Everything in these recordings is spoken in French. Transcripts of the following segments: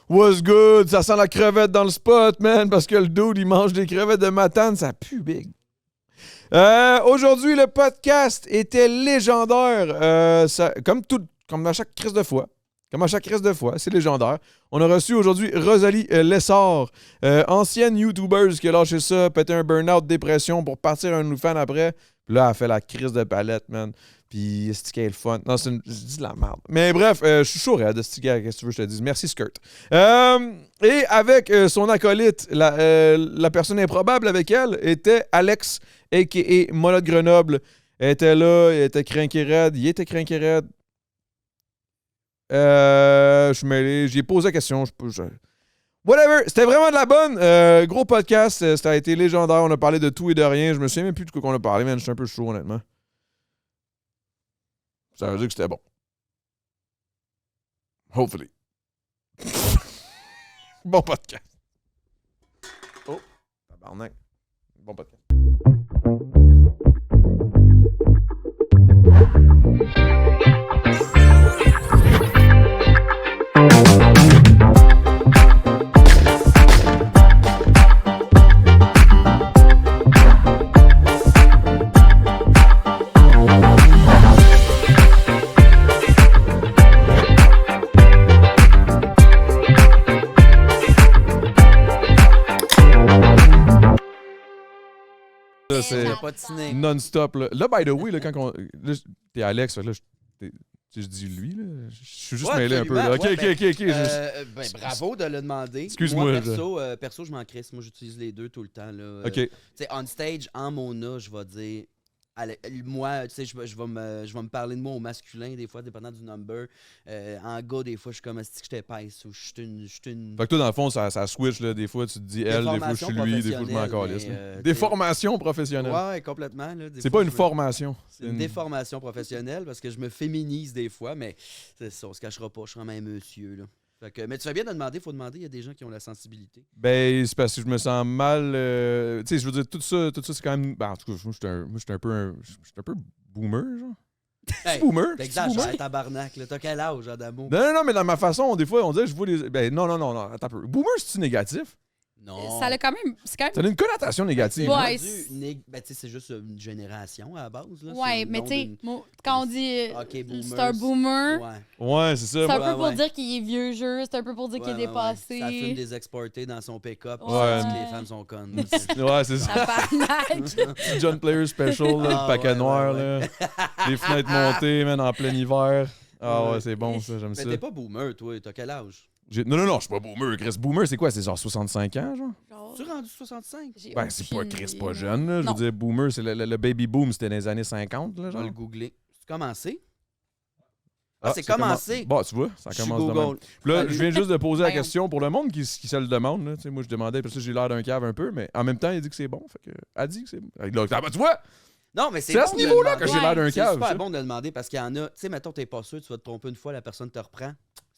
What's good? Ça sent la crevette dans le spot, man, parce que le dude, il mange des crevettes de Matane, ça pue big. Aujourd'hui, le podcast était légendaire. Comme à chaque crise de fois. C'est légendaire. On a reçu aujourd'hui Rosalie Lessard, ancienne YouTuber qui a lâché ça, pété un burn-out, dépression pour partir un OnlyFans après. Puis là, elle a fait la crise de palette, man. Puis, c'est qu'elle est le fun. Non, je dis de la merde. Mais bref, je suis chaud, raide, qu'est-ce que tu veux que je te dise. Merci, Skirt. Et avec son acolyte, la personne improbable avec elle était Alex, a.k.a. Monote Grenoble. Elle était là, il était crinqué raide. Je suis mêlé. J'y ai posé la question. Whatever. C'était vraiment de la bonne. Gros podcast. Ça a été légendaire. On a parlé de tout et de rien. Je me souviens même plus de quoi on a parlé, man. Je suis un peu chaud, honnêtement. Ça veut dire que c'était bon. Hopefully. Bon podcast. Oh, tabarnak. Bon podcast. Là, c'est non-stop. Là, by the way, là, quand on. Là, t'es Alex, là, je dis lui, là. Je suis juste mêlé un peu. Là. OK. Bravo de le demander. Excuse-moi. Moi, perso, je m'en crisse. Moi, j'utilise les deux tout le temps. Là. OK. Tu sais, on stage, en Mona, je vais dire. Moi, tu sais, je vais me parler de moi au masculin, des fois, dépendant du number. En gars, des fois, je suis comme si je t'épaisse ou je suis une. Fait que toi, dans le fond, ça switch, là. Des fois, tu te dis elle, des fois, je suis lui, des fois, je m'en calisse. Des formations professionnelles. Ouais, complètement. Là, c'est pas une formation. C'est une déformation professionnelle parce que je me féminise des fois, mais c'est ça, on se cachera pas. Je suis même monsieur, là. Fait que, mais tu fais bien de demander, il faut demander, il y a des gens qui ont la sensibilité. Ben, c'est parce que je me sens mal. Tu sais, je veux dire, tout ça c'est quand même. Ben, en tout cas, moi, je suis un peu boomer, genre. Hey, boomer? T'exagères, tabarnak, là. T'as quel âge, Adamo? Non, mais dans ma façon, des fois, on dirait, je vois les. Ben, non, attends un peu. Boomer, c'est-tu négatif? Non. Ça a quand même. Ça a une connotation négative. Ouais. Ben, tu sais, c'est juste une génération à la base. Là. Ouais, mais tu sais, quand on dit c'est un boomer, ouais, c'est ça. c'est un peu pour dire qu'il est vieux jeu, c'est un peu pour dire qu'il est dépassé. Ça fume des exportés dans son pick-up, parce que les femmes sont connes. Ouais, c'est ça. John Player Special, là, le paquet noir, là. Les fenêtres montées, man, en plein hiver. Ah ouais, c'est bon, ça, j'aime ça. Mais t'es pas boomer, toi. T'as quel âge? Non, je suis pas boomer. Chris, boomer, c'est quoi? C'est genre 65 ans, genre? Tu es rendu 65? Ben, c'est pas Chris, pas jeune, là. Je veux dire, boomer, c'est le baby boom, c'était dans les années 50, là, genre. Je vais le googler. C'est commencé? C'est commencé. Bon, tu vois, ça commence de même. Puis là, je viens juste de poser la question pour le monde qui se le demande, là. Tu sais, moi, je demandais, parce que j'ai l'air d'un cave un peu, mais en même temps, il dit que c'est bon. Fait que, elle dit que c'est bon. Tu vois? Non, mais c'est à ce niveau-là que j'ai l'air d'un cave. C'est super bon de le demander parce qu'il y en a. Tu sais, mettons, t'es pas sûr, tu vas te tromper une fois, la personne te reprend.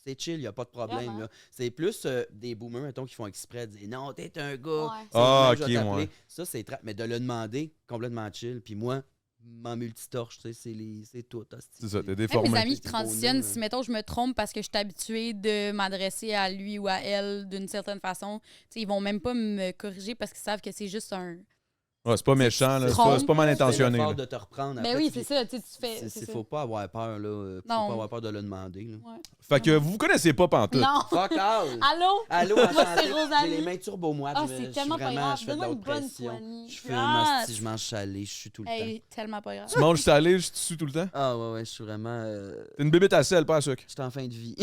C'est chill, il n'y a pas de problème. Là. C'est plus des boomers, mettons, qui font exprès de dire non, t'es un gars. Ouais. Ah, ok, moi. Ça, c'est mais de le demander, complètement chill. Puis moi, m'en multitorche, tu sais, c'est tout. C'est ça, t'es déformé. Mes amis qui transitionnent, si, mettons, je me trompe parce que je suis habituée de m'adresser à lui ou à elle d'une certaine façon, ils vont même pas me corriger parce qu'ils savent que c'est juste un. Ouais, c'est pas méchant, là. C'est pas mal intentionné. C'est de te reprendre. Ben oui, c'est ça. Tu fais. Il faut pas avoir peur, là. Faut pas avoir peur de le demander. Là. Ouais. Fait que vous connaissez pas pantoute. Non. Fuck all. Allô, moi, c'est Rosalie. J'ai les mains turbo moites. C'est tellement pas grave. Je fais de Donne-moi une l'autre bonne pression. poignée. Je fume, si je mange salé, je suis tout le temps. Tellement pas grave. Tu manges salé, je te suis tout le temps? Ah ouais, je suis vraiment... T'es une bébête à sel, pas à sucre. Je suis en fin de vie.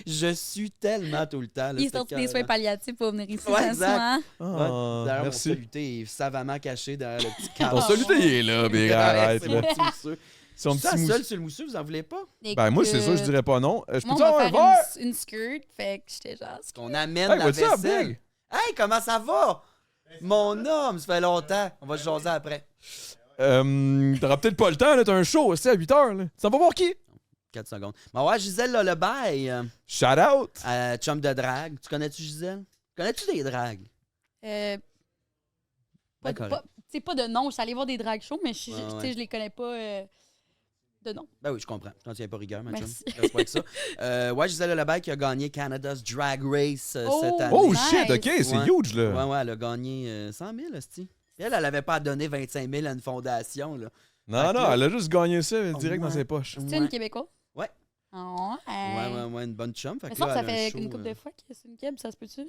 Je suis tellement tout le temps. Là, il est sorti des soins palliatifs pour venir ici. Ouais, exact. Merci. Mon soluté est savamment caché derrière le petit cadre. Ton soluté, il est là, mais arrête. C'est mon petit mousseux. Son Je suis petit seul sur le mousseux, vous en voulez pas? Ben moi, c'est ça, je dirais pas non. Je peux moi, avoir un verre? Une skirt, fait que j'étais genre... On amène la vaisselle. Hey, comment ça va? Mon homme, ça fait longtemps. On va se jaser après. T'auras peut-être pas le temps, là. T'as un show, c'est à 8h, là. Tu s'en vas voir qui? 4 secondes. Bon, ouais, Gisèle Lullaby. Shout out! Chum de drague. Tu connais-tu Gisèle? Connais-tu des dragues? Pas de nom. Je suis allée voir des drag shows, mais je les connais pas de nom. Ben oui, je comprends. Je t'en tiens pas rigueur, ma chum. Merci. Reste pas avec ça. Ouais, Gisèle Lebaille qui a gagné Canada's Drag Race Oh! cette année. Oh Nice. shit, OK, c'est Ouais. huge, là. Ouais, elle a gagné 100 000, hostie. Puis elle avait pas donné 25 000 à une fondation, là. Non, Fait que non, là- elle a juste gagné ça direct dans Ouais. ses poches. C'est une Québécoise? Ouais. Ah Ouais, une bonne chum. Fait Mais que ça, là, ça elle a un fait show, une couple de fois que c'est une Keb, ça se peut-tu?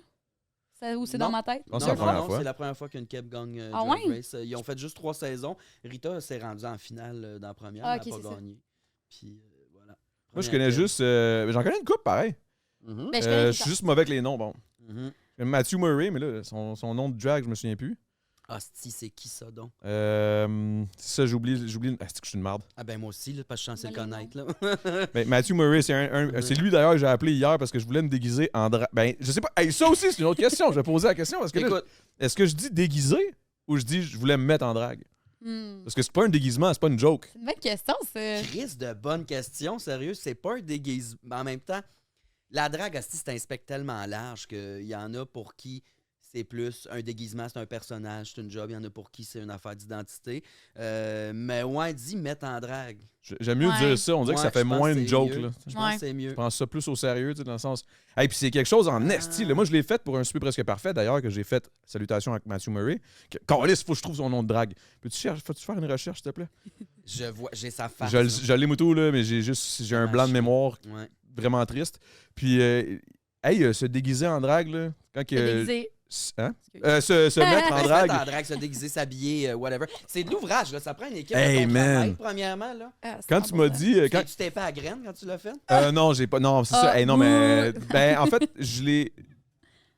Ou c'est Non. dans ma tête? Non, c'est la première fois. C'est la première fois qu'une Keb gagne Ah Drag ouais? Race. Ils ont fait juste 3 saisons. Rita s'est rendue en finale dans la première, Ah, mais ok, elle c'est n'a ça. pas gagné. Puis voilà. Moi, je Première connais Keb. juste... j'en connais une couple, pareil. Mhm. Ben, je connais Je suis juste mauvais avec les noms, bon. Mhm. Matthew Murray, mais là, son nom de drag, je me souviens plus. Hostie, c'est qui ça donc? C'est ça, j'oublie. Ah, c'est que je suis une marde. Ah ben moi aussi, là, parce que je suis censé le Mais les connaître. Là. Ben, Matthew Murray, c'est lui d'ailleurs que j'ai appelé hier parce que je voulais me déguiser en drag. Ben, je sais pas. Hey, ça aussi, c'est une autre question. Je vais poser la question parce que là, Écoute, est-ce que je dis déguisé ou je dis je voulais me mettre en drag? Hmm. Parce que c'est pas un déguisement, c'est pas une joke. C'est une bonne question, ça. Chris, de bonne question, sérieux, c'est pas un déguisement. Mais en même temps, la drague, hostie, c'est un spectre tellement large qu'il y en a pour qui c'est plus un déguisement, c'est un personnage, c'est une job. Il y en a pour qui c'est une affaire d'identité. Mais ouais, dis mettre en drague. J'aime mieux Ouais. dire ça. On dirait que ça Ouais, fait je pense moins que une c'est joke. mieux. Là. Je pense Ouais. que c'est mieux. Je pense ça plus au sérieux, tu sais, dans le sens. Hey, puis c'est quelque chose en esti. là. Moi, je l'ai fait pour un super presque parfait, d'ailleurs, que j'ai fait Salutations avec Matthew Murray. Carlis, faut que je trouve son nom de drague. Peux-tu faire une recherche, s'il te plaît? Je vois, j'ai sa face. Je l'ai moutou, là, mais j'ai un blanc de mémoire Ouais. vraiment triste. Puis, se déguiser en drague, là, quand que. Déguisé. Hein? Se mettre en Ben, se drague. mettre en drague, se déguiser, s'habiller, whatever. C'est de l'ouvrage, là. Ça prend une équipe Hey, de man. travail, premièrement, là. Ah, c'est Quand un tu bon m'as temps. dit. Quand... Tu t'es fait à graine quand tu l'as fait? Non, j'ai pas. Non, c'est ça. Ah, Hey, non, mais. bouh. Ben, en fait, je l'ai.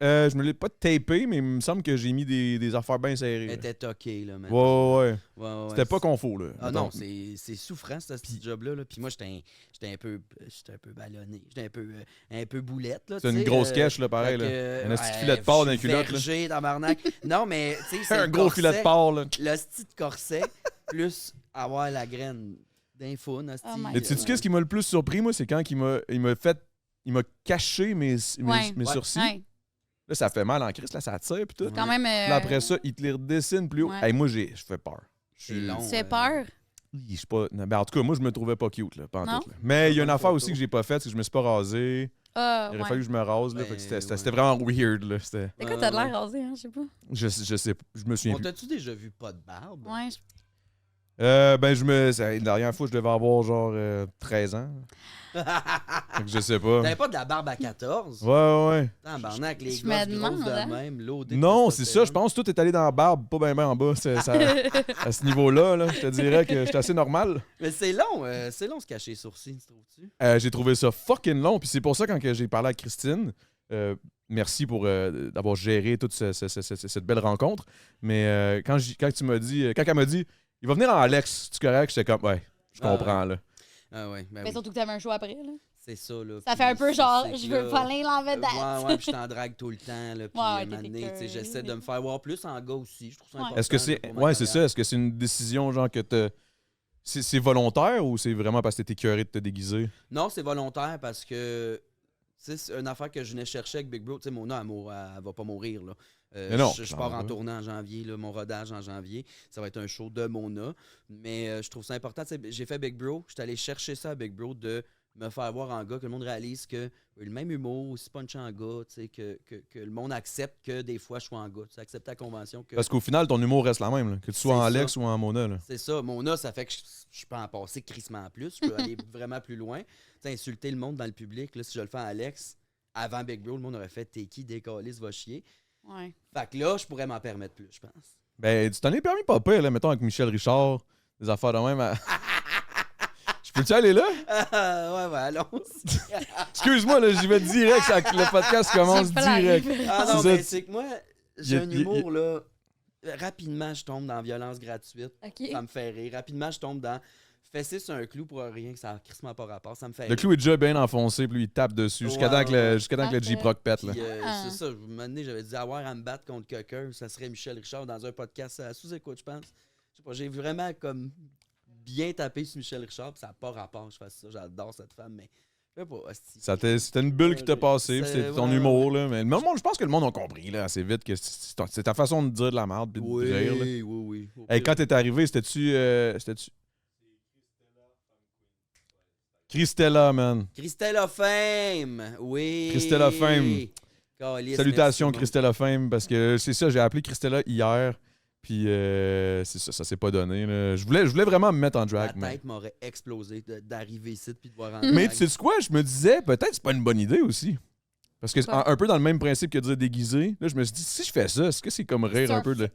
Je me l'ai pas tapé, mais il me semble que j'ai mis des affaires bien serrées. Elle là. était toquée, là, man. Ouais. Ouais, C'était pas confort, là. Ah mettons. non, c'est souffrant, ce petit job-là. Là. Puis moi, j'étais un peu ballonné. J'étais un peu boulette. Là, C'est tu une sais, grosse cache, là, pareil. fait Là. que, Un petit filet de porc dans les culottes. Là. Verger, tabarnak. Non, mais tu sais, c'est Un le gros filet de corset, porc, là. le style de corset, plus avoir la graine d'infaune. Oh my Mais tu sais qu'est-ce qui m'a le plus surpris, moi, c'est quand il m'a caché mes Ouais. sourcils. Ouais. Là, ça fait mal en crise, là, ça tire, puis tout. Quand même. Puis après ça, il te les redessine plus haut. Ouais. Hey, moi, je fais peur. C'est long. Tu fais peur? Je suis pas... Ben, en tout cas, moi, je me trouvais pas cute, là, pas en Non? tout, là. Mais il y a une Bonne affaire photo. aussi que j'ai pas faite, c'est que je me suis pas rasé. Ah, Il aurait ouais. fallu que je me rase, là. Ben, Fait que c'était ouais. vraiment weird, là. C'était... C'est quoi, t'as de l'air rasé, hein? Je sais pas. Je sais, je me souviens On plus. t'a-tu déjà vu pas de barbe? Ouais. Ben, la dernière fois, je devais avoir genre 13 ans. Fait que je sais pas. T'avais pas de la barbe à 14? Ouais. Tabarnak, les Je gars me grosses demande, hein. de même, loadés de Non, c'est ça, je testostérone. pense que tout est allé dans la barbe, pas bien en bas. À ce niveau-là, là, je te dirais que j'étais assez normal. Mais c'est long se cacher les sourcils, tu trouves-tu? J'ai trouvé ça fucking long, puis c'est pour ça quand que j'ai parlé à Christine, merci pour d'avoir géré toute cette belle rencontre. Mais quand elle m'a dit, il va venir en Alex, tu correct? J'étais comme, ouais, je Ah, comprends, là. Ah ouais, ben Mais oui. surtout que t'avais un show après, là. C'est ça, là. Ça Puis fait un peu c'est- genre, c'est je que veux là, voler en vedette. Ouais, puis je t'en drague tout le temps, là. Puis Ouais, à un t'es moment donné, tu sais, écœuré. j'essaie de me faire voir plus en gars aussi. Je trouve ça Ouais. important. Est-ce que là, c'est. pour ma Ouais, c'est ça. carrière. Est-ce que c'est une décision, genre, que c'est volontaire ou c'est vraiment parce que t'es écœuré de te déguiser? Non, c'est volontaire parce que tu sais, c'est une affaire que je venais chercher avec Big Bro. Tu sais, Mona, elle va pas mourir, là. Mais non, je pars en clairement. tournant en janvier, là, mon rodage en janvier. Ça va être un show de Mona. Mais je trouve ça important. Tu sais, j'ai fait Big Bro. J'étais allé chercher ça à Big Bro de me faire voir en gars, que le monde réalise que le même humour, aussi punch en gars, tu sais, que le monde accepte que des fois je sois en gars. Tu sais, accepte la convention que. Parce qu'au final, ton humour reste la même, là, que tu sois C'est en ça. Alex ou en Mona. Là. C'est ça. Mona, ça fait que je peux en passer crissement plus. Je peux aller vraiment plus loin. Tu sais, insulter le monde dans le public. Là, si je le fais à Alex, avant Big Bro, le monde aurait fait t'es qui, décalisse, va chier. Ouais. Fait que là, je pourrais m'en permettre plus, je pense. Ben, tu t'en es permis pas pire, là, mettons, avec Michel Richard, des affaires de même. Je peux-tu aller là? Ouais, allons-y. Excuse-moi, là, j'y vais direct, le podcast commence J'ai pas la direct. référence. Ah non, C'est mais ça. c'est que moi, j'ai Y a- un y a- humour, là. Rapidement, je tombe dans la violence gratuite. OK. Ça me fait rire. Rapidement, je tombe dans fesser sur un clou pour rien, que ça n'a crissement pas rapport. Ça me fait Le rire. clou est déjà bien enfoncé, puis lui, il tape dessus jusqu'à temps que le J-Proc pète. Là. Puis, Ah. c'est ça, un moment donné, j'avais dit avoir à me battre contre quelqu'un, ça serait Michel Richard dans un podcast à sous-écoute, je pense. Je sais pas, j'ai vraiment comme bien tapé sur Michel Richard, puis ça n'a pas rapport que je fasse ça. J'adore cette femme, mais je sais pas, hostie. C'était une bulle qui t'a passé, puis C'est- c'était ton ouais, humour. Là. Mais le monde, je pense que le monde a compris là, assez vite que c'est ta façon de dire de la merde puis de Oui, rire. Là. oui. Au Hey, pire, quand t'es arrivé, c'était-tu Christella, man. Christella Fame! Oui! Christella Fame. Calisse, Salutations, merci, Christella Fame, parce que c'est ça, j'ai appelé Christella hier, puis c'est ça s'est pas donné. Là. Je voulais vraiment me mettre en drag. Ma Mais, tête m'aurait explosé d'arriver ici puis de voir en mais drag. tu sais quoi, je me disais, peut-être c'est pas une bonne idée aussi. Parce que Quoi? un peu dans le même principe que de dire déguisé, là, je me suis dit, si je fais ça, est-ce que c'est comme rire un peu de...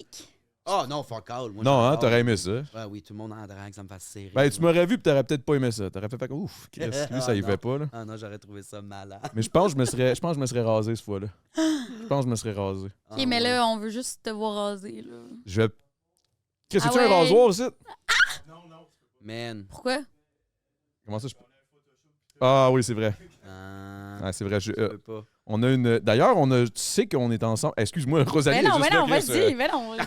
Oh non, fuck all. Moi, Non, hein, j'adore. t'aurais aimé ça. Ouais, oui, tout le monde en drague, ça me fait serrer. Ben, tu m'aurais vu, puis t'aurais peut-être pas aimé ça. T'aurais fait, ouf, Chris, lui, ça y Ah, fait non. pas, là. Ah non, j'aurais trouvé ça malade. Mais je pense que je me serais rasé cette fois-là. Je pense que je me serais rasé. Ah, Ok, mais ouais. là, on veut juste te voir raser, là. Je vais... Chris, Ah c'est-tu ouais? un rasoir, ici? Man. Pourquoi? Comment ça, je... Ah oui, c'est vrai. Ah, Ah, c'est vrai. je peux pas. On a une... D'ailleurs, tu sais qu'on est ensemble. Excuse-moi, Rosalie Mais est non, juste mais là, non, Chris, vas-y, mais non. oui,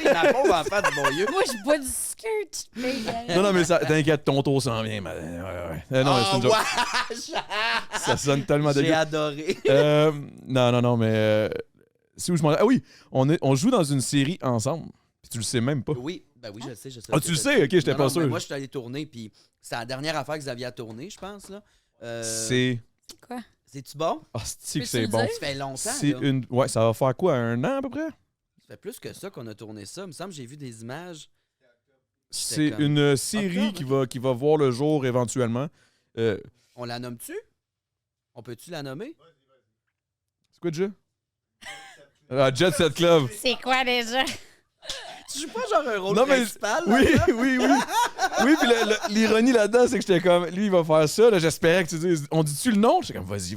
ma pauvre enfant du bon Dieu. Moi, je bois du skirt. Non, mais ça, t'inquiète, ton tour s'en vient. Ouais. Non, mais c'est une joke. wesh! Ça sonne tellement J'ai dégueu. adoré. Non, mais... c'est où je m'en... Ah oui, on joue dans une série ensemble. Puis tu le sais même pas. Oui, ben oui, je sais, je sais. Ah, tu le sais? Ok, j'étais Non, pas non, sûr. mais moi, je suis allé tourner, puis c'est la dernière affaire que Xavier a tournée, je pense, là. C'est... Quoi? C'est-tu bon? Ah, c'est que Peux-tu c'est le bon. dire? Ça fait longtemps, C'est là. une... Ouais, ça va faire quoi, 1 an à peu près? Ça fait plus que ça qu'on a tourné ça. Il me semble que j'ai vu des images. C'est comme- une série Octobre, qui va voir le jour éventuellement. On la nomme-tu? On peut-tu la nommer? C'est quoi déjà? Jet Set Club. C'est quoi déjà? Tu joues pas genre un rôle Non, mais- principal? Oui, là-dedans? oui. Oui, puis l'ironie là-dedans, c'est que j'étais comme, lui, il va faire ça. Là, j'espérais que tu dises, on dit-tu le nom? J'étais comme, vas-y.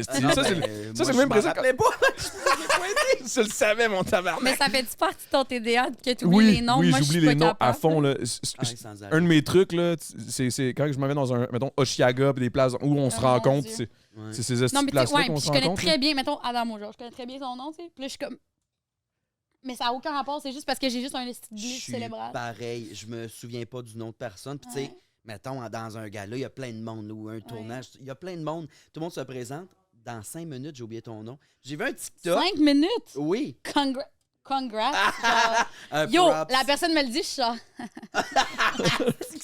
Ah non, Ça, c'est ben, le- moi, ça, c'est le je même m'en principe. rappelais pas. Je l'ai pas aidé. Je le savais, mon tabarnak. Mais ça fait-tu partie de ton TDA que tu oublies Oui, les noms? oui, Moi, je j'oublie suis les pas noms capable. à fond. Là. Ah, sans arrêt. Un de mes trucs, là, c'est quand je m'en vais dans un, mettons, Oshiaga, puis des places où on se Oh mon rencontre. Dieu. C'est Ouais. ces Non, petites mais tu sais, places-là ouais, qu'on puis se je connais rencontre. très bien, mettons, Adamo, genre, je connais très bien son nom, tu sais. Puis là, je suis comme. Mais ça n'a aucun rapport, c'est juste parce que j'ai juste un esti de Je glitch suis cérébral. pareil. Je me souviens pas du nom de personne. Puis, tu sais, Ouais. mettons, dans un gala, il y a plein de monde ou un tournage. Il y a plein de monde. Tout le monde se présente. Dans 5 minutes, j'ai oublié ton nom. J'ai vu un TikTok. 5 minutes? Oui. Congrats. Genre, Un yo, props. la personne me le dit, je suis genre.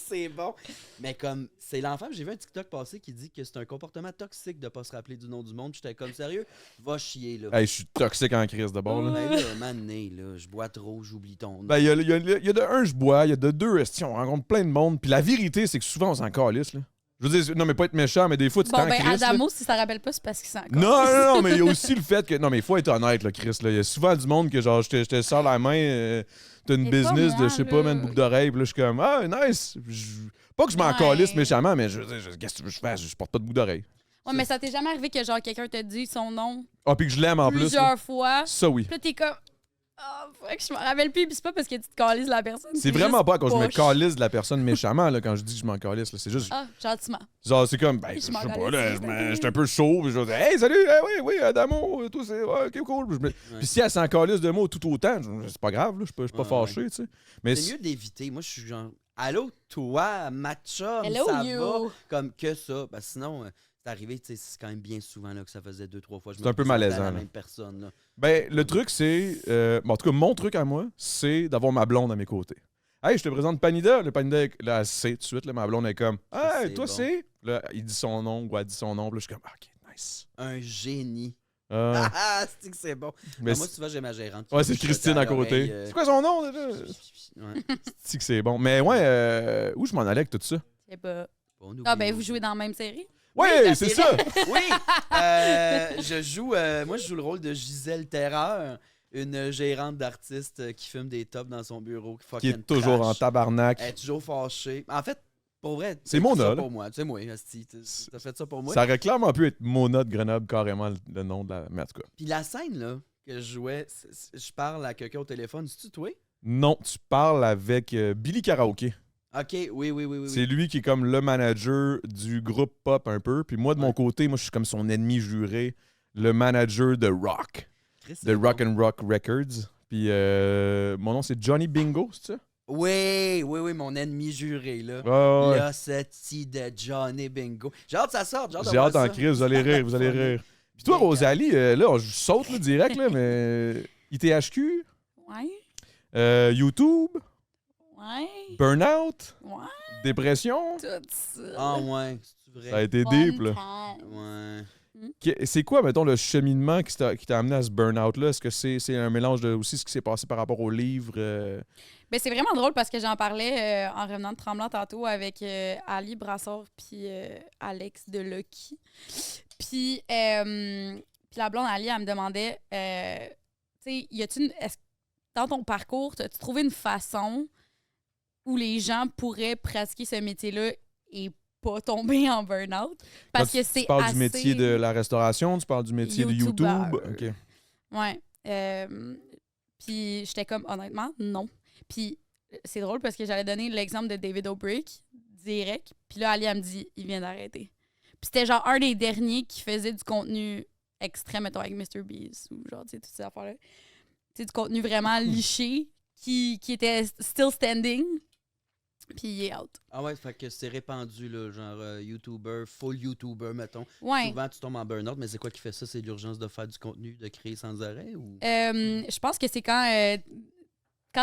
C'est bon. Mais comme, c'est l'enfant, j'ai vu un TikTok passer qui dit que c'est un comportement toxique de pas se rappeler du nom du monde. J'étais comme, sérieux, va chier, là. Hey, je suis toxique en crise d'abord. Là. Ben là, mané, là, je bois trop, j'oublie ton nom. Ben, il y a de un, je bois, il y a de deux, esti, on rencontre plein de monde. Puis la vérité, c'est que souvent, on s'en calisse, là. Je veux dire, non, mais pas être méchant, mais des fois, tu Bon, t'en ben, crisses, là. Adamo, si ça rappelle pas, c'est parce qu'il s'en Non, mais il y a aussi le fait que. Non, mais il faut être honnête, là, Chris. Là. Il y a souvent du monde que, genre, je te sors la main, t'as une Mais business pas moi, de, je sais pas, là. man, boucle d'oreille, puis là, je suis comme, ah, nice. Pas que je m'en Ouais. calisse méchamment, mais je veux dire, qu'est-ce que tu veux que je fasse? Je porte pas de boucle d'oreille. Ouais, mais ça t'est jamais arrivé que, genre, quelqu'un te dit son nom Ah, puis que je l'aime en plus. là. plusieurs fois. Ça, oui. Puis là, t'es comme. Ah, fuck, je m'en rappelle plus. Puis c'est pas parce que tu te calises de la personne. C'est vraiment pas à cause que je me poche. calisse de la personne méchamment, là, quand je dis que je m'en calisse. là. C'est juste. Ah, gentiment. Genre, c'est comme, ben, Je je sais m'en pas, calisse, là, c'est j'étais un peu chaud, puis je dis, hey, salut, oui, Adamo, tout, c'est, ouais, ok, cool. Puis si elle s'en calisse de mots tout autant, c'est pas grave, là, je suis pas Ouais, fâché, tu sais. Mais C'est mieux d'éviter. Moi, je suis genre, allô, toi, matcha, Hello, ça va? you. Comme que ça. Parce que sinon, c'est arrivé, tu sais, c'est quand même bien souvent là, que ça faisait 2-3 fois. Je C'est me un peu présentais à malaisant, la là. même personne, là. Ben, le truc, c'est. Bon, en tout cas, mon truc à moi, c'est d'avoir ma blonde à mes côtés. Hey, je te présente Panida. Le Panida, là, elle sait tout de suite. Là, ma blonde est comme, Ça, hey, c'est toi, bon. c'est. Là, il dit son nom ou elle dit son nom. Puis là, je suis comme, ok, nice. Un génie. Ah, Ah, c'est que c'est bon. mais Moi, tu vois, j'ai ma gérante. qui ouais, me c'est chuchote Christine à l'oreille, côté. C'est quoi son nom, déjà? Ouais. C'est que c'est bon. Mais ouais, où je m'en allais avec tout ça? Je sais pas. Bon, nous Ah, ben, oublions. vous jouez dans la même série? Ouais, la c'est série. ça! Oui! Je joue, moi, je joue le rôle de Gisèle Terreur, une gérante d'artiste qui fume des tops dans son bureau. Qui fucking est toujours en trash. tabarnak. Elle est toujours fâchée. En fait, pour vrai, C'est t'as Mona, fait ça là. pour moi. Tu sais, moi, asti, t'as fait ça pour moi. Ça aurait clairement pu être Mona de Grenoble, carrément, le nom de la. Mais en tout cas. Puis la scène, là, que je jouais, je parle à quelqu'un au téléphone. C'est-tu toi? Non, tu parles avec Billy Karaoke. Ok, oui. C'est lui qui est comme le manager du groupe pop un peu. Puis moi, de mon Ouais. côté, moi, je suis comme son ennemi juré, le manager de rock, Chris, de c'est Rock bon. and Rock Records. Puis mon nom, c'est Johnny Bingo, c'est ça? Oui, mon ennemi juré, là. Ouais, ouais. Là, cette de Johnny Bingo. J'ai hâte que ça sorte. J'ai hâte en crise, vous allez rire, vous allez rire. Puis toi, Rosalie, là, je saute là, direct, là, mais ITHQ, Ouais. YouTube, Ouais. Burnout, Ouais. Dépression. Tout ça. Ah ouais, C'est vrai. Ça a été deep, là. Ouais. C'est quoi, mettons, le cheminement qui t'a amené à ce burn-out-là? Est-ce que c'est un mélange de aussi ce qui s'est passé par rapport au livre? Ben, c'est vraiment drôle parce que j'en parlais en revenant de Tremblant tantôt avec Ali Brassard puis Alex de Lucky. Puis la blonde Ali, elle me demandait, tu sais, dans ton parcours, as-tu trouvé une façon où les gens pourraient pratiquer ce métier-là et pas tomber en burn-out? Parce que c'est Tu parles assez... du métier de la restauration, tu parles du métier de YouTube? OK. Ouais. Puis j'étais comme, honnêtement, non. Puis c'est drôle parce que j'allais donner l'exemple de David Dobrik, direct. Puis là, Ali, elle me dit, il vient d'arrêter. Puis c'était genre un des derniers qui faisait du contenu extrême, mettons, avec MrBeast ou genre, tu sais, toutes ces affaires-là. Tu sais, du contenu vraiment liché qui était still standing. Puis il est out. Ah ouais, fait que c'est répandu, là, genre YouTuber, full YouTuber, mettons. Ouais. Souvent, tu tombes en burn-out, mais c'est quoi qui fait ça? C'est l'urgence de faire du contenu, de créer sans arrêt? Ou... Je pense que c'est quand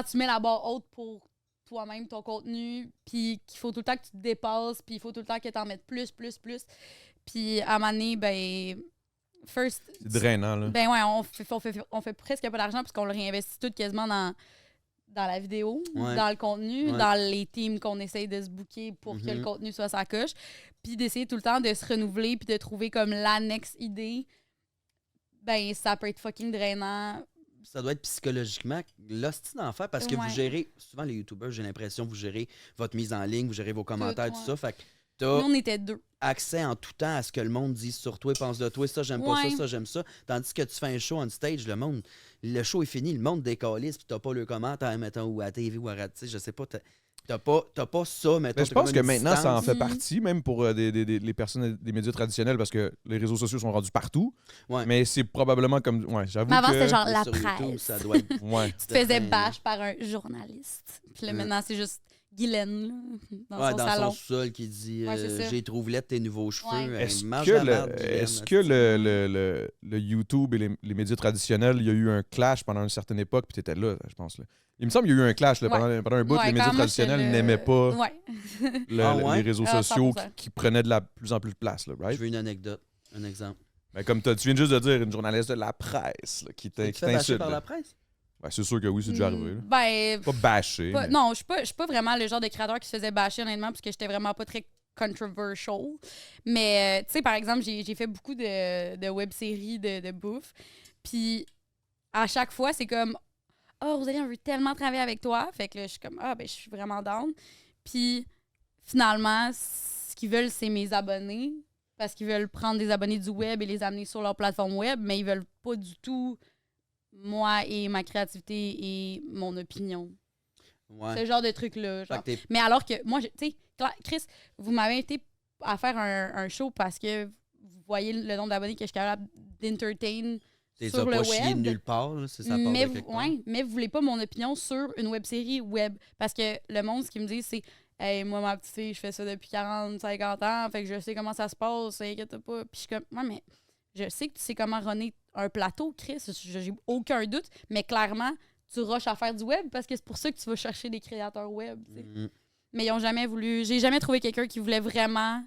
tu mets la barre haute pour toi-même, ton contenu, puis qu'il faut tout le temps que tu te dépasses, puis il faut tout le temps que tu en mettes plus. Puis à un moment donné, ben, first... C'est drainant, là. Ben ouais, on fait presque pas d'argent parce qu'on le réinvestit tout quasiment dans la vidéo, dans le contenu, dans les teams qu'on essaye de se booker pour que le contenu soit sa coche, puis d'essayer tout le temps de se renouveler puis de trouver comme la next idée, ben ça peut être fucking drainant. Ça doit être psychologiquement l'hostie d'enfer parce que vous gérez, souvent les YouTubers, j'ai l'impression, vous gérez votre mise en ligne, vous gérez vos commentaires, tout ça, fait que t'as Nous, on était 2. accès en tout temps à ce que le monde dise sur toi, pense de toi, ça j'aime pas ça j'aime ça. Tandis que tu fais un show on stage, le show est fini, le monde décalise, puis t'as pas le commentaire, mettons, ou à TV ou à radio, je sais pas, t'as pas ça, mettons. Mais je pense que maintenant, ça en fait partie, même pour les personnes des médias traditionnels, parce que les réseaux sociaux sont rendus partout. Ouais. Mais c'est probablement comme... Ouais, j'avoue mais avant, que... c'était genre la sur presse. YouTube, ça doit être... Tu te faisais bash par un journaliste. Puis là, maintenant, c'est juste Guylaine, là, dans son salon. Son sous-sol qui dit j'ai trouvé tes nouveaux cheveux. Ouais. Est-ce que le YouTube et les médias traditionnels, il y a eu un clash pendant une certaine époque, puis tu étais là, je pense. Là. Il me semble qu'il y a eu un clash là, pendant un bout. Les médias traditionnels n'aimaient pas les réseaux sociaux qui prenaient de plus en plus de place. Là, right? Je veux une anecdote, un exemple. Ben, comme tu viens juste de dire, une journaliste de la presse là, qui t'insulte. Par la presse? Ben, c'est sûr que oui, c'est déjà arrivé. Là. Ben, pas bâché. Mais... Non, je suis pas vraiment le genre de créateur qui se faisait bâcher, honnêtement, parce que j'étais vraiment pas très controversial. Mais, tu sais, par exemple, j'ai fait beaucoup de web-séries de bouffe. Puis, à chaque fois, c'est comme « Oh, Rosalie, on veut tellement travailler avec toi. » Fait que là, je suis comme « Ah, ben, je suis vraiment down. » Puis, finalement, ce qu'ils veulent, c'est mes abonnés. Parce qu'ils veulent prendre des abonnés du web et les amener sur leur plateforme web, mais ils veulent pas du tout moi et ma créativité et mon opinion. Ouais. Ce genre de truc-là. Mais alors que moi, tu sais, Chris, vous m'avez invité à faire un show parce que vous voyez le nombre d'abonnés que je suis capable d'entertain sur le web. Nulle part, là, c'est ça. Mais vous voulez pas mon opinion sur une web-série web. Parce que le monde, ce qu'ils me dit, c'est « Hey, moi, ma petite fille, je fais ça depuis 40-50 ans, fait que je sais comment ça se passe, inquiète pas. » Puis je suis comme « Ouais, mais je sais que tu sais comment runner un plateau, Chris, j'ai aucun doute, mais clairement, tu rushes à faire du web parce que c'est pour ça que tu vas chercher des créateurs web. Mais ils n'ont jamais voulu... J'ai jamais trouvé quelqu'un qui voulait vraiment...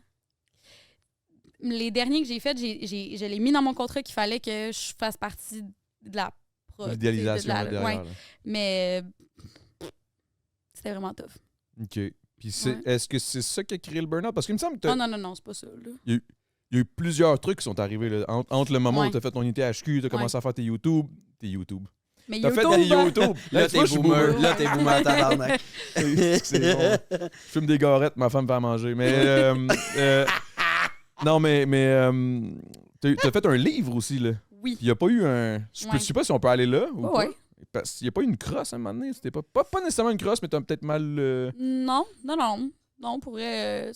Les derniers que j'ai faits, je l'ai mis dans mon contrat qu'il fallait que je fasse partie de la... L'idéalisation derrière. Ouais. Mais c'était vraiment tough. OK. Puis est-ce que c'est ça qui a créé le burn-out? Parce qu'il me semble que... Non, c'est pas ça. Là. Il y a eu plusieurs trucs qui sont arrivés là, entre le moment où tu as fait ton ITHQ, tu as commencé à faire tes YouTube. Mais t'as fait des YouTube. Là, t'es boomer. Là, t'es boomer, tabarnak. C'est bon. Je fume des garettes, ma femme fait à manger. Mais... non, mais t'as fait un livre aussi, là. Oui. Il n'y a pas eu un... Je sais pas si on peut aller là ou pas. Ouais. Parce qu'il n'y a pas eu une crosse à un moment donné. C'était pas nécessairement une crosse, mais t'as peut-être mal... Non, pour vrai...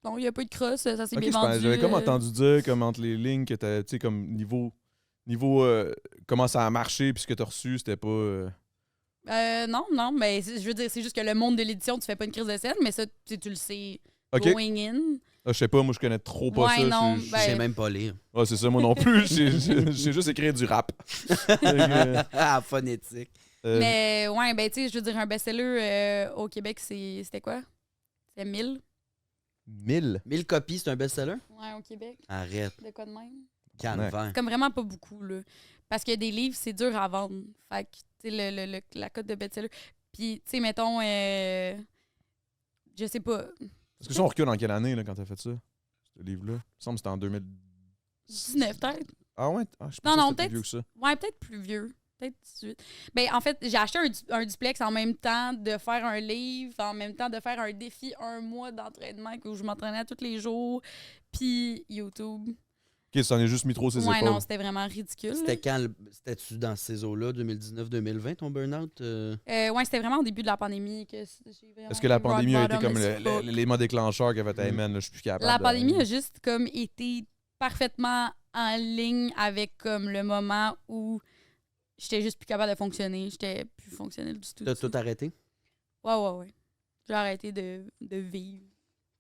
Non, il n'y a pas eu de crosse, ça s'est bien vendu. J'avais comme entendu dire, comme entre les lignes, que t'as, tu sais, comme niveau comment ça a marché, puis ce que t'as reçu, c'était pas... Non, mais je veux dire, c'est juste que le monde de l'édition, tu fais pas une crise de scène, mais ça, tu le sais going in. Ah, je sais pas, moi je connais trop pas ça. Non, je sais même pas lire. Ah, c'est ça, moi non plus. J'ai juste écrit du rap. Phonétique. Mais ouais, ben tu sais, je veux dire, un best-seller au Québec, c'était quoi? C'était 1000. 1000? 1000 copies, c'est un best-seller? Ouais, au Québec. Arrête. De quoi de même? Calvaire. C'est comme vraiment pas beaucoup, là. Parce que des livres, c'est dur à vendre. Fait que, tu sais, la cote de best-seller. Puis, tu sais, mettons, je sais pas, Est-ce que ça, on recule en quelle année, là, quand t'as fait ça? Ce livre-là? Il me semble que c'était en 2000. 19 peut-être. Ah ouais? Ah, je Non, pensais que non, c'était peut-être. plus vieux que ça. Ouais, peut-être plus vieux. Peut-être 18. Ben, en fait, j'ai acheté un duplex en même temps de faire un livre, en même temps de faire un défi 1 mois d'entraînement où je m'entraînais tous les jours, puis YouTube. OK, ça en est juste mis trop ses Ouais, épaules. non, c'était vraiment ridicule. C'était quand? C'était-tu dans ces eaux-là, 2019-2020, ton burn-out? Ouais, c'était vraiment au début de la pandémie que j'ai vraiment Est-ce que la eu rock pandémie a été bottom comme as fuck. l'élément déclencheur qui a fait, hey man, là, je suis plus capable. La de- pandémie a juste comme été parfaitement en ligne avec comme le moment où j'étais juste plus capable de fonctionner. J'étais plus fonctionnelle du tout. T'as tout arrêté? Ouais. J'ai arrêté de vivre.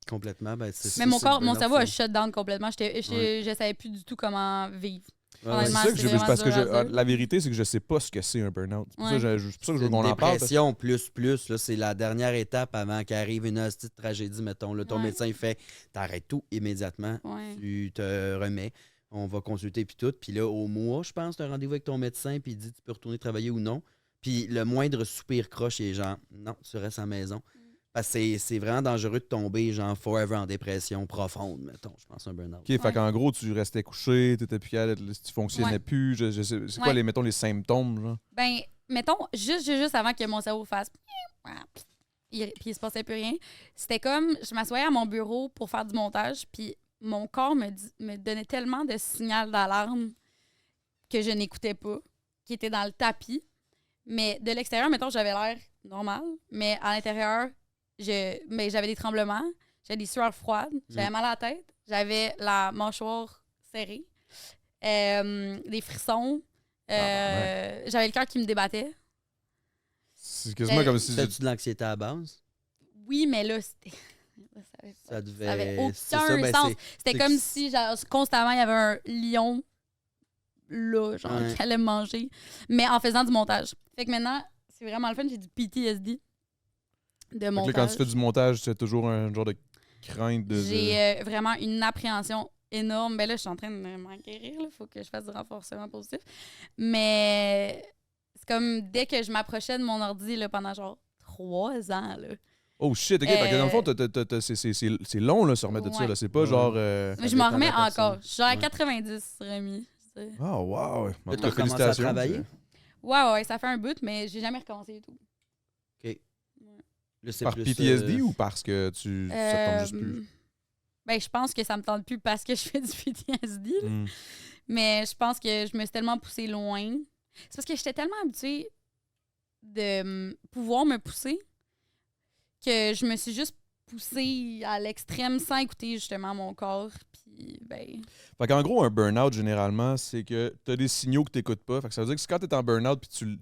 Complètement. Ben, Mais mon corps, mon burn-out, cerveau a c'est- shut down complètement. Je savais plus du tout comment vivre. Ouais, C'est Honnêtement, ça que c'est je vraiment parce que dur à dire. la vérité, c'est que je sais pas ce que c'est un burn-out. C'est pour ça Ouais. c'est pour ça que je veux C'est qu'on une en parle. dépression plus, là, c'est la dernière étape avant qu'arrive une hostie de tragédie, mettons. Là, ton Ouais. médecin, il fait t'arrêtes tout immédiatement, Ouais. tu te remets, on va consulter, puis tout. Puis là, au mois, je pense, tu as un rendez-vous avec ton médecin, puis il dit tu peux retourner travailler ou non. Puis le moindre soupir croche, il est genre non, tu restes à la maison. Parce que c'est vraiment dangereux de tomber, genre, forever en dépression profonde, mettons. Je pense un burn-out. OK, fait qu'en gros, tu restais couché, t'étais plus capable, tu fonctionnais Ouais. plus. Je sais, c'est quoi, Ouais. mettons, les symptômes, genre? Ben, mettons, juste avant que mon cerveau fasse. Puis il se passait plus rien. C'était comme, je m'assoyais à mon bureau pour faire du montage, puis mon corps me donnait tellement de signaux d'alarme que je n'écoutais pas, qui était dans le tapis. Mais de l'extérieur, mettons, j'avais l'air normal, mais à l'intérieur, j'avais des tremblements, j'avais des sueurs froides, j'avais mal à la tête, j'avais la mâchoire serrée, des frissons, j'avais le cœur qui me débattait. C'est quasiment comme si... T'as-tu de l'anxiété à la base? Oui, mais là, c'était. Ça devait... Ça avait c'est aucun ça, ben, sens. c'est- C'était c'est comme que- si genre, constamment il y avait un lion là, genre, Ouais. qui allait me manger. Mais en faisant du montage. Fait que maintenant, c'est vraiment le fun, j'ai du PTSD de Fait que là, montage. quand tu fais du montage, tu as toujours un genre de crainte de... J'ai vraiment une appréhension énorme. Ben là, je suis en train de m'en guérir. Il faut que je fasse du renforcement positif. Mais c'est comme dès que je m'approchais de mon ordi là, pendant genre 3 ans. Là, Oh shit, OK, fait que dans le fond, c'est long, là, se remettre de ça, Ouais. là. C'est pas Ouais. genre... je dépend m'en de remets la personne. encore. Je suis genre à Ouais. 90 remis. tu sais. Oh, wow! En Là, tout t'as cas, recommencé à félicitations. travailler? Ouais, ça fait un bout, mais j'ai jamais recommencé du tout. Là, c'est Par plus, PTSD ou parce que ça te tente juste plus? Ben, je pense que ça me tente plus parce que je fais du PTSD. là. Hmm. Mais je pense que je me suis tellement poussée loin. C'est parce que j'étais tellement habituée de pouvoir me pousser que je me suis juste poussée à l'extrême sans écouter justement mon corps. Puis, ben. Fait qu'en gros, un burn-out, généralement, c'est que t'as des signaux que t'écoutes pas. Fait que ça veut dire que quand t'es en burn-out puis tu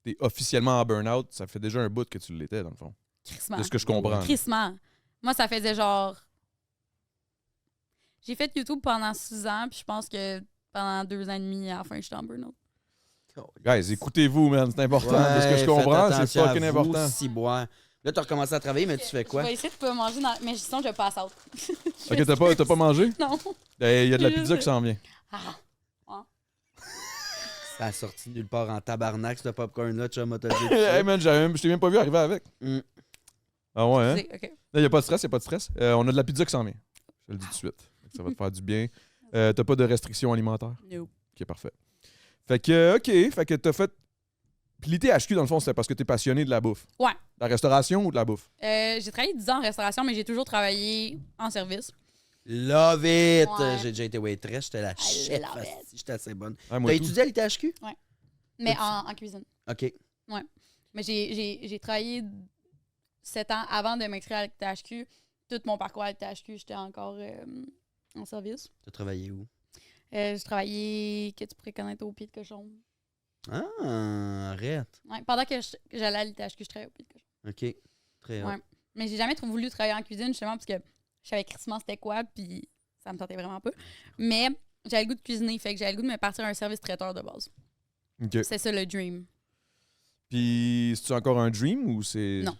t'es officiellement en burn-out, ça fait déjà un bout que tu l'étais, dans le fond. Crissement. De ce que je comprends. Crissement. Moi, ça faisait genre. J'ai fait YouTube pendant 6 ans, puis je pense que pendant 2 ans et demi, à la fin, j'étais en burn-out. Guys, écoutez-vous, man, c'est important. Ouais, de ce que je faites comprends, c'est attention à fucking vous, important. ciboire. Là, t'as recommencé à travailler, mais tu fais quoi? Je vais essayer de pas manger dans. Mais sinon, je passe out. Ok, t'as pas mangé? Non. Il y a de la pizza qui s'en vient. Ah. Ça a sorti nulle part en tabarnak, ce popcorn-là, chum, m'a te le dit tout de Hey suite. man, je t'ai même pas vu arriver avec. Mm. Ah ouais, hein? OK. Là, y a pas de stress. On a de la pizza qui s'en vient. Je te le dis tout de suite. Ça va te faire du bien. T'as pas de restrictions alimentaires? No. Ok, parfait. Fait que t'as fait. Puis l'ITHQ, dans le fond, c'était parce que t'es passionné de la bouffe. Ouais. La restauration ou de la bouffe? J'ai travaillé 10 ans en restauration, mais j'ai toujours travaillé en service. Love it! Ouais. J'ai déjà été waitress, j'étais la chef. love it. asti, J'étais assez bonne. Ouais, moi T'as tout. étudié à l'ITHQ? Mais en cuisine. OK. Mais j'ai travaillé 7 ans avant de m'inscrire à l'ITHQ. Tout mon parcours à l'ITHQ, j'étais encore en service. T'as travaillé où? J'ai travaillé, que tu pourrais connaître, au Pied de Cochon. Ah, arrête. Ouais, pendant que j'allais à l'ITHQ, je travaillais au Pied de Cochon. OK. Très Ouais. hot. Mais j'ai jamais trop voulu travailler en cuisine, justement, parce que je savais crissement c'était quoi, puis ça me tentait vraiment pas. Mais j'avais le goût de cuisiner, fait que j'avais le goût de me partir à un service traiteur de base. Ok. C'est ça le dream. Puis, c'est-tu encore un dream ou c'est. Non.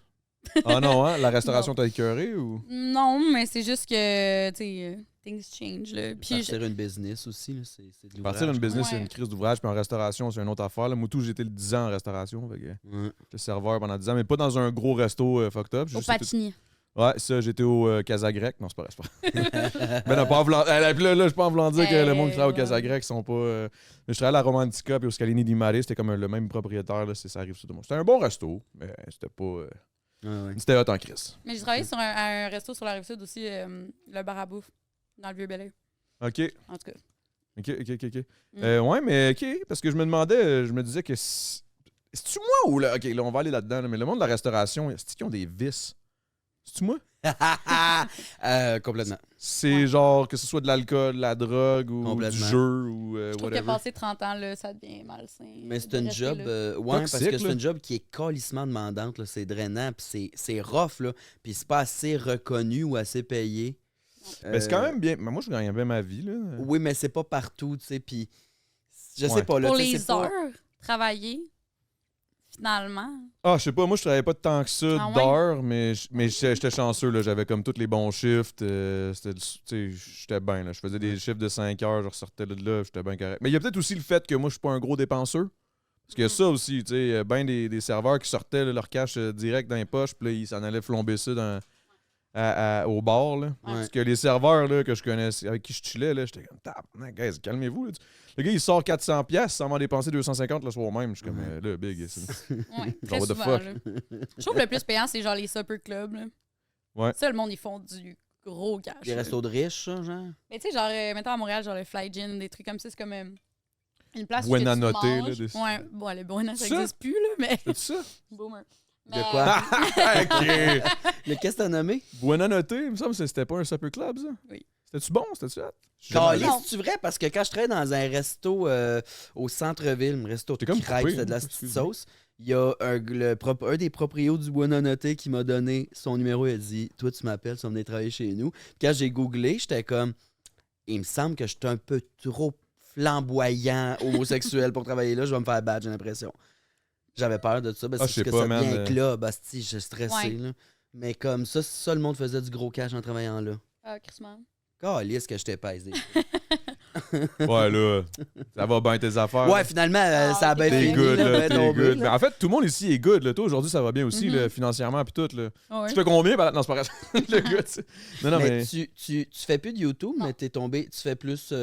Ah non, hein? La restauration t'a écœuré ou? Non, mais c'est juste que, tu sais, things change, là. Puis Partir une business aussi, là, c'est de l'ouvrage. Partir une business, c'est Ouais. une crise d'ouvrage, puis en restauration, c'est une autre affaire. Là. Moi, tout, j'ai été 10 ans en restauration. Fait que Ouais. j'étais serveur pendant 10 ans, mais pas dans un gros resto fucked up. J'ai au juste été- patinier. Ouais, ça, j'étais au Casa Grec. Non, c'est pas vrai, c'est pas vrai. Mais non, pas en voulant... Puis là, je suis pas en voulant dire que le monde qui travaille au Casa ouais. Grec sont pas... Mais je travaillais à la Romantica puis au Scalini di Mare. C'était comme le même propriétaire, là, ça arrive sur tout le monde. C'était un bon resto, mais c'était pas... Ouais, ouais. C'était hot en crise. Mais j'ai travaillé sur un resto sur la Rive-Sud aussi, le bar à bouffe, dans le Vieux-Bel-Air. OK. En tout cas. OK. Mm. Ouais, mais OK, parce que je me demandais, je me disais que... C'est-tu moi ou là? OK, là, on va aller là-dedans, là, mais le monde de la restauration, c'est-tu qu'ils ont des vices? C'est-tu moi? Complètement. C'est Ouais. genre que ce soit de l'alcool, de la drogue ou du Complètement. jeu ou Je trouve que whatever. passer 30 ans, là, ça devient malsain. Mais c'est de un rester job, là. ouais, parce Toxique, que c'est là. un job qui est calissement demandante, là, c'est drainant, puis c'est rough, là, puis c'est pas assez reconnu ou assez payé. Mais c'est quand même bien. Mais moi, je gagne bien ma vie, là. Oui, mais c'est pas partout, tu sais, puis je Ouais. sais pas, là, Pour tu sais, les c'est pas- heures travaillées, finalement. Ah, je sais pas, moi, je travaillais pas tant que ça Ah ouais? d'heures, mais j'étais chanceux, là. J'avais comme tous les bons shifts. Tu sais, j'étais bien, là. Je faisais des shifts de 5 heures, je ressortais de là, j'étais bien correct. Mais il y a peut-être aussi le fait que moi, je suis pas un gros dépenseur. Parce qu'il y a ça aussi, tu sais, bien des serveurs qui sortaient là, leur cash direct dans les poches, puis là, ils s'en allaient flamber ça au bar, là. Parce que les serveurs là, que je connaissais, avec qui je chillais, là, j'étais comme, tabarnak, guys, calmez-vous. Là. Le gars, il sort 400$ sans m'en dépenser 250 le soir même. Je suis comme, là, big. Ouais, très what the souvent, fuck? là. Je trouve que le plus payant, c'est genre les supper clubs. Là. Ouais. Ça, le monde, ils font du gros cash. Des là. restos de riches, ça, genre. Mais tu sais, genre, mettons à Montréal, genre le Fly Gin, des trucs comme ça, c'est comme une place où Buena tu Notte, là, manges. des- Ouais, bon, le Buena, ça Ça? n'existe plus, là, mais... C'est ça? Boomer. De quoi? OK. Mais qu'est-ce que t'as nommé? Buena Notte, il me semble que c'était pas un supper club, ça? Oui. C'était-tu bon? C'était-tu hot? J'ai jamais Caliste, allé. c'est-tu vrai? Parce que quand je travaillais dans un resto au centre-ville, un resto T'es comme crêpes, coupé, c'était de la hein, petite excuse-moi. sauce, il y a un des proprios du Buena Notte qui m'a donné son numéro. Il a dit, toi, tu m'appelles, tu vas venir travailler chez nous. Puis quand j'ai googlé, j'étais comme, il me semble que j'étais un peu trop flamboyant, homosexuel pour travailler là. Je vais me faire battre, j'ai l'impression. J'avais peur de ça, parce Ah, je sais que pas, ça man, devient un club, asti, j'ai stressé. Ouais. Là. Mais comme ça, le monde faisait du gros cash en travaillant là. Ah, Christmas. Caliste que je t'ai pesé. Ouais, là, ça va bien tes affaires. Ouais, finalement, ça a bien t'es T'es fini. good, là, là, ben t'es tombé, good. là. Mais en fait, tout le monde ici est good, là. Toi, aujourd'hui, ça va bien aussi, Mhm. là, financièrement, puis tout, là. Ouais. Tu fais combien? Non, c'est pas vrai. Le gars, tu sais. Non, mais mais... tu fais plus de YouTube, Non. mais t'es tombé, tu fais plus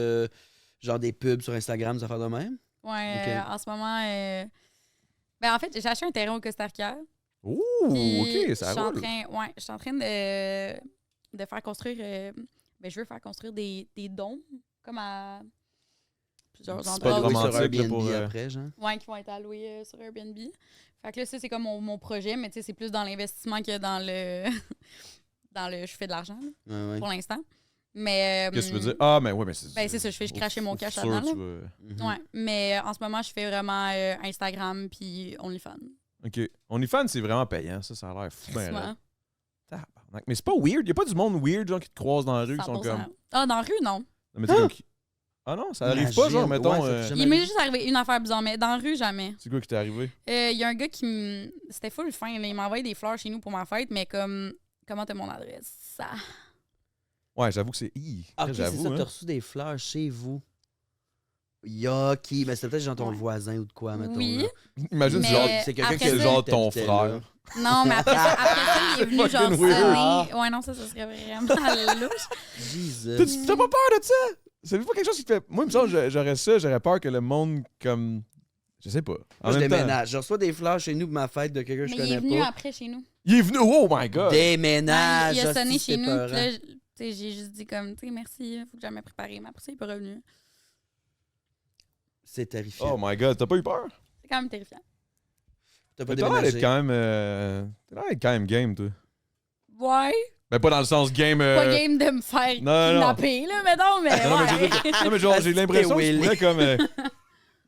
genre des pubs sur Instagram, des affaires de même. Ouais, Ok. en ce moment... Ben, en fait, j'ai acheté un terrain au Costa Rica. Ouh, Puis, OK, ça je suis en roule. train, ouais, je suis en train de faire construire... ben, je veux faire construire des dômes, comme à plusieurs C'est pas endroits. romantique, sur là, Airbnb pour, après, genre. Ouais, qui vont être alloués sur Airbnb. Fait que là, ça, c'est comme mon projet, mais tu sais, c'est plus dans l'investissement que dans le... dans le... Je fais de l'argent, là, Ouais, ouais. pour l'instant. Mais... Qu'est-ce que tu veux dire? Ah, mais ouais, mais c'est... Ben, c'est ça, je fais cracher mon cash sûr, là-dedans, tu là. vas- Mhm. Ouais, mais en ce moment, je fais vraiment Instagram puis OnlyFans. OK. OnlyFans, c'est vraiment payant, ça a l'air fou. Ben, Souvent. là. Tabarnak. Mais c'est pas weird. Y a pas du monde weird, genre, qui te croisent dans la rue, qui sont 100%. comme... Ah, dans la rue, non. Non, mais tu sais, comme qui- Ah non, ça arrive pas, genre, Imagine, mettons... ouais, ça fait jamais Il m'est vu. juste arrivé une affaire bizarre, mais dans la rue, jamais. C'est quoi qui t'est arrivé? Il y a un gars qui me... C'était full fin, là. Il m'a envoyé des fleurs chez nous pour ma fête, mais comme... Comment t'as mon adresse? Ça... Ouais, j'avoue que c'est... Ah, ok, c'est j'avoue, ça, hein. t'as reçu des fleurs chez vous. Yucky, mais c'est peut-être genre ton Ouais. voisin ou de quoi, mettons. Oui. là. Imagine, Mais- genre, C'est quelqu'un après qui c'est ça- genre ton t'habitais là. frère. Non, mais après ça, il est venu genre Fucking weird. sonner. Ouais, non, ça serait vraiment louche. Jesus. T'as pas peur de ça? C'est pas quelque chose qui te fait... Moi, il me semble que j'aurais ça, j'aurais peur que le monde, comme... Je sais pas. En Moi, je même temps, déménage. Je reçois des fleurs chez nous pour ma fête de quelqu'un que Mais je il est connais venu pas. après chez nous. il est venu... Oh my God! Déménage. Il a sonné hostie, chez nous, c'est puis là, peurant. tu sais, j'ai juste dit comme, tu sais, merci, faut que j'aille me préparer. Mais après ça, il est pas revenu. C'est terrifiant. Oh my God, t'as pas eu peur? C'est quand même terrifiant. T'as pas Mais t'as l'air d'être déménagé. quand même... T'as l'air d'être quand même game, toi. Ouais. Ben, pas dans le sens game... Pas game de me faire non, non. kidnapper, là, mettons, mais Non, mais je veux ouais. dire- non, mais genre, j'ai Asti, l'impression que tu Willy. pourrais comme...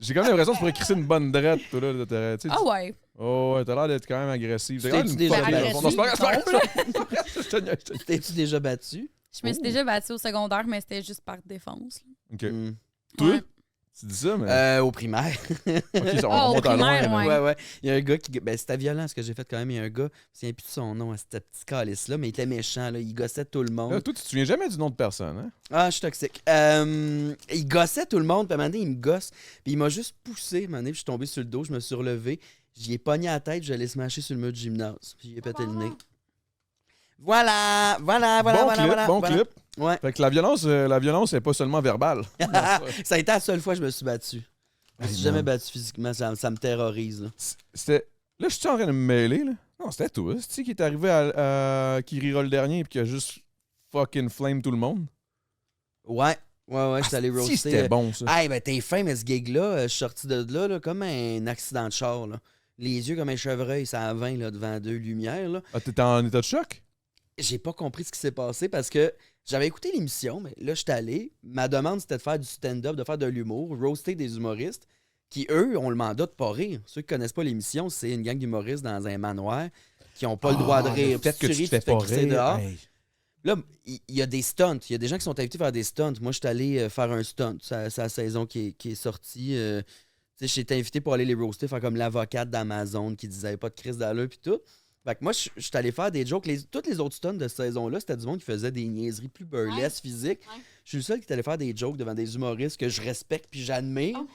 j'ai quand même l'impression que tu pourrais crisser une bonne drette, toi, là. Tu sais, Ah ouais. Oh, ouais, t'as l'air d'être quand même agressif. T'as T'es-tu l'air d'une déjà fucking- agressif? Non, c'est pas vrai, c'est pas vrai. Je te niaise, je te niaise. T'es-tu déjà battu? Je me suis déjà battue au secondaire, mais c'était juste par défense. là. OK. Hmm. Toi? Ouais. Tu dis ça, mais. Au primaire. Ok, ça, on Ah, au remonte à loin. primaire, là. ouais. Ouais. Il y a un gars qui. Ben, c'était violent ce que j'ai fait quand même. Il y a un gars, je ne plus de son nom à ce petit calice-là, mais il était méchant, là. Il gossait tout le Là, monde. toi, tu te souviens jamais du nom de personne, hein? Ah, je suis toxique. Il gossait tout le monde, puis à un moment donné, il me gosse. Puis il m'a juste poussé. À un moment donné, puis je suis tombé sur le dos, je me suis relevé. J'y ai pogné la tête, j'allais se mâcher sur le mur du gymnase. Puis j'ai pété le nez. Voilà. Bon clip. Ouais. Fait que la violence est pas seulement verbale. Ça a été la seule fois que je me suis battu. Je me suis Hey, jamais man. battu physiquement, ça me terrorise. Là. C'était. Là, je suis en train de me mêler, là. Non, c'était toi. C'est qui est arrivé à qui rira le dernier et qui a juste fucking flame tout le monde? Ouais, je suis allé Si, roaster. c'était bon, ça. Hey, ben t'es fin, mais ce gig-là, je suis sorti de là, comme un accident de char. Là. Les yeux comme un chevreuil, ça a 20 là, devant deux lumières. Là. Ah, t'étais en état de choc? J'ai pas compris ce qui s'est passé parce que j'avais écouté l'émission, mais là, je suis allé. Ma demande, c'était de faire du stand-up, de faire de l'humour, roaster des humoristes qui, eux, ont le mandat de pas rire. Ceux qui connaissent pas l'émission, c'est une gang d'humoristes dans un manoir qui ont pas le droit de rire. Peut-être que Puis tu si te fais tu ris, pas tu te fais crisser rire. dehors. Hey. Là, il y a des stunts. Il y a des gens qui sont invités à faire des stunts. Moi, je suis allé faire un stunt. C'est la saison qui est sortie. Tu sais, j'étais invité pour aller les roaster, faire comme l'avocate d'Amazon qui disait pas de crise d'allure puis tout. Fait que moi, je suis allé faire des jokes. Toutes les autres stunts de cette saison-là, c'était du monde qui faisait des niaiseries plus burlesques, physiques. Ouais. Je suis le seul qui est allé faire des jokes devant des humoristes que je respecte puis j'admire. Oh.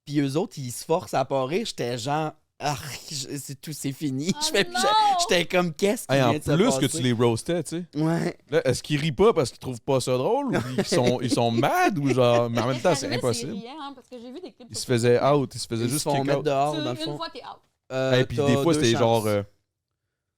Puis eux autres, ils se forcent à pas rire. J'étais genre... Ah, c'est tout, c'est fini. Oh J'étais non! comme, qu'est-ce qui Hey, en vient de se plus passer? que tu les roastais, tu sais. Ouais. Là, est-ce qu'ils rient pas parce qu'ils trouvent pas ça drôle ou ils sont mad ou genre. Mais en même temps, c'est Arrivé, impossible. riant, hein, parce que j'ai vu des clips Ils se sur faisaient out, ils se faisaient Ils se juste font kick mettre out. dehors, TikTok. dans le Une fond. fois, t'es out. Et puis T'as des fois, deux c'était chances. genre.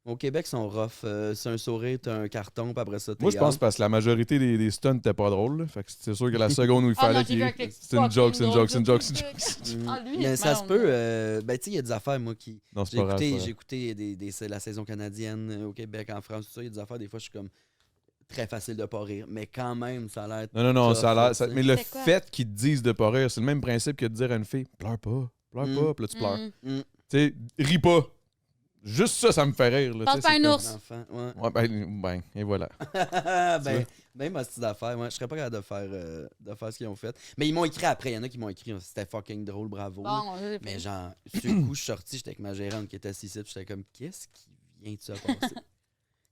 Au Québec, ils sont rough. C'est un sourire, t'as un carton, puis après ça, t'es Moi, je pense out. parce que la majorité des stunts n'étaient pas drôles. Là. Fait que c'est sûr que la seconde où il Ah non, fallait j'ai vu un qu'il. clip C'est une joke, fucking c'est une drôle, joke, c'est une joke, ce c'est une joke. truc. Ah, lui, Mais c'est ça se malade, peut. là. Ben, tu sais, il y a des affaires, moi, qui. Non, c'est J'ai pas grave. écouté, c'est j'ai pas écouté la saison canadienne au Québec, en France, tout ça. Il y a des affaires, des fois, je suis comme très facile de pas rire. Mais quand même, ça a l'air. Non, tough, ça a là, l'air. tu sais. Mais le C'est quoi? fait qu'ils te disent de pas rire, c'est le même principe que de dire à une fille pleure pas, puis là tu pleures. Mm. Tu sais, ris pas. Juste ça me fait rire. Là, Pense tu sais, pas à c'est un comme- ours. Enfant, ouais. Ouais, ben, et voilà. Ben, ma petite affaire, moi, je serais pas capable de faire ce qu'ils ont fait. Mais ils m'ont écrit après, il y en a qui m'ont écrit, c'était fucking drôle, bravo. là. Bon, Mais genre, sur le coup, je suis sorti, j'étais avec ma gérante qui était assise ici, puis j'étais comme, qu'est-ce qui vient de se passer?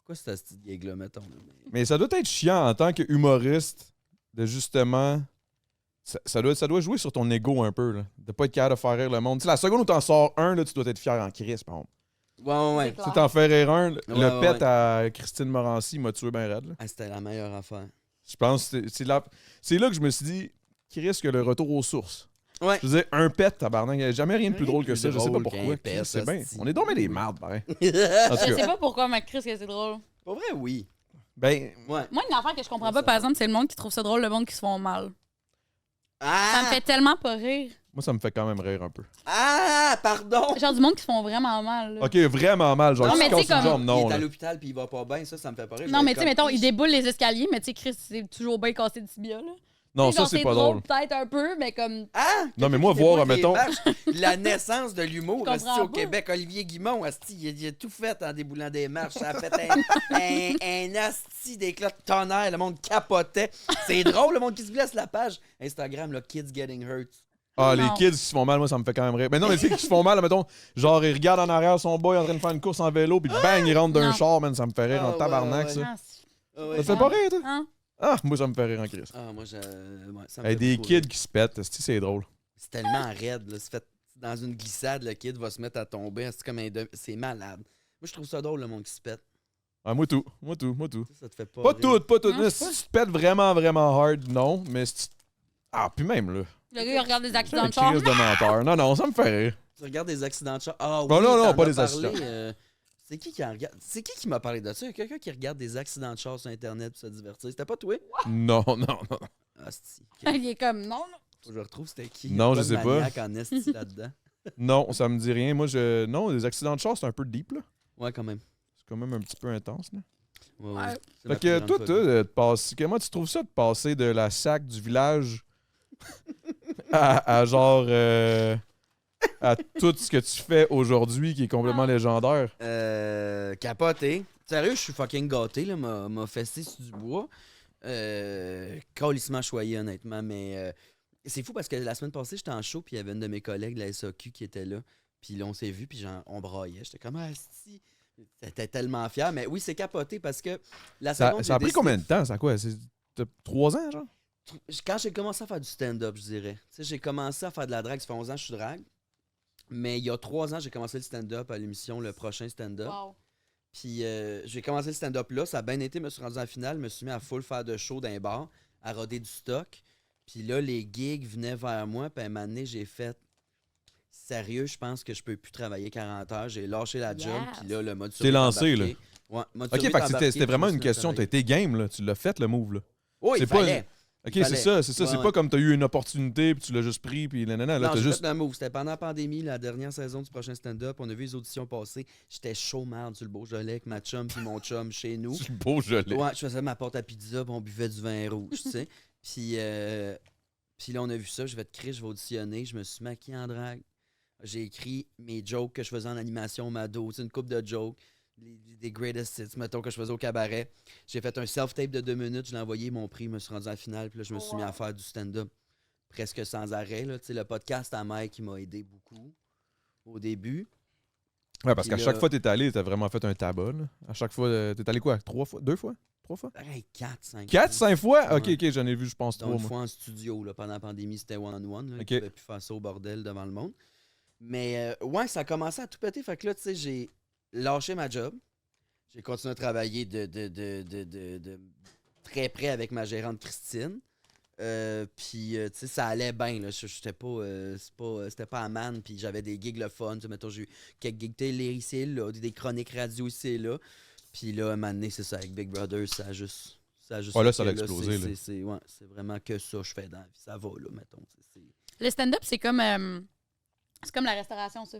Quoi, c'est ce petit gig-là, mettons? Là? Mais ça doit être chiant en tant que humoriste de justement. Ça doit jouer sur ton ego un peu, là, de pas être capable de faire rire le monde. Tu sais, la seconde où t'en sors un, là, tu dois être fier en crise, par exemple. Ouais. C'est clair. Si t'en fais rire un, le Ouais, pet ouais. à Christine Morancy m'a tué bien raide. Là. Ah, c'était la meilleure affaire. Je pense que c'est là que je me suis dit, Chris, que le retour aux sources. Ouais. Je disais, un pet, tabarnak, il n'y a jamais rien de plus Rien drôle de que plus ça. Je sais pas drôle pourquoi. qu'un pet, Chris, c'est bien. hostie. On est tombé des mardes, pareil. En tout Je sais cas, pas pourquoi, mais Chris, que c'est drôle. Pour vrai, oui. ben, Ouais. Moi, une affaire que je comprends pas, par exemple, c'est le monde qui trouve ça drôle, le monde qui se font mal. Ah! Ça me fait tellement pas rire. moi, ça me fait quand même rire un peu. Ah! Pardon! Genre du monde qui se font vraiment mal. là. Ok, vraiment mal. Genre, Non, tu mais te tu sais, casses une comme- jambe, non. Il est à là. l'hôpital puis il va pas bien, ça me fait pas rire. Non, mais tu sais, mettons, il il déboule les escaliers, mais tu sais, Chris, c'est toujours bien cassé de tibia, là. Non, Tu sais, ça, genre, c'est pas drôle. Peut-être un peu, mais comme. Ah! Non, mais moi, voir, mettons. La naissance de l'humour, Je asti, comprends au pas. Québec, Olivier Guimond, asti, il a tout fait en déboulant des marches. Ça a fait un asti d'éclat de tonnerre. Le monde capotait. C'est drôle, le monde qui se blesse. La page Instagram, là, Kids Getting Hurt. Ah, les Non. kids qui se font mal, moi, ça me fait quand même rire. Mais non, mais tu sais, qui se font mal, mettons, genre, ils regardent en arrière son boy en train de faire une course en vélo, puis bang, il rentre d'un Non. char, man, ça me fait rire Ah, en ouais, tabarnak, ouais, ça. Ah, Ah ouais. Ça te fait pas rire, toi? hein? Ah, moi, ça me fait rire en crise. Ah, moi, ça me Hey, fait des beaucoup kids rire. qui se pètent, c'est drôle. C'est tellement raide, là. C'est fait dans une glissade, le kid va se mettre à tomber. C'est comme c'est malade. Moi, je trouve ça drôle, le monde qui se pète. Ah, moi tout. Ça te fait pas Pas rire. tout, pas tout. Non, Si tu te pètes vraiment, vraiment hard, non, mais si tu... Ah, puis même, là. Le gars, il regarde des C'est accidents un de char. crise de menteur. Non, ça me fait rire. Tu regardes des accidents de char. Ah oui, Bon, non, t'en pas as des parlé, accidents. c'est qui en regarde? C'est qui m'a parlé de ça? Il y a quelqu'un qui regarde des accidents de char sur Internet pour se divertir. C'était pas toi? Non. Ah, c'est Il est comme, non, non. Faut que je retrouve c'était qui. Non, Il y a je sais de pas. maniaque en esti là-dedans. Non, ça me dit rien. Moi, non, les accidents de char, c'est un peu deep, là. Ouais, quand même. C'est quand même un petit peu intense, là. Ouais, Ouais. C'est ma Fait que plus toi, grande phobie. de passer... Comment tu trouves ça de passer de la sac du village à genre... à tout ce que tu fais aujourd'hui qui est complètement légendaire? Capoté. Sérieux, je suis fucking gâté, là. M'a festé sur du bois. Calissement choyé, honnêtement, mais C'est fou parce que la semaine passée, j'étais en show, puis il y avait une de mes collègues de la SAQ qui était là. Puis là, on s'est vu, puis on braillait. J'étais comme, ah, si. J'étais tellement fier. Mais oui, c'est capoté parce que la seconde. Ça a pris combien de temps? Ça quoi? C'est 3 ans, genre? Quand j'ai commencé à faire du stand-up, je dirais. Tu sais, j'ai commencé à faire de la drague. Ça fait 11 ans que je suis drague. Mais il y a 3 ans, j'ai commencé le stand-up à l'émission Le Prochain Stand-up. Wow. Puis j'ai commencé le stand-up là. Ça a bien été. Je me suis rendu en finale. Je me suis mis à full faire de show dans les bars, à roder du stock. Puis là, les gigs venaient vers moi. Puis à un moment donné, j'ai fait sérieux, je pense que je peux plus travailler 40 heures. J'ai lâché la job. Yes. Puis là, le mode T'es survie est lancé, embarqué. Ouais, mode OK, survie fait est que embarqué, c'était puis vraiment je me une suis mis à question. T'as travailler. été game, là. Tu l'as fait, le move, là. Oui, c'est il pas fallait. OK, Fallait. c'est ça. C'est Ouais, pas comme t'as eu une opportunité puis tu l'as juste pris puis nanana. Là, Non, t'as j'ai juste... fait le move. C'était pendant la pandémie, la dernière saison du Prochain stand-up. On a vu les auditions passer. J'étais chaud merde sur le Beaujolais avec ma chum puis mon chum chez nous. C'est le Beaujolais. Ouais, je faisais ma porte à pizza puis on buvait du vin rouge, tu sais. Puis là, on a vu ça. Je vais te crier, je vais auditionner. Je me suis maquillé en drague. J'ai écrit mes jokes que je faisais en animation Mado. C'est une coupe de jokes. Des greatest hits, mettons, que je faisais au cabaret. J'ai fait un self-tape de 2 minutes. Je l'ai envoyé, mon prix. Je me suis rendu en finale. Puis là, je me suis mis à faire du stand-up presque sans arrêt. Là. Tu sais, le podcast à Mike qui m'a aidé beaucoup au début. Ouais, parce Puis qu'à là- chaque fois que t'es allé, t'as vraiment fait un tabac, là. À chaque fois, t'es allé quoi? 3 fois? 2 fois? 3 fois? Pareil, 4, 5. 4, 5 fois? OK, Ouais. OK, j'en ai vu, je pense, 3, Donc, une moi. fois en studio, là, pendant la pandémie, c'était one-on-one. Là, Ok. Je pouvais plus faire ça au bordel devant le monde. Mais ouais, ça a commencé à tout péter. Fait que là, tu sais, j'ai lâché ma job. J'ai continué à travailler de très près avec ma gérante Christine. Puis, tu sais, ça allait bien. Là. J'étais pas, c'était pas à man. Puis j'avais des gigs le fun. Tu sais, mettons, j'ai eu quelques gigs télé ici et là, des chroniques radio ici et là. Puis là, un moment donné, c'est ça, avec Big Brother, ça a juste Ouais, là, fait ça a que explosé, là. c'est vraiment que ça que je fais dans la vie. Ça va, là, mettons. Le stand-up, c'est comme la restauration, ça.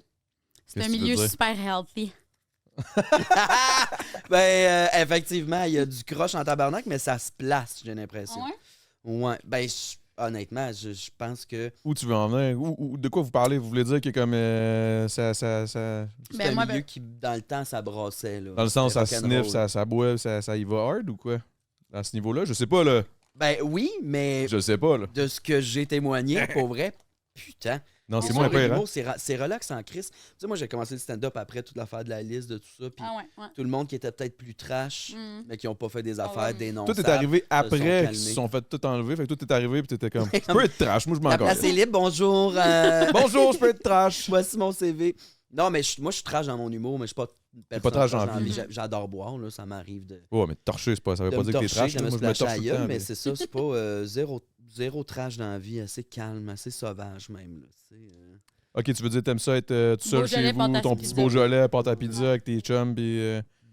C'est Qu'est-ce un que tu veux milieu dire? super healthy. Effectivement, il y a du croche en tabarnak, mais ça se place, j'ai l'impression. Ah ouais? Ouais, ben, honnêtement, je pense que Où tu veux en venir? Ou de quoi vous parlez? Vous voulez dire que comme ça... c'est Ben, un moi, milieu ben- qui, dans le temps, ça brassait. Là. Dans le sens, ça C'était rock'n'roll. sniff, ça boit, ça y va hard ou quoi? À ce niveau-là? Je sais pas, là. Ben oui, mais Je sais pas, là. de ce que j'ai témoigné, pour vrai, putain. Non, c'est Les moins soirées pire, hein? d'humour, c'est relax en crise. Tu sais, moi, j'ai commencé le stand-up après toute l'affaire de la liste, de tout ça. Puis Ah ouais, ouais. tout le monde qui était peut-être plus trash, Mm. mais qui n'ont pas fait des Ah affaires, ouais. des noms. Tout est arrivé après calmés. qu'ils se sont fait tout enlever. Fait que tout est arrivé puis t'étais comme... Je peux être trash, moi je m'en La place est calisse. libre, bonjour. Bonjour, je peux être trash. Voici mon CV. Non, mais moi, je suis trash dans mon humour, mais je suis pas une personne pas trash dans la vie. J'adore boire, là, ça m'arrive de, Ouais, mais torcher, c'est pas... Ça veut de pas me dire que t'es torcher, trash. de là. me Moi, je me splasher torche à tout le gueule, temps. mais mais- c'est ça, c'est pas zéro trash dans la vie, assez calme, assez sauvage même. Là, tu sais, OK, tu veux dire t'aimes ça être tout seul Beaujolais, chez vous, pâte à ton pizza. petit Beaujolais, pâte à pizza avec tes chums, pis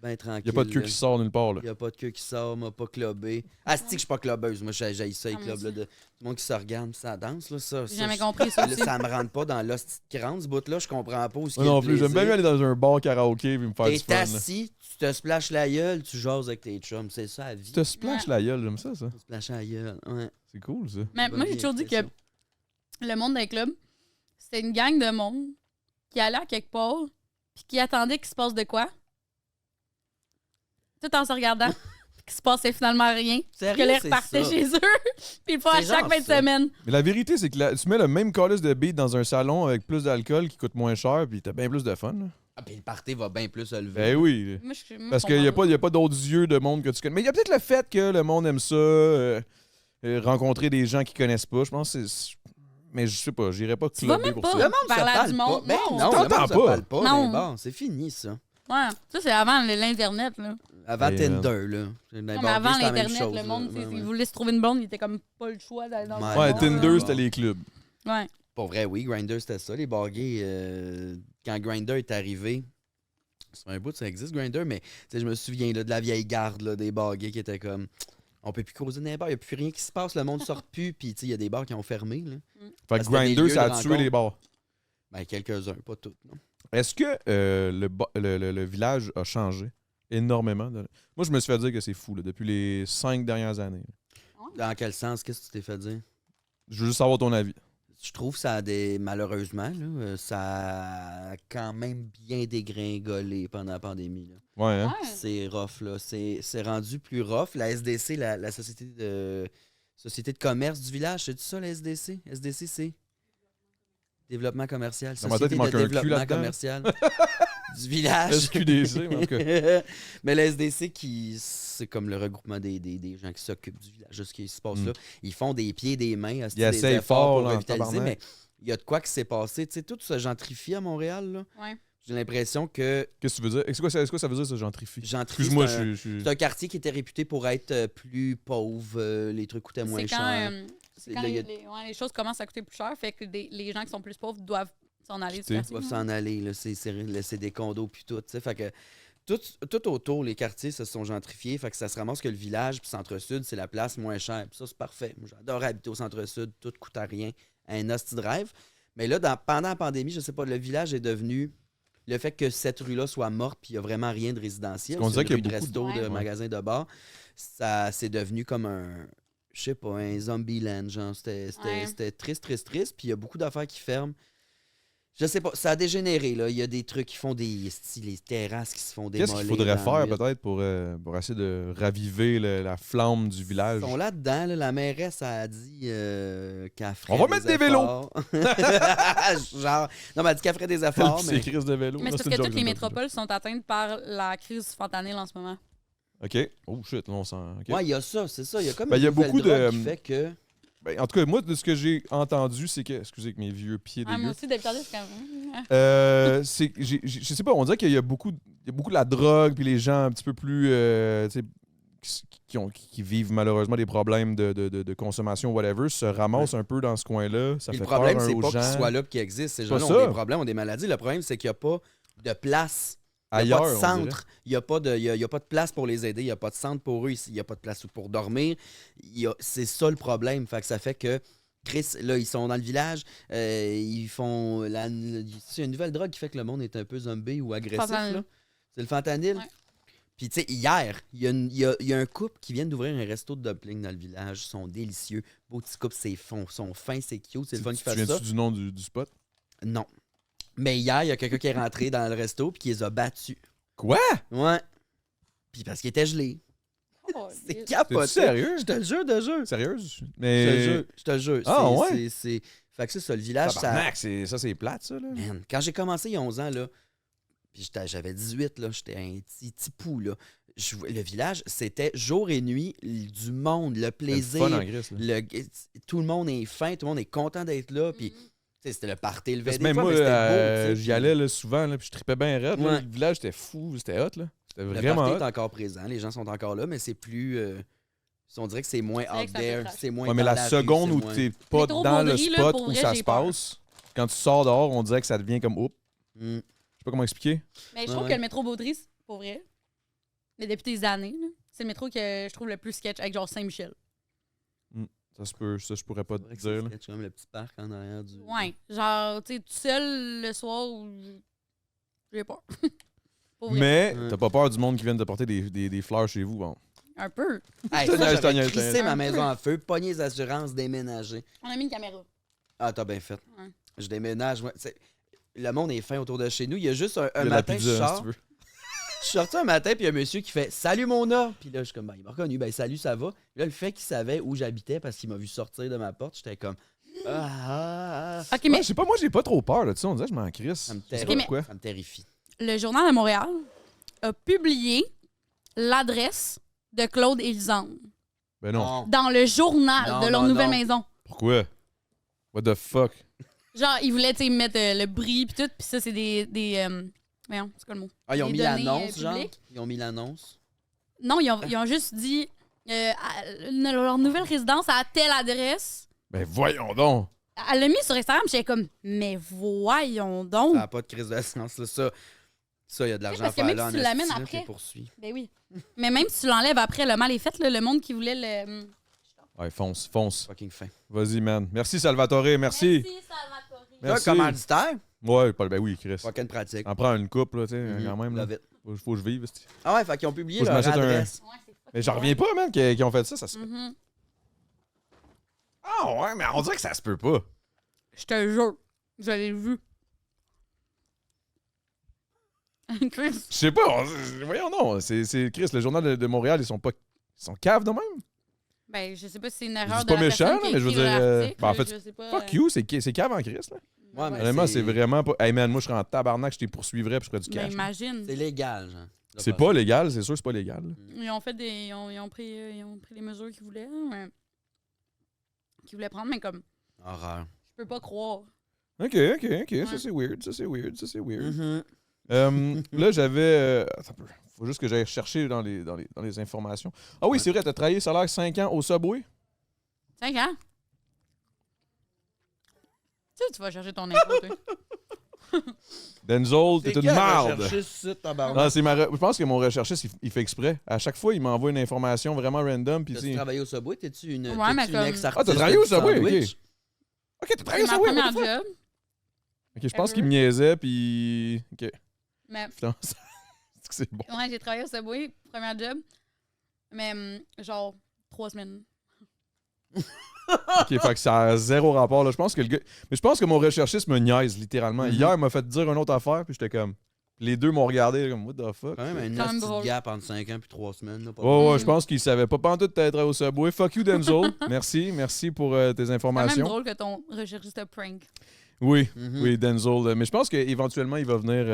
ben tranquille. y a pas de queue là. qui sort nulle part, là. Il n'y a pas de queue qui sort, m'a pas clubé. Ah, c'est que je suis pas clubeuse. Moi, j'ai ça, les Ah, moi clubs. Là, aussi. de, tout le monde qui se regarde, ça danse. Là, ça, J'ai ça, jamais je- compris ça là, aussi. ça me rentre pas dans l'hostie de crâne, ce bout-là. Je comprends pas où ce qu'il Moi y a non de plus, j'aime bien mieux plaisir. aller dans un bar karaoké puis me faire du T'es fun, là. assis, tu te splashes la gueule, tu jases avec tes chums. C'est ça, la vie. Tu te splash la gueule, j'aime ça, ça. Tu te splashes la gueule. Ouais. C'est cool, ça. Mais Bonne moi, j'ai toujours dit que expression. le monde des clubs, c'était une gang de monde qui allait à quelque part puis qui attendait qu'il se passe de quoi. Tout en se regardant. Puis qu'il se passait finalement rien. Sérieux, Que les c'est repartaient ça. chez eux. Puis ils le font à C'est chaque genre fin de ça. semaine. Mais la vérité, c'est que tu mets le même calice de beat dans un salon avec plus d'alcool qui coûte moins cher puis t'as bien plus de fun, là. Ah, puis le party va bien plus se lever. Ben oui. Moi, je Parce qu'il n'y a pas d'autres yeux de monde que tu connais. Mais il y a peut-être le fait que le monde aime ça, rencontrer des gens qu'ils connaissent pas. Je pense que c'est. Mais je sais pas, j'irais pas Tu vas clubber même pour pas. ça. Le monde se Parler à parle du pas. monde, Ben non. non, Tu le monde t'entends se pas. parle pas. Non. Mais bon, c'est fini, ça. Ouais. Ça, c'est avant l'Internet, là. Avant Et, Tinder, là. Non, mais avant l'Internet, le monde, s'il voulait se trouver une blonde, il était comme pas le choix d'aller dans le Ouais, Ouais, monde, Tinder, là. c'était les clubs. Ouais. Pour vrai, oui, Grindr, c'était ça. Les bargays, quand Grindr est arrivé, c'est un bout, ça existe, Grindr, mais tu sais, je me souviens là, de la vieille garde là, des bargays qui étaient comme on peut plus causer dans les bars, il n'y a plus rien qui se passe, le monde sort plus, puis tu sais, il y a des bars qui ont fermé. Là. Fait que Parce que c'était des Grindr, lieux ça a de tué rencontre. les bars. Ben, quelques-uns, pas tous. Non? Est-ce que le village a changé énormément? Moi, je me suis fait dire que c'est fou, là, depuis les 5 dernières années. Dans quel sens? Qu'est-ce que tu t'es fait dire? Je veux juste savoir ton avis. Je trouve que ça a malheureusement, là, ça a quand même bien dégringolé pendant la pandémie. Là. Ouais, hein? Ouais. C'est rough, là. C'est rendu plus rough. La SDC, la Société de Société de commerce du village, c'est ça, la SDC? SDC, c'est développement commercial. Dans ma tête, Société il manque de un cul développement là-dedans. commercial du village. SQDC, mais en tout cas. Mais la SDC, c'est comme le regroupement des gens qui s'occupent du village, ce qui se passe là. Ils font des pieds, des mains, Ils essayent des efforts fort, pour là, en revitaliser, tabarnak. mais il y a de quoi qui s'est passé. Tu sais, tout se gentrifie à Montréal, là. Ouais. J'ai l'impression que Qu'est-ce que tu veux dire? C'est quoi ça veut dire, ça, gentrifie? gentrifie, Excuse-moi, c'est un- je suis... c'est un quartier qui était réputé pour être plus pauvre, les trucs coûtaient moins C'est cher. c'est quand Là, il y a- les choses commencent à coûter plus cher, fait que les gens qui sont plus pauvres doivent s'en aller du Quitter. quartier. Doivent là. s'en aller, là, c'est des condos puis tout, tu sais, fait que tout autour, les quartiers se sont gentrifiés, fait que ça se ramasse que le village puis Centre-Sud, c'est la place moins chère, puis ça, c'est parfait. Moi, j'adore habiter au Centre-Sud, tout coûte à rien, un hostie de rêve. Mais là, pendant la pandémie, je sais pas, le village est devenu... Le fait que cette rue-là soit morte puis il n'y a vraiment rien de résidentiel, Parce qu'on c'est dirait une qu'il y rue a de beaucoup resto, de- de Ouais. magasins de bar, ça c'est devenu comme un... Je sais pas, un zombie land, genre. Ouais. C'était triste, puis il y a beaucoup d'affaires qui ferment. Je sais pas, ça a dégénéré, là. Il y a des trucs qui font des... les terrasses qui se font démolir. Qu'est-ce qu'il faudrait dans faire, le- peut-être, pour essayer de raviver la flamme du village? Ils sont là-dedans, là. La mairesse a dit qu'elle ferait On va mettre des vélos! efforts. Genre, non, mais elle dit qu'elle ferait des efforts, C'est mais... crises de vélo. Mais Non, c'est une parce que joke, toutes c'est les une joke, métropoles sont atteintes par la crise fentanyl en ce moment. c'est une joke. OK. Oh, shit, là, on sent... OK. Ouais, il y a ça, c'est ça. Il y a comme Ben, il y a une nouvelle beaucoup de- drogue qui fait que... Ben, en tout cas, moi, de ce que j'ai entendu, c'est que... Excusez, avec mes vieux pieds Ah, moi dégueux. aussi, d'habitude, je suis comme... C'est je sais pas, on dirait qu'il y a beaucoup de la drogue, puis les gens un petit peu plus... tu sais, qui vivent malheureusement des problèmes de consommation, whatever, se ramassent un peu dans ce coin-là. Ça Puis fait le problème, peur c'est aux pas qu'ils gens. soient là et qu'ils existent. Ces Pas gens-là ont ça. des problèmes, ont des maladies. Le problème, c'est qu'il n'y a pas de place. Il n'y a Ailleurs, pas de on dirait. centre. Il n'y a, pas de- il y a pas de place pour les aider. Il n'y a pas de centre pour eux. Il n'y a pas de place pour dormir. C'est ça le problème. Fait que ça fait que Chris, là, ils sont dans le village. Ils font... C'est une nouvelle drogue qui fait que le monde est un peu zombie ou agressif. Fentanyl. là. C'est le fentanyl. Ouais. Puis, tu sais, hier, il y a un couple qui vient d'ouvrir un resto de dumplings dans le village. Ils sont délicieux. Beau petit couple, sont fins, c'est cute. C'est le fun Tu qui fait viens-tu ça. du nom du spot? Non. Mais hier, il y a quelqu'un qui est rentré dans le resto puis qui les a battus. Quoi? Ouais. Puis parce qu'il était gelé. Oh, C'est T'es-tu capoté. sérieux? Je te le jure de jeu. Sérieuse? Je te le Mais... jure. Je te le jure. Ah, C'est- ouais? Fait que c'est ça, le village, ça... Tabarnak, c'est plate, ça, là. Man, quand j'ai commencé il y a 11 ans, là, puis j'avais 18, là, j'étais un petit pou, là. Le village, c'était jour et nuit, du monde, le C'est plaisir. fun en gris, là. Tout le monde est fin, tout le monde est content d'être là, puis... Tu sais, c'était le party, le Parce que des même fois, moi, mais c'était beau, tu sais, j'y puis allais là, souvent, là, puis je tripais bien raide. là. Ouais. Le village, était fou, c'était hot, là. C'était Le vraiment party hot. est encore présent, les gens sont encore là, mais c'est plus... on dirait que c'est moins vrai out que c'est un peu there, trash. c'est moins Ouais, mais dans la rue, seconde c'est où moins- t'es pas Métro dans le Beaudry, là, spot pour où vrai, ça j'ai se peur. passe, quand tu sors dehors, on dirait que ça devient comme oups. Mm. Je sais pas comment expliquer. Mais je trouve Ouais. que le métro Baudry, c'est pour vrai, mais depuis des années, là, c'est le métro que je trouve le plus sketch avec genre Saint-Michel. Ça se peut, ça je pourrais pas C'est te vrai que dire. c'est là. sketch, quand même, le petit parc en arrière du... Ouais. Genre, tu sais, tout seul le soir, j'ai peur. Pour vrai. Mais Ouais. t'as pas peur du monde qui vient te porter des fleurs chez vous, bon. Un peu. Hey, Je te ça, niaise, je te j'aurais niaise, je te crissé niaise. ma maison en feu, pogné les assurances, déménager. On a mis une caméra. Ah, t'as bien fait. Ouais. Je déménage. Ouais. Le monde est fin autour de chez nous. Il y a juste un Il y a la matin, pizza, je hein, si sors. tu veux. Je suis sorti un matin, puis il y a un monsieur qui fait « Salut, Mona! » Puis là, je suis comme, ben, il m'a reconnu. Ben, salut, ça va? Là, le fait qu'il savait où j'habitais parce qu'il m'a vu sortir de ma porte, j'étais comme « Ah! OK, Ouais, mais je sais pas, moi j'ai pas trop peur là, tu sais, on dirait que je m'en crisse. Ça me Je sais terrifie. pas mais- pourquoi. Ça me terrifie. le Journal de Montréal a publié l'adresse de Claude et Lisande Ben non. dans le journal Non, de leur non, nouvelle non. maison. Pourquoi? What the fuck? Genre, ils voulaient, tu sais, mettre le bris pis tout, pis ça, c'est des voyons, c'est quoi le mot? Ah, ils ont Des mis données, l'annonce, genre? publiques. Ils ont mis l'annonce. Non, ils ont juste dit leur nouvelle résidence à telle adresse. Ben voyons donc! Elle l'a mis sur Instagram, j'étais comme, mais voyons donc. Ça n'a pas de crise de sens, là. Ça, il y a de l'argent à Parce que faire même là si en tu l'amènes esti, là, après- t'es poursuivi. Ben oui. Mais même si tu l'enlèves après, le mal est fait, là, le monde qui voulait le. Ouais, fonce. Fucking fin. Vas-y, man. Merci, Salvatore, merci. Salvatore. Merci. Là, commanditaire, Ouais, ben oui, Chris. fucking pratique. En prends une coupe, là, tu sais, Mhm, quand même. Là. love it. Faut que je vive. c'ti. Ah ouais, fait qu'ils ont publié Faut que je leur m'achète un- adresse. Ouais, c'est fucking Mais j'en bon. reviens pas, man, qu'ils ont fait ça. Ça se... Mhm. Ah ouais, mais on dirait que ça se peut pas. Je te jure, je l'ai vu. Chris. Je sais pas, voyons non. C'est Chris, le journal de Montréal, ils sont caves de même. Ben, je sais pas si c'est une erreur C'est de pas la méchant, personne qui là, mais je veux écrit dire, l'article, en fait, je sais pas, Fuck you, c'est cave en Christ, là. Ouais, mais Vraiment, c'est vraiment pas. Hey man, moi, je serais en tabarnak, je t'ai poursuivrais puis je ferais du Ben, cash. imagine. C'est légal, genre. C'est pas légal, c'est sûr, c'est pas légal. là. Ils ont fait ils ont pris les mesures qu'ils voulaient, là, qu'ils voulaient prendre, mais comme, Horreur. je peux pas croire. Ok. Ouais. Ça, c'est weird. Mhm. Là, j'avais. Attends un peu. Faut juste que j'aille chercher dans les informations. Ah oui, Ouais. c'est vrai, t'as travaillé salaire 5 ans au Subway? 5 ans? Tu vas chercher ton info, toi. Denzel, t'es une marde! tabarnak. Non, je pense que mon recherchiste, il fait exprès. À chaque fois, il m'envoie une information vraiment random. Puis T'as-tu travaillé au Subway? T'es-tu une, Ouais, mais une comme- ex-artiste? Ah, t'as travaillé au du Subway, sandwich? Ok, t'as C'est travaillé au ma Subway? première what the fuck? job, Ok, je pense qu'il me niaisait, puis. Ok, mais putain, c'est bon. ouais, j'ai travaillé au Subway, première job, mais genre 3 semaines. Ok, fait que ça a zéro rapport, là. Je pense que le gars. Mais je pense que mon recherchiste me niaise, littéralement. Mhm. Hier, il m'a fait dire une autre affaire, puis j'étais comme. Les deux m'ont regardé, comme, what the fuck? Quand même Quand un même petit drôle. gap entre 5 ans et 3 semaines. Là, pas Ouais, Mm. je pense qu'il savait pas pantoute t'être au Subway. Fuck you, Denzel. Merci pour tes C'est quand même informations. drôle que ton recherchiste te prank. Oui, Mhm. oui, Denzel. Mais je pense qu'éventuellement, il va venir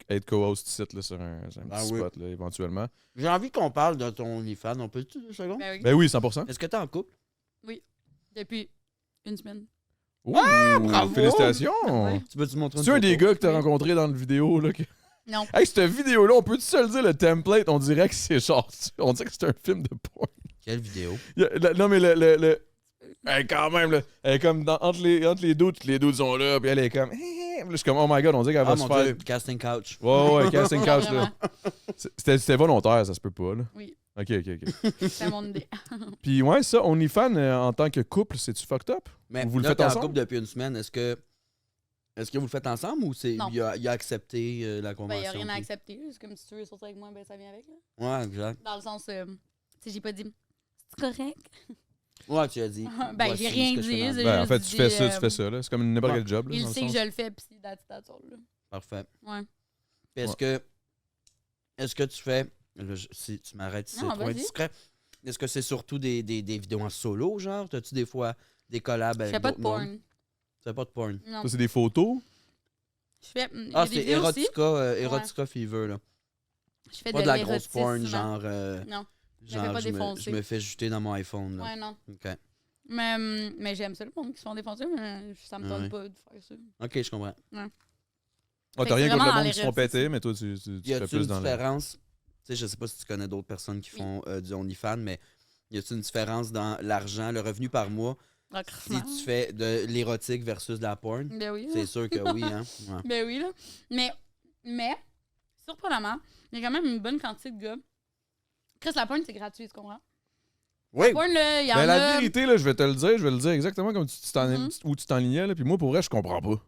être co-host ici, là, sur un petit Ah oui. spot, là, éventuellement. J'ai envie qu'on parle de ton OnlyFans. On peut-tu 2 secondes? Ben oui, Ben oui, 100%. Est-ce que t'es en couple? depuis une semaine. Ouh, bravo! félicitations! Ouais. Tu peux-tu montrer une C'est un des photo? gars que t'as Oui. rencontré dans le vidéo, là? Non. Hey, cette vidéo-là, on peut-tu se le dire, le template, on dirait que c'est genre... On dirait que c'est un film de porn. Quelle vidéo? Non, mais hey, quand même, là. Elle est comme entre les doutes, les doutes sont là, puis elle est comme... Là, je suis comme, oh my God, on dirait qu'elle va Ah se mon faire... Dieu, casting couch. Ouais, casting couch, là. Vraiment. C'était volontaire, ça se peut pas, là. Oui, OK. c'est mon idée. Puis ouais, ça, OnlyFans, en tant que couple, c'est-tu fucked up? Mais Vous le là, faites t'es en ensemble? couple depuis une semaine. Est-ce que vous le faites ensemble ou Non. il a accepté la Ben, convention? il n'y a rien à puis- accepter. C'est comme si tu veux sortir avec moi, ben ça vient avec. Là. Ouais, exact. Dans le sens, tu sais, j'ai pas dit, c'est correct. Ouais, tu as dit. Ben, voici j'ai rien ce que je fais dit, dans la c'est vie. Ben, en fait, juste tu fais dit, ça, tu fais ça, là. C'est comme n'importe Ouais. quel job, là, Il dans le sait que sens. je le fais, puis that's all, là. Parfait. Ouais. Puis est-ce que tu fais. Là, si tu m'arrêtes, si c'est Non, trop vas-y. indiscret. Est-ce que c'est surtout des vidéos en solo, genre? T'as-tu des fois des collabs Je avec fais pas de d'autres mondes? porn. Tu fais pas de porn. Non. Ça, c'est des photos. Je fais. Il y Ah, a des c'est vidéos aussi. Erotica Fever, là. Je fais Pas de la grosse l'érotisme. porn, genre. Non. Genre, fais pas je me défoncer. fais jeter dans mon iPhone, là. Ouais, non. OK. Mais j'aime ça, le monde qui se font défoncer, mais ça me tente Ouais. pas de faire ça. OK, je comprends. Ah, Fait t'as que rien c'est contre le vraiment monde dans qui se font l'érotisme. péter, mais toi, tu Y fais a-tu plus une dans le... différence? Tu sais, je sais pas si tu connais d'autres personnes qui font du OnlyFans, mais y a-tu une différence dans l'argent, le revenu par mois, Ah, si crissement. tu fais de l'érotique versus de la porn? Ben oui. C'est sûr que oui, hein? Ouais. Ben oui, là. Mais, surprenamment, il y a quand même une bonne quantité de gars. Chris, la porn, c'est gratuit, tu comprends? Oui! La porn, là, il y en Ben, la a. vérité, là, je vais le dire exactement comme où tu t'enlignais, là. Puis moi, pour vrai, je comprends pas.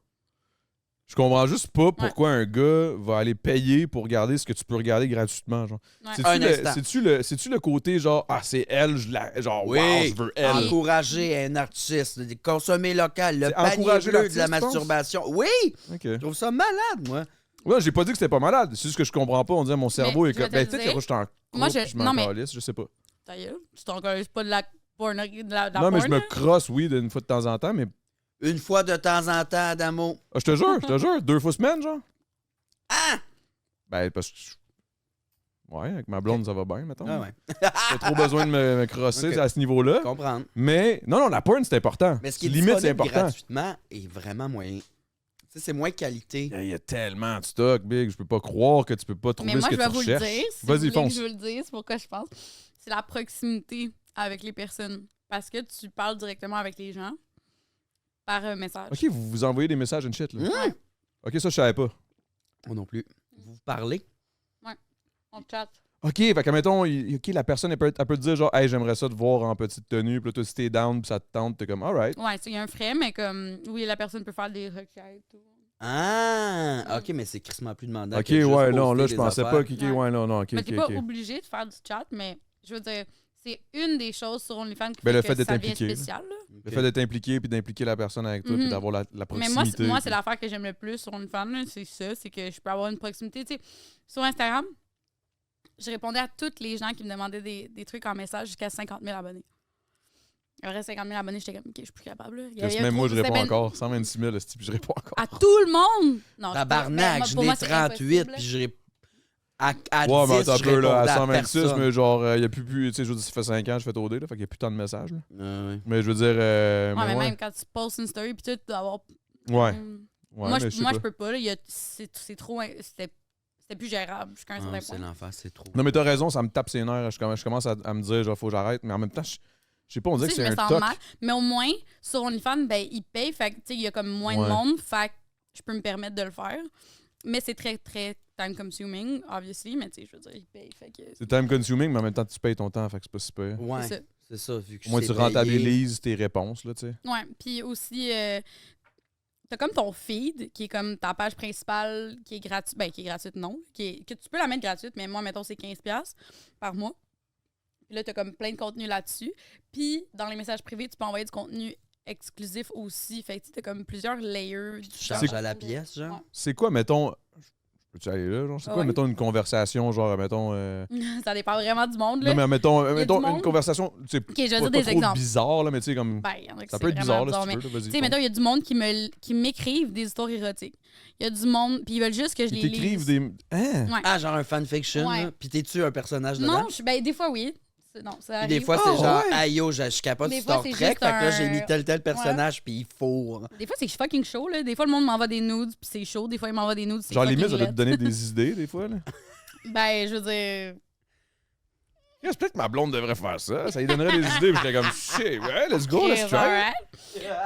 Je comprends juste pas pourquoi un gars va aller payer pour regarder ce que tu peux regarder gratuitement, genre. Ouais. C'est-tu Un le- instant. C'est-tu le côté, genre, ah, c'est elle, genre, Oui. wow, je veux elle. Encourager un artiste, de consommer local, le C'est panier encourager bleu de la l'artiste, tu penses? masturbation. Oui! OK. Je trouve ça malade, moi. Ouais, j'ai pas dit que c'était pas malade. C'est juste que je comprends pas. On dirait mon cerveau est je vais comme. te Ben, le peut-être dire. que je suis en Moi, couple, je- je m'en non, mais- calisse, je sais pas. Ta gueule, tu t'en connais pas de la pornerie, de la Non, mais je porn, me là? crosse, oui, d'une fois de temps en temps, mais. Une fois de temps en temps, Adamo. Ah, je te jure, 2 fois semaine, genre. Ah! Ben, parce que. Ouais, avec ma blonde, ça va bien, mettons. Ah ouais. J'ai trop besoin de me crosser Ok. à ce niveau-là. Comprendre. Mais, non, la porn, c'est important. Mais ce qui est Limite, c'est disponible important. gratuitement est vraiment moyen. Tu sais, c'est moins qualité. Il y a tellement de stock, Big. Je peux pas croire que tu peux pas trouver Mais moi, ce je que vais tu vous recherches. le dire. Si Vas-y, vous voulez fonce. que je vous le dise, c'est pourquoi je pense. C'est la proximité avec les personnes. Parce que tu parles directement avec les gens par message. OK, vous vous envoyez des messages and shit, là. Hum? OK, ça, je savais pas. Moi non plus. Vous parlez? On chat. OK, fait que, mettons, OK, la personne, elle peut te dire, genre, hey, j'aimerais ça te voir en petite tenue. Puis là, toi, si t'es down, puis ça te tente, t'es comme, alright. Ouais, il y a un frais, mais comme, oui, la personne peut faire des requêtes. Ah! OK, mais c'est crissement plus demandant. OK, que juste ouais, non, poster là, je des pensais affaires. pas. OK, ouais, non, OK, Mais OK, t'es pas OK. obligé de faire du chat, mais je veux dire, c'est une des choses sur OnlyFans qui Ben, fait le que fait d'être ça devient impliqué, là. spécial. Là. Le fait d'être impliqué, puis d'impliquer la personne avec toi, puis Mhm. d'avoir la Mais proximité. moi c'est l'affaire que j'aime le plus sur OnlyFans, là, c'est ça, c'est que je peux avoir une proximité. Tu sais, sur Instagram, je répondais à tous les gens qui me demandaient des trucs en message jusqu'à 50 000 abonnés. Il y aurait 50 000 abonnés, j'étais comme, OK, je suis plus capable. Là. Même moi, je réponds c'était encore. 126 000, puis je réponds encore. À tout le monde! Non, Tabarnak, je pour n'ai moi, c'est 38, impossible, puis je réponds. À Ouais, mais 10, attends un je peu, là, à répondais à 126, personne. mais genre, il n'y a plus, tu sais, je veux dire, ça fait 5 ans que je fais OD, là, fait qu'il n'y a plus tant de messages, là. Ouais. Mais je veux dire, Ouais, mais mais ouais. même quand tu postes une story, puis tout, tu dois avoir. Ouais. Hum. Ouais, moi, mais je peux pas. Là. C'est trop. C'était plus gérable jusqu'à un certain C'est point. l'enfer, c'est trop. Non, mais t'as raison, ça me tape ses nerfs. Je commence à me dire, genre, faut que j'arrête. Mais en même temps, je sais pas, on dirait Tu que sais, c'est je me un sens toc. mal. Mais au moins, sur OnlyFans, ben, ils payent. Fait que, tu sais, il y a comme moins Ouais. de monde. Fait que je peux me permettre de le faire. Mais c'est très, très time-consuming, obviously. Mais tu sais, je veux dire, ils payent. Fait que C'est time consuming, mais en même temps, tu payes ton temps, fait que c'est pas super. Ouais, c'est ça. c'est ça. Vu que Au moins, c'est tu payé. rentabilises tes réponses, là, tu sais. Ouais. Puis aussi, t'as comme ton feed, qui est comme ta page principale, qui est gratuite. Ben, qui est gratuite, non. Que tu peux la mettre gratuite, mais moi, mettons, c'est 15$ par mois. Puis là, t'as comme plein de contenu là-dessus. Puis, dans les messages privés, tu peux envoyer du contenu exclusif aussi. Fait que tu as comme plusieurs layers. Tu charges à la pièce, genre? C'est quoi, mettons. Peux-tu aller là, genre? C'est quoi, Ouais. mettons, une conversation, genre, mettons. Ça dépend vraiment du monde, là. Non, mais mettons du une monde. conversation. Tu sais, OK, je vais pas dire des trop exemples. bizarre, là, mais tu sais, comme. Ben, y en a que Ça c'est peut être bizarre, vraiment là, si bizarre, tu veux. mais- Vas-y. Tu sais, mettons, il y a du monde qui m'écrivent des histoires érotiques. Il y a du monde, puis ils veulent juste que je Ils les t'écrivent lise. des. Hein? Ouais. Ah, genre un fanfiction, Ouais. là? Puis t'es-tu un personnage dedans? Non, ben, des fois, oui. Non, ça Puis arrive. des fois, Ah, c'est genre, ouais. ah yo, je capote Des sur fois, Star c'est Trek, juste fait que là, j'ai un- mis tel personnage, puis il fourre. Des fois, c'est fucking chaud, là. Des fois, le monde m'envoie des nudes, puis c'est chaud. Des fois, il m'envoie des nudes, c'est Genre, fucking limite, ça doit te laid. donner des idées, des fois, là. Ben, je veux dire... Yes, peut-être que ma blonde devrait faire ça. Ça lui donnerait des idées. Puis j'étais comme, shit, ouais, let's go, Ok, let's try. alright.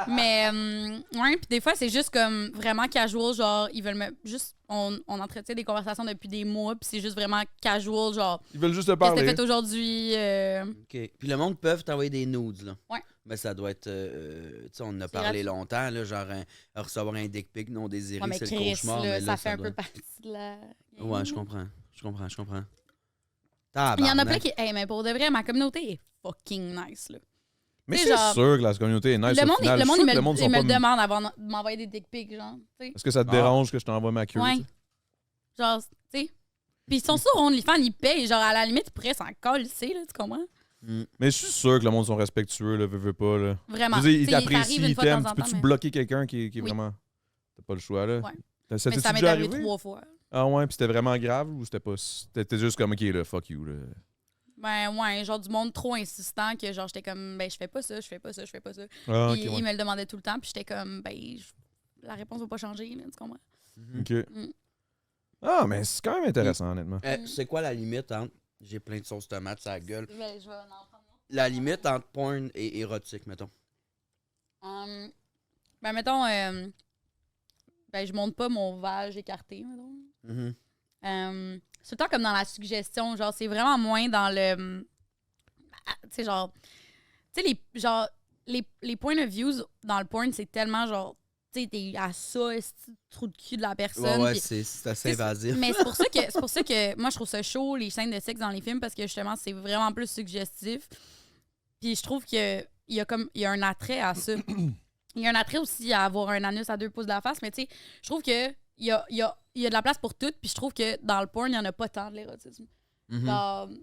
Mais, ouais, puis des fois, c'est juste comme vraiment casual, genre, ils veulent me. Juste, on entretient des conversations depuis des mois, puis c'est juste vraiment casual, genre, Ils veulent juste te qu'est-ce que t'as parler. fait aujourd'hui? OK. Puis le monde peut t'envoyer des nudes, là. Ouais. Mais ça doit être. Tu sais, on en a C'est parlé gratuit. longtemps, là, genre recevoir un dick pic non désiré, Ouais, mais c'est le Chris, cauchemar. là, mais là, ça fait un doit- peu partie de la. Ouais, je comprends. Il y en a plein qui. Hey, mais pour de vrai, ma communauté est fucking nice, là. Mais Tu c'est sais, genre, sûr que la communauté est nice. le au monde, final. le Je monde, suis il sûr que me, le il me sont le pas- demande avant de m'envoyer des dick pics, genre, tu sais. Est-ce que ça te Ah. dérange que je t'envoie ma queue? Ouais. tu sais? Genre, tu sais. Puis ils sont sur OnlyFans, ils payent. Genre, à la limite, ils pourraient s'en coller, là, tu comprends? Mais je suis sûr que le monde sont respectueux, là, veut pas, là. Vraiment. Je veux dire, ils Tu sais, ça t'apprécient, arrive une ils fois de t'aiment. temps en Tu peux-tu temps, mais- bloquer quelqu'un qui est Oui. vraiment. T'as pas le choix, là. Ouais. Ça Mais t'est ça m'est déjà arrivé arrivé? 3 fois. Ah ouais, puis c'était vraiment grave ou c'était pas. T'étais juste comme, ok, là, fuck you, là. Ben ouais, genre du monde trop insistant que genre j'étais comme ben je fais pas ça, je fais pas ça, je fais pas ça. Ah, ok, Puis ouais. ils me le demandaient tout le temps, puis j'étais comme ben la réponse va pas changer, là, tu comprends? Ok. Mm. Ah, mais c'est quand même intéressant, honnêtement. C'est quoi la limite entre. J'ai plein de sauce tomate sur la gueule. Ben je vais en prendre. La limite entre porn et érotique, mettons. Ben mettons ben je monte pas mon vage écarté, mettons. Mhm. C'est tout le temps comme dans la suggestion, genre c'est vraiment moins dans le tu sais genre tu sais les point of views dans le porn, c'est tellement genre tu sais t'es à ça, est-ce trou de cul de la personne. Ouais, puis- c'est assez invasif. Mais c'est pour ça que moi je trouve ça chaud les scènes de sexe dans les films parce que justement c'est vraiment plus suggestif. Puis je trouve que il y a un attrait à ça. Il y a un attrait aussi à avoir un anus à 2 pouces de la face, mais tu sais, je trouve que il y a de la place pour tout, puis je trouve que dans le porn, il y en a pas tant de l'érotisme. Mhm. Genre, tu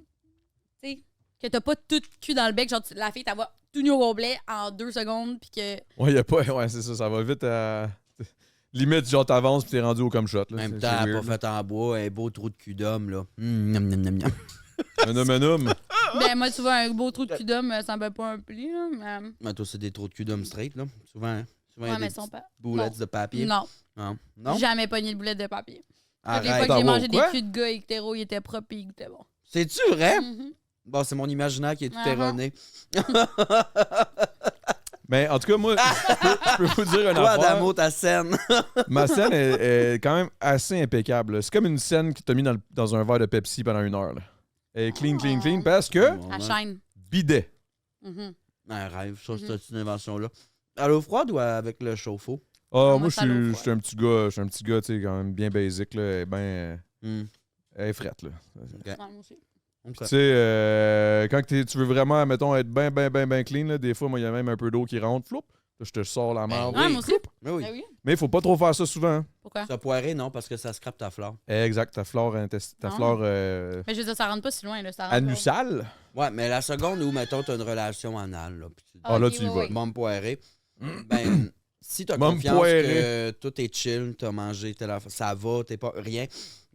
sais, que t'as pas tout cul dans le bec, genre la fille t'as tout nu au complet en 2 secondes, puis que Ouais, y a pas. Ouais, c'est ça va vite à. Limite, genre, t'avances pis t'es rendu au comme shot, là. En même C'est- temps, c'est elle a weird, pas fait en bois, un beau trou de cul d'homme, là. Miam, miam, miam, miam. Un homme. ben moi tu vois un beau trou de cul d'homme, ça me fait pas un pli là, mais Mais toi, c'est des trous de cul d'homme straight, là. Souvent, hein. Souvent, il y ouais, a mais des ils sont petites pas boulettes de papier. Non, Non? Non? jamais pogné de boulette de papier. Toutes les fois Arrête. que j'ai Attends, mangé quoi? des culs de gars hétéros, ils étaient propres et ils goûtaient bon. C'est-tu vrai? Mhm. Bon, c'est mon imaginaire qui est tout Uh-huh. erroné. Mais en tout cas, moi, je peux vous dire une Toi, affaire. Adamo, ta scène. Ma scène est quand même assez impeccable, là. C'est comme une scène qui t'a mis dans un verre de Pepsi pendant 1 heure, là. Elle est clean, clean, clean, parce que À chaîne. bidet. Mhm. Un rêve, ça, Mhm. c'est une invention-là. À l'eau froide ou avec le chauffe-eau? Ah, moi, moi, c'est à l'eau je froide. suis un petit gars, tu sais, quand même bien basic, là. Elle est bien. Hmm. Elle est frette, là. Ouais, moi aussi. Ok. Tu sais, quand tu veux vraiment, mettons, être bien clean, là, des fois, moi, il y a même un peu d'eau qui rentre, floup, là, je te sors la marde. Ouais, moi aussi. Mais oui. Ben oui. Mais il faut pas trop faire ça souvent. Hein. Pourquoi? Ça poiré, non, parce que ça scrape ta flore. Exact, ta flore, Ah. ta flore Mais je veux dire, ça rentre pas si loin, là. Ça rentre anusale. Ouais, mais la seconde où, mettons, t'as une relation anale, là, puis tu Ah, là, Ok, tu y ouais, vas. ouais. Môme poiré, ben, si t'as Môme confiance poiré. que tout est chill, t'as mangé, ça va, t'es pas rien,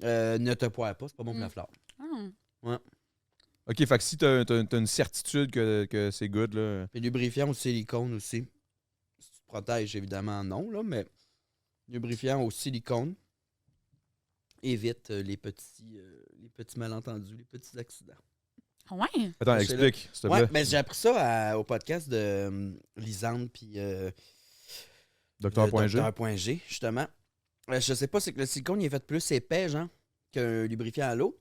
ne te poire pas, c'est pas bon pour la flore. Ah. OK, fait que si t'as une certitude que c'est good, là... Puis lubrifiant au silicone aussi. Si tu te protèges, évidemment, non, là, mais lubrifiant au silicone évite les petits malentendus, les petits accidents. Ouais. Attends, C'est explique, s'il te Ouais, plaît. mais j'ai appris ça au podcast de Lisande puis Docteur.g. Docteur.g, justement. Je sais pas, c'est que le silicone il est fait plus épais, genre, qu'un lubrifiant à l'eau.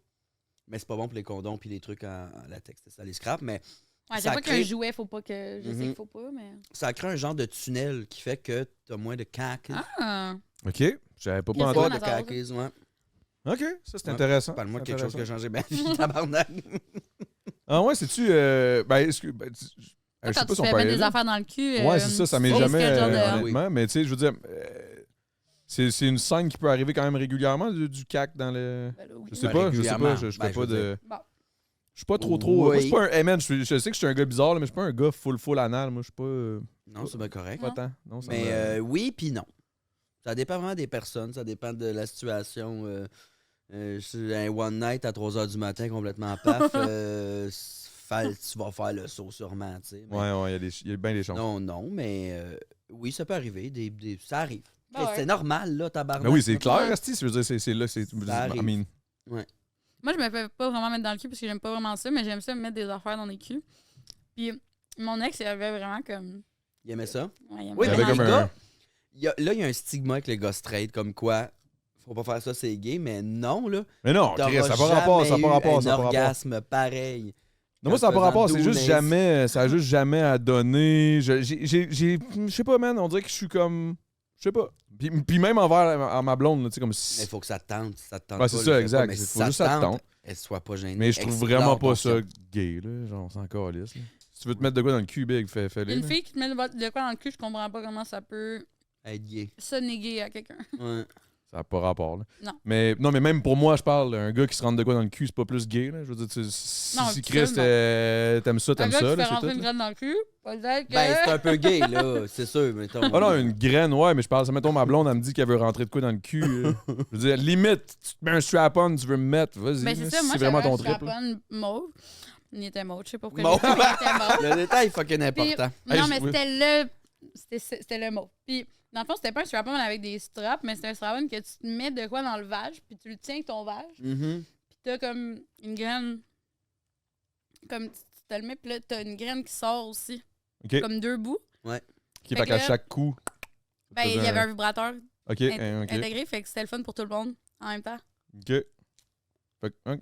Mais c'est pas bon pour les condoms puis les trucs en latex. Ça les scrape, mais Ouais, Ça c'est pas crée- qu'un jouet, faut pas que. Je sais Mhm. qu'il faut pas, mais. ça crée un genre de tunnel qui fait que t'as moins de caques. Ah! OK, j'avais pas Qu'est-ce en que Pas tête. de ça va, caques, ouais. OK, ça, c'est Ouais. intéressant. Parle-moi de C'est quelque chose qui a intéressant. changé ma vie, tabarnak. Ah ouais, c'est-tu... ben, je sais Toi, pas quand si tu on fais parlait mettre des là. affaires dans le cul. Ouais, c'est ça m'est tu jamais... risques genre de- honnêtement, mais tu sais, je veux dire... c'est une scène qui peut arriver quand même régulièrement, du cac dans le... Ben là, oui. Je sais Ben, pas, régulièrement. je Ben, fais je pas veux de... Bon. Je suis pas trop... Moi, je suis Oui. pas un... Hey man, je sais que je suis un gars bizarre, là, mais je suis pas un gars full anal. Moi, je suis pas... Non, c'est bien correct. Pas tant. Non, ça Mais me- oui puis non. Ça dépend vraiment des personnes, ça dépend de la situation. Un one night à 3h du matin complètement paf, tu vas faire le saut sûrement, tu sais. Mais Ouais, il y a bien des chances. non, mais oui, ça peut arriver. Ça arrive. Ah ouais. C'est normal, là, tabarnak. Mais oui, c'est clair, Ouais. Asti, je veux dire, c'est là, c'est... arrive. I mean, Moi, je me fais pas vraiment mettre dans le cul parce que j'aime pas vraiment ça, mais j'aime ça me mettre des affaires dans les culs. Puis mon ex, il avait vraiment comme. Il aimait ça? Ouais, il aimait Oui, il y mais avait vraiment les comme ça. un... gars, là, il y a un stigma avec les gars straight, comme quoi, faut pas faire ça, c'est gay, mais non, là. Mais non, T'auras Chris, ça n'a pas rapport, ça n'a jamais pas rapport, eu ça n'a un pas rapport. orgasme pareil. Non, moi, ça n'a pas faisant rapport, c'est juste douner. jamais... Ça a juste jamais à donner. Je sais pas, man, on dirait que je suis comme... Je sais pas. Puis même envers ma blonde, là, tu sais, comme... Mais si- il faut que ça te tente. Si ça te tente Ouais, pas, c'est le ça, fais exact. pas, mais Il si faut juste que ça te tente. elle soit pas gênée. Mais je trouve Explore vraiment ton pas ça fion. gay, là. Genre, on s'en calisse, là. Si tu veux te mettre de quoi dans le cul, big, fais-le. Une là. fille qui te met de quoi dans le cul, je comprends pas comment ça peut Être gay. se néguer à quelqu'un. Ouais. Ça n'a pas rapport, là. Non. Mais même pour moi, je parle, un gars qui se rentre de quoi dans le cul, c'est pas plus gay, là. Je veux dire, si Non, Chris, absolument. t'aimes ça, Un t'aimes gars ça, qui là, fait c'est rentrer tout. une là. graine dans le cul, peut-être que. Ben, c'est un peu gay, là, c'est sûr. Mettons. Ah non, une graine, ouais, mais je parle, ça, mettons, ma blonde, elle me dit qu'elle veut rentrer de quoi dans le cul. Je veux dire, limite, tu te mets un strap-on, tu veux me mettre, vas-y. Ben, c'est là, ça, si moi, c'est j'avais vraiment un ton trip. là. strap-on mauve. Il était mauve, je sais pas pourquoi. Mauve. Il était mauve. Le détail fucking important. Hey, Non, mais je- c'était le mot. Puis, dans le fond, c'était pas un strap-on avec des straps, mais c'était un strap-on que tu te mets de quoi dans le vage, puis tu le tiens avec ton vage, Mhm. puis t'as comme une graine. Comme tu te le mets, puis là, t'as une graine qui sort aussi. OK. Comme deux bouts. Qui Fait fait que qu'à là- chaque coup. Ben, il y avait un vibrateur OK, OK. intégré, fait que c'était le fun pour tout le monde en même temps. OK. Fait que, OK.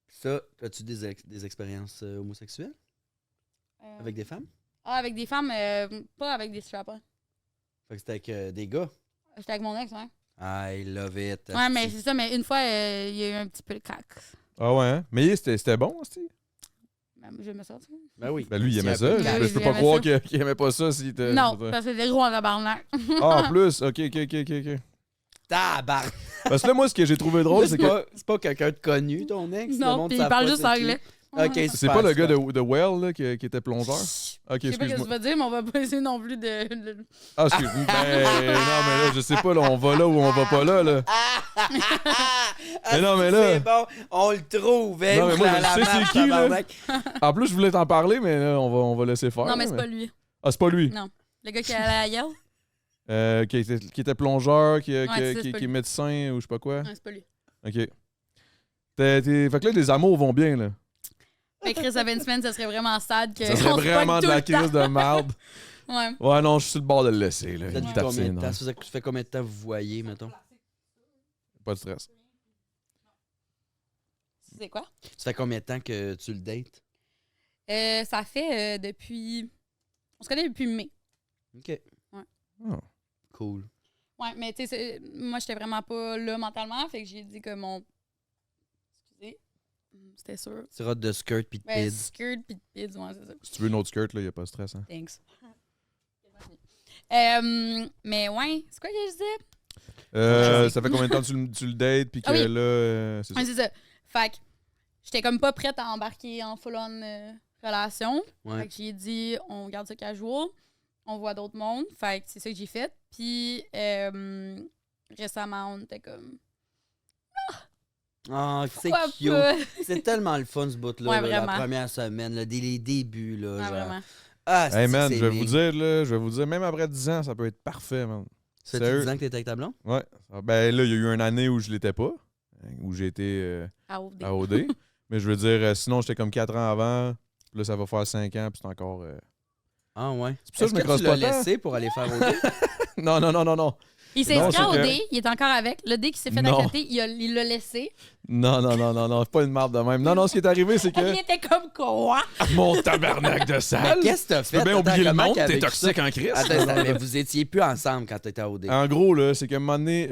Ça, as-tu des expériences homosexuelles avec des femmes? Ah, avec des femmes, pas avec des strap-on. Fait que c'était avec des gars. J'étais avec mon ex, ouais. I love it. Ouais, mais c'est ça, mais une fois, il y a eu un petit peu le cac. Ah ouais, hein? Mais c'était bon, aussi. Ben, j'aimais ça, tu sais. Ben oui. Ben lui, il S'il y a aimait un peu ça. de Je, cac. Oui, je peux il pas aimait croire ça. qu'il aimait pas ça s'il était... Non, je veux dire. parce que c'est gros en tabarnak. Ah, en plus? OK. Tabarnak. Parce que là, moi, ce que j'ai trouvé drôle, c'est que C'est pas quelqu'un de connu, ton ex? le Non, monde puis savent il parle pas juste c'est qui. anglais. Ok, c'est pas le gars de Well, là, qui était plongeur? Chut. OK, Je sais pas ce que tu excuse-moi. vas dire, mais on va pas essayer non plus de. Ah, excuse Ben, non, mais là, je sais pas, là, on va là ou on va pas là. Mais non, mais là- C'est bon, on le trouve, hein? Non, mais moi, la- je la sais marche, c'est qui, là. tabarnak. En plus, je voulais t'en parler, mais là, on va laisser faire. Non, mais là, c'est pas lui. Ah, c'est pas lui? Non. Le gars qui est allé à Yale? Qui était plongeur, qui c'est pas est lui. médecin ou je sais pas quoi. Non, c'est pas lui. OK. Fait que là, les amours vont bien, là. Fait que Chris avait une semaine, ça serait vraiment sad que. Ça serait on se vraiment pogne de tout la le temps. crise de merde. Ouais. Ouais, non, je suis sur le bord de le laisser, là. Ça Une fait tapine, combien de temps? ouais. Ça fait combien de temps vous voyez, mettons? Pas de stress. C'est quoi? Ça fait combien de temps que tu le dates? Ça fait depuis. On se connaît depuis mai. OK. Ah. Cool. Ouais, mais tu sais, moi, j'étais vraiment pas là mentalement, fait que j'ai dit que mon. Excusez. C'était sûr. Tu rates de skirt pis de Ben, pid. skirt pis de pids, ouais, c'est ça. Si tu veux une autre skirt, là, y a pas de stress, hein. Thanks. Mais ouais, c'est quoi que je disais? Ça fait combien de temps tu le dates, puis que Ah oui. là, c'est ça. Ouais, c'est ça. Fait que j'étais comme pas prête à embarquer en full-on relation. Ouais. Fait que j'ai dit, on garde ça casual, on voit d'autres mondes. Fait que c'est ça que j'ai fait. Puis récemment, on était comme... Ah, c'est Pourquoi cute. pas? C'est tellement le fun, ce bout-là, Ouais, là, la vraiment. première semaine, là, dès les débuts. Là, Ouais, genre. vraiment. Ah, Hey man, c'est je vais vous dire, même après 10 ans, ça peut être parfait, man. Ça fait Sérieux? 10 ans que t'étais avec ta blonde? Ouais. Ben là, il y a eu une année où je l'étais pas, où j'ai été À OD. à OD. Mais je veux dire, sinon, j'étais comme 4 ans avant. Là, ça va faire 5 ans, puis c'est encore... Ah ouais. C'est pour ça que je me Est-ce crosse tu l'as pas tant. laissé pour aller faire OD? Non. Il s'est Non, inscrit à c'est OD, que- il est encore avec. Le dé qui s'est fait Non. accepter, il l'a laissé. Non, pas une marde de même. Non, ce qui est arrivé, c'est Il que était comme quoi? mon tabarnak de Mais salle. qu'est-ce que t'as Tu fait? peux bien Attends, oublier le comment monde, qu'avec t'es ça- toxique en crise. Attends, mais vous étiez plus ensemble quand t'étais à OD. En gros, là, c'est qu'à un moment donné,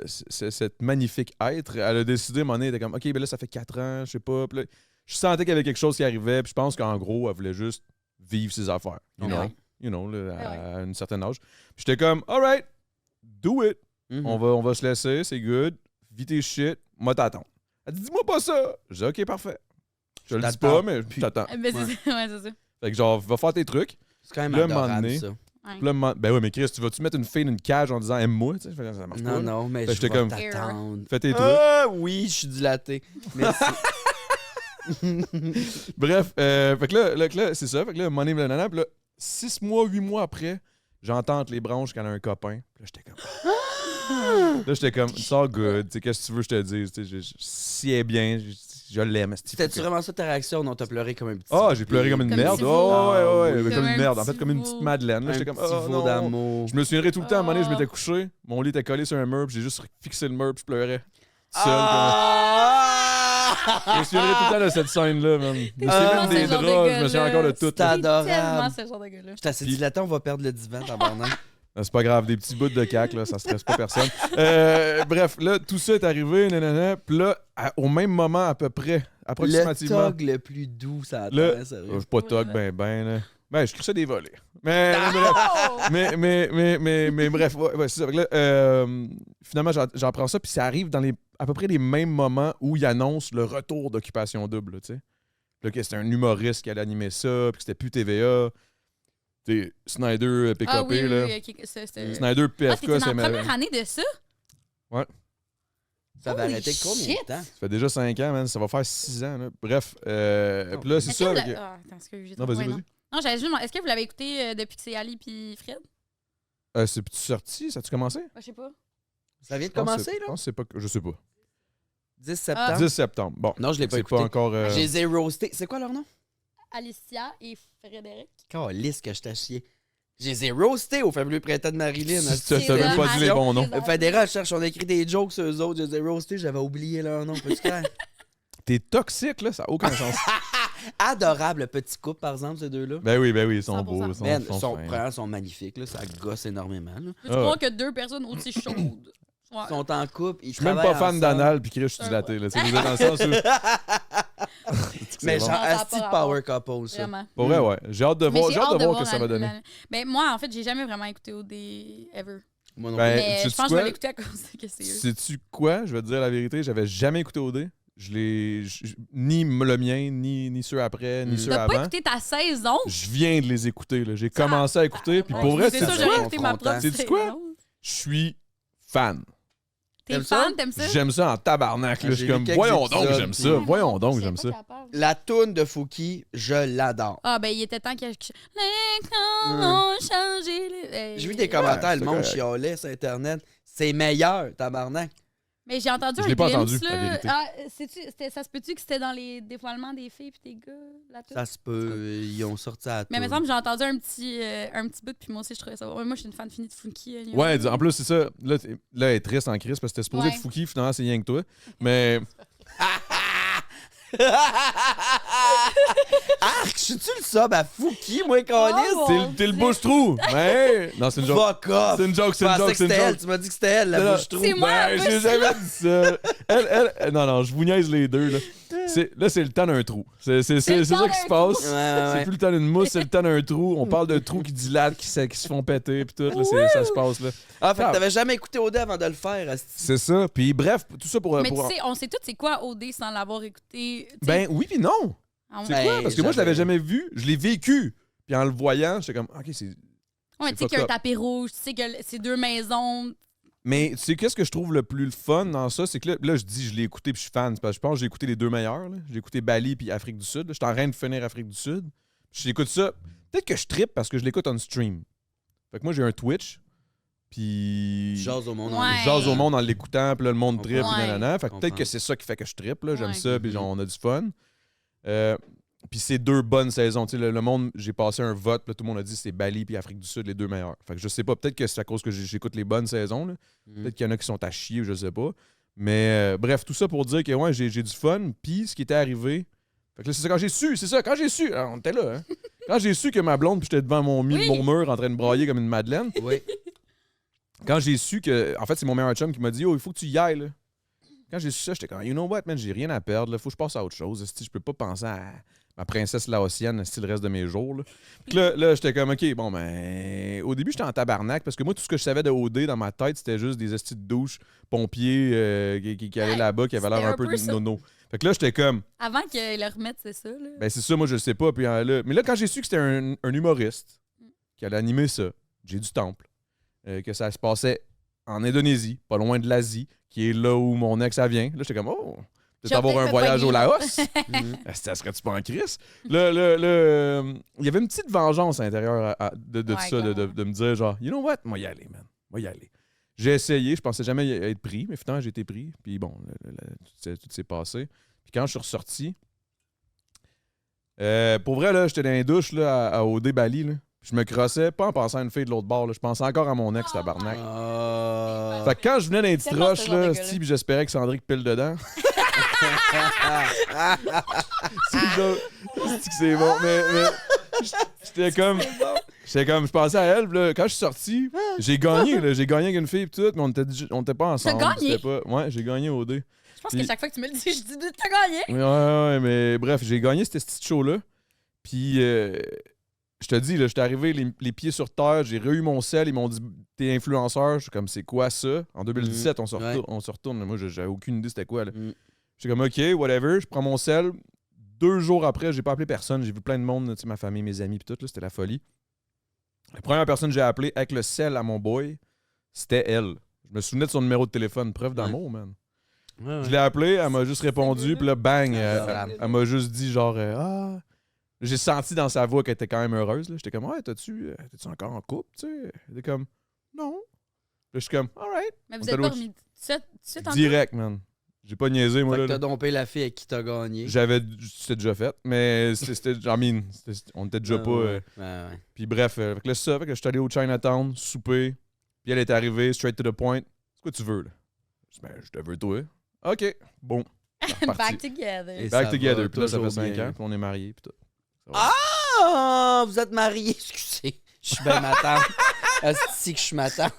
cette magnifique être, elle a décidé, à un moment donné, elle était comme, OK, ben là, ça fait 4 ans, je sais pas. Puis là, je sentais qu'il y avait quelque chose qui arrivait, puis je pense qu'en gros, elle voulait juste vivre ses affaires. Ouais. You know, là, Ouais, à une certaine âge. Puis j'étais comme, all right, do it. Mhm. On va se laisser, c'est good. Vis tes shit, moi t'attends. Elle dit, dis-moi pas ça. Je dis, OK, parfait. Je le dis t'attends pas, mais je t'attends. Ben, c'est ça. Ouais, c'est ça. Fait que genre, va faire tes trucs. C'est quand même Le moment adorable, donné, ça. Ouais. Puis là, ben ouais, mais Chris, tu vas-tu mettre une fille dans une cage en disant aime-moi? Tu sais, ça marche pas. Non, là. non, mais Fait que je j'étais vais comme- t'attendre. Fais tes trucs. Ah oui, je suis dilaté. Merci. Bref, fait que là, c'est ça. Fait que là, money, blablabla. Puis là, 6 mois, 8 mois après, j'entends entre les branches qu'elle a un copain. Puis là, j'étais comme, it's all good. Tu sais, qu'est-ce que tu veux que je te dise? Tu sais, si elle est bien, je l'aime. esti. C'était-tu vraiment ça ta réaction? Non, t'as pleuré comme un petit Ah, j'ai pleuré comme une Comme merde. petit Oh, veau. ouais, Ah, oui. comme une Comme merde. un En fait, petit comme une veau. petite Madeleine. Là, Un j'étais petit comme, oh, veau non. d'amour. Je me souviendrai tout le temps, à un moment donné, je Ah. m'étais couché. Mon lit était collé sur un mur, puis j'ai juste fixé le mur, puis je pleurais. Seul, comme- Ah! Je me souviendrai tout le temps de cette scène-là, man. Je me souviens Ah, même des ce genre de draps, je me souviens gars-là. encore de tout. C'est là. adorable. Tellement ce genre de gars-là. J'étais assez dilaté, on va perdre le divan, tabarnak. C'est pas grave, des petits bouts de cac, là, ça stresse pas personne. Bref, là, tout ça est arrivé, nanana. Puis là, au même moment, à peu près, Le approximativement. tog le plus doux, ça Le- attend, sérieux. Je suis pas tog, là. Ben, je crissais des volets. Mais bref. Oh! Mais bref, ouais, c'est ça. Fait que là, finalement, j'en prends ça, puis ça arrive dans à peu près les mêmes moments où il annonce le retour d'Occupation Double, tu sais. Là, que c'était un humoriste qui allait animer ça, puis que c'était plus TVA. T'es Snyder, PKP, Ah oui, là. oui, ok, c'est... Snyder, Ah, PFK, t'étais dans c'est la première année de ça? Ça va Holy arrêter combien de shit! temps? Ça fait déjà 5 ans, man. Ça va faire 6 ans, là. Bref, puis là, c'est Est-ce ça. que vous avec- l'a- Ah, attends, excuse, j'ai Non, trop- vas-y, ouais, vas-y. Non, j'allais juste demander, est-ce que vous l'avez écouté depuis que c'est Ali puis Fred? C'est-tu sorti? Ça a-tu commencé? Je sais pas. Ça vient de Je pense commencer, que- Je là? pense que c'est pas... Je sais pas. 10 septembre. 10 septembre. Bon. Non, je l'ai pas C'est écouté. pas encore... Je les ai roastés. C'est quoi leur nom? Alicia et Frédéric. Calisse que je t'ai chié. Je les ai roastés au fabuleux printemps de Marilyn. T'as même pas dit les bons noms. Fait des recherches, on a écrit des jokes sur eux autres. Je les ai roastés, j'avais oublié leur nom. Peux-tu croire? T'es toxique, là. Ça n'a aucun sens. Adorable petit couple, par exemple, ces deux-là. Ben oui, ils sont 100%. beaux. Ils Man, sont fins. premièrement, sont magnifiques, là, ça gosse énormément. Là. Peux-tu Ah. croire que deux personnes aussi chaudes? Ouais. Ils sont en couple, ils Je suis même pas travaillent fan ensemble. d'anal, puis Chris, je suis dilaté, là. Tu sais, dans le sens où... Mais bon. genre, Non, ça a asti pas de power couple, ça. Vraiment. Pour vrai, ouais. J'ai hâte de Mais voir, j'ai j'ai hâte de voir voir que ça va donner. Ben, moi, en fait, j'ai jamais vraiment écouté OD ever. Moi non Ben, plus. Mais sais-tu je pense que je quoi? vais l'écouter à cause que c'est eux. Sais-tu quoi? Je vais te dire la vérité, j'avais jamais écouté OD. Ni le mien, ni ceux après, ni ceux T'as pas avant. écouté ta saison? Je viens de les écouter, là. J'ai commencé à écouter, puis ouais. pour vrai, C'est tu ça, sais j'aurais quoi? écouté ma propre Sais-tu saison. quoi? Je suis fan. T'es T'aimes ça? fan? T'aimes ça? J'aime ça en tabarnak, là. Ah, Je j'ai suis vu comme, quelques voyons donc, épisodes, j'aime ça. puis- Voyons donc, Je j'aime suis ça. pas capable. La toune de Fouki, je l'adore. Ah, ben, il était temps que... Les temps ont changé. J'ai vu des commentaires, c'est le monde correct. chialait sur Internet. C'est meilleur, tabarnak. Mais j'ai entendu Je un l'ai pas glimpse, entendu, la là. vérité. Ah, ça se peut-tu que c'était dans les dévoilements des filles puis des gars, la toune? Ça se peut, ils ont sorti à Mais il me toune. semble que j'ai entendu un petit bout, puis moi aussi, je trouvais ça. Ouais, moi, je suis une fan finie de Funky. Ouais, en plus, c'est ça. Là, là, elle est triste en crise parce que c'était supposé Ouais. être Fouki, finalement, c'est rien que toi. Mais Arc, je suis-tu le sub à Fouki, moi, Calis? Oh, t'es le bouche-trou. Mais non, c'est une joke. Fuck off! C'est une joke, c'est Je une pensais joke, que c'est une c'était elle. joke. Tu m'as dit que c'était elle, la Non, bouche trou. c'est moi. Ben, j'ai jamais dit ça. Non, je vous niaise les deux, là. Là, c'est le temps d'un trou. C'est ça qui se passe. C'est plus le temps d'une mousse, c'est le temps d'un trou. On parle de trous qui dilatent, qui se font péter, puis tout. Là, ça se passe, là. Ah, fait que t'avais jamais écouté OD avant de le faire, asti. C'est ça. Puis bref, tout ça pour... Mais tu sais, on sait tous c'est quoi OD sans l'avoir écouté. t'sais. Ben oui puis non. Ah ouais. C'est quoi? Parce que moi, je l'avais jamais vu. Je l'ai vécu. Puis en le voyant, j'étais comme, OK, c'est... Ouais, tu sais qu'il y a un tapis rouge, tu sais que c'est 2 maisons. Mais tu sais, qu'est-ce que je trouve le plus fun dans ça? C'est que là, je dis, je l'ai écouté puis je suis fan. Parce que je pense que j'ai écouté les 2 meilleurs. Là. J'ai écouté Bali puis Afrique du Sud. J'étais en train de finir Afrique du Sud. Puis j'écoute ça. Peut-être que je trippe parce que je l'écoute on stream. Fait que moi, j'ai un Twitch. Puis... Jase au monde. Ouais. Je jase au monde en l'écoutant. Puis là, le monde trippe. Ouais. Puis nanana. Fait que peut-être Comprends. que c'est ça qui fait que je trippe. Là. J'aime Ouais. ça. Puis on a du fun. Puis c'est 2 bonnes saisons. Tu sais, le monde, j'ai passé un vote. Là, tout le monde a dit que c'est Bali puis Afrique du Sud, les 2 meilleurs. Fait que je sais pas. Peut-être que c'est à cause que j'écoute les bonnes saisons. Là. Peut-être qu'il y en a qui sont à chier, je sais pas. Mais bref, tout ça pour dire que ouais, j'ai du fun. Puis ce qui était arrivé. Fait que là, c'est ça, quand j'ai su, alors, on était là, hein. Quand j'ai su que ma blonde, puis j'étais devant mon mur en train de brailler comme une madeleine. Oui. Quand j'ai su que. En fait, c'est mon meilleur chum qui m'a dit, oh, il faut que tu y ailles, là. Quand j'ai su ça, j'étais comme, you know what, man, j'ai rien à perdre, là. Faut que je passe à autre chose. Je peux pas penser à ma princesse laotienne le reste de mes jours, là. Puis là, j'étais comme, OK, bon, ben. Au début, j'étais en tabarnak parce que moi, tout ce que je savais de OD dans ma tête, c'était juste des estis de douche, pompiers qui allaient là-bas, qui avaient l'air C'était un un peu peu de ça. nono. Fait que là, j'étais comme. Avant qu'ils le remettent, c'est ça. Là. Ben c'est ça, moi je le sais pas. Puis, là, mais là, quand j'ai su que c'était un humoriste qui allait animer ça, j'ai du temple, que ça se passait en Indonésie, pas loin de l'Asie, qui est là où mon ex elle vient. Là, j'étais comme, oh, peut-être J'ai avoir un peut-être voyage fait au pogner. Laos. Ça serait-tu pas en crise? Là, il y avait une petite vengeance à l'intérieur de Ouais, ça, de me dire genre, you know what? Moi y aller, man. Moi y aller. J'ai essayé, je pensais jamais être pris, mais finalement j'ai été pris. Puis bon, tout s'est passé. Puis quand je suis ressorti, pour vrai, là, j'étais dans les douches là, à OD Bali. Là. Puis je me crossais, pas en pensant à une fille de l'autre bord. Là. Je pensais encore à mon ex, tabarnak. Ah. Fait que quand je venais dans les petites Tellement roches, ce genre de là, gars-là. puis j'espérais que Sandrick pile dedans. C'est bon, mais j'étais comme, je pensais à elle, puis là, quand je suis sorti, j'ai gagné avec une fille, pis tout, mais on était pas ensemble. gagné? C'était pas, ouais, j'ai gagné au dé. Je pense que chaque fois que tu me le dis, je dis t'as gagné. Ouais, mais bref, j'ai gagné ce petit show-là. Puis, je te dis, là, j'étais arrivé les pieds sur terre, j'ai re-eu mon sel, ils m'ont dit t'es influenceur. Je suis comme, c'est quoi ça? En 2017, on se retourne. Moi, j'avais aucune idée c'était quoi. Là. J'étais comme, OK, whatever, je prends mon sel. 2 jours après, j'ai pas appelé personne. J'ai vu plein de monde, tu sais, ma famille, mes amis, puis tout, là, c'était la folie. La première personne que j'ai appelée avec le sel à mon boy, c'était elle. Je me souvenais de son numéro de téléphone, preuve d'amour, man. Ouais. Je l'ai appelée, elle m'a juste répondu, puis là, bang, Ah, elle m'a juste dit genre, ah. J'ai senti dans sa voix qu'elle était quand même heureuse. Là. J'étais comme, ouais, t'es-tu encore en couple, tu sais? Elle était comme, non. Là, je suis comme, alright. Mais On vous êtes t'a pas l'autre- remis tout de suite en Direct, man. J'ai pas niaisé, moi, Fait que là. t'as dompé la fille avec qui t'as gagné. C'était déjà fait, mais on était déjà pas. Ouais. Puis bref, fait que là, c'est ça. Fait que je suis allé au Chinatown, souper. Puis elle est arrivée, straight to the point. C'est quoi tu veux, là? Je dis, ben, je te veux, toi. OK, bon. C'est reparti. Back together. Et Back ça together. va Puis là, ça fait toujours 5 bien. ans, puis on est mariés, puis tout. Ah, vous êtes mariés, excusez. Je suis bien ma tante. Asti que je suis ma tante.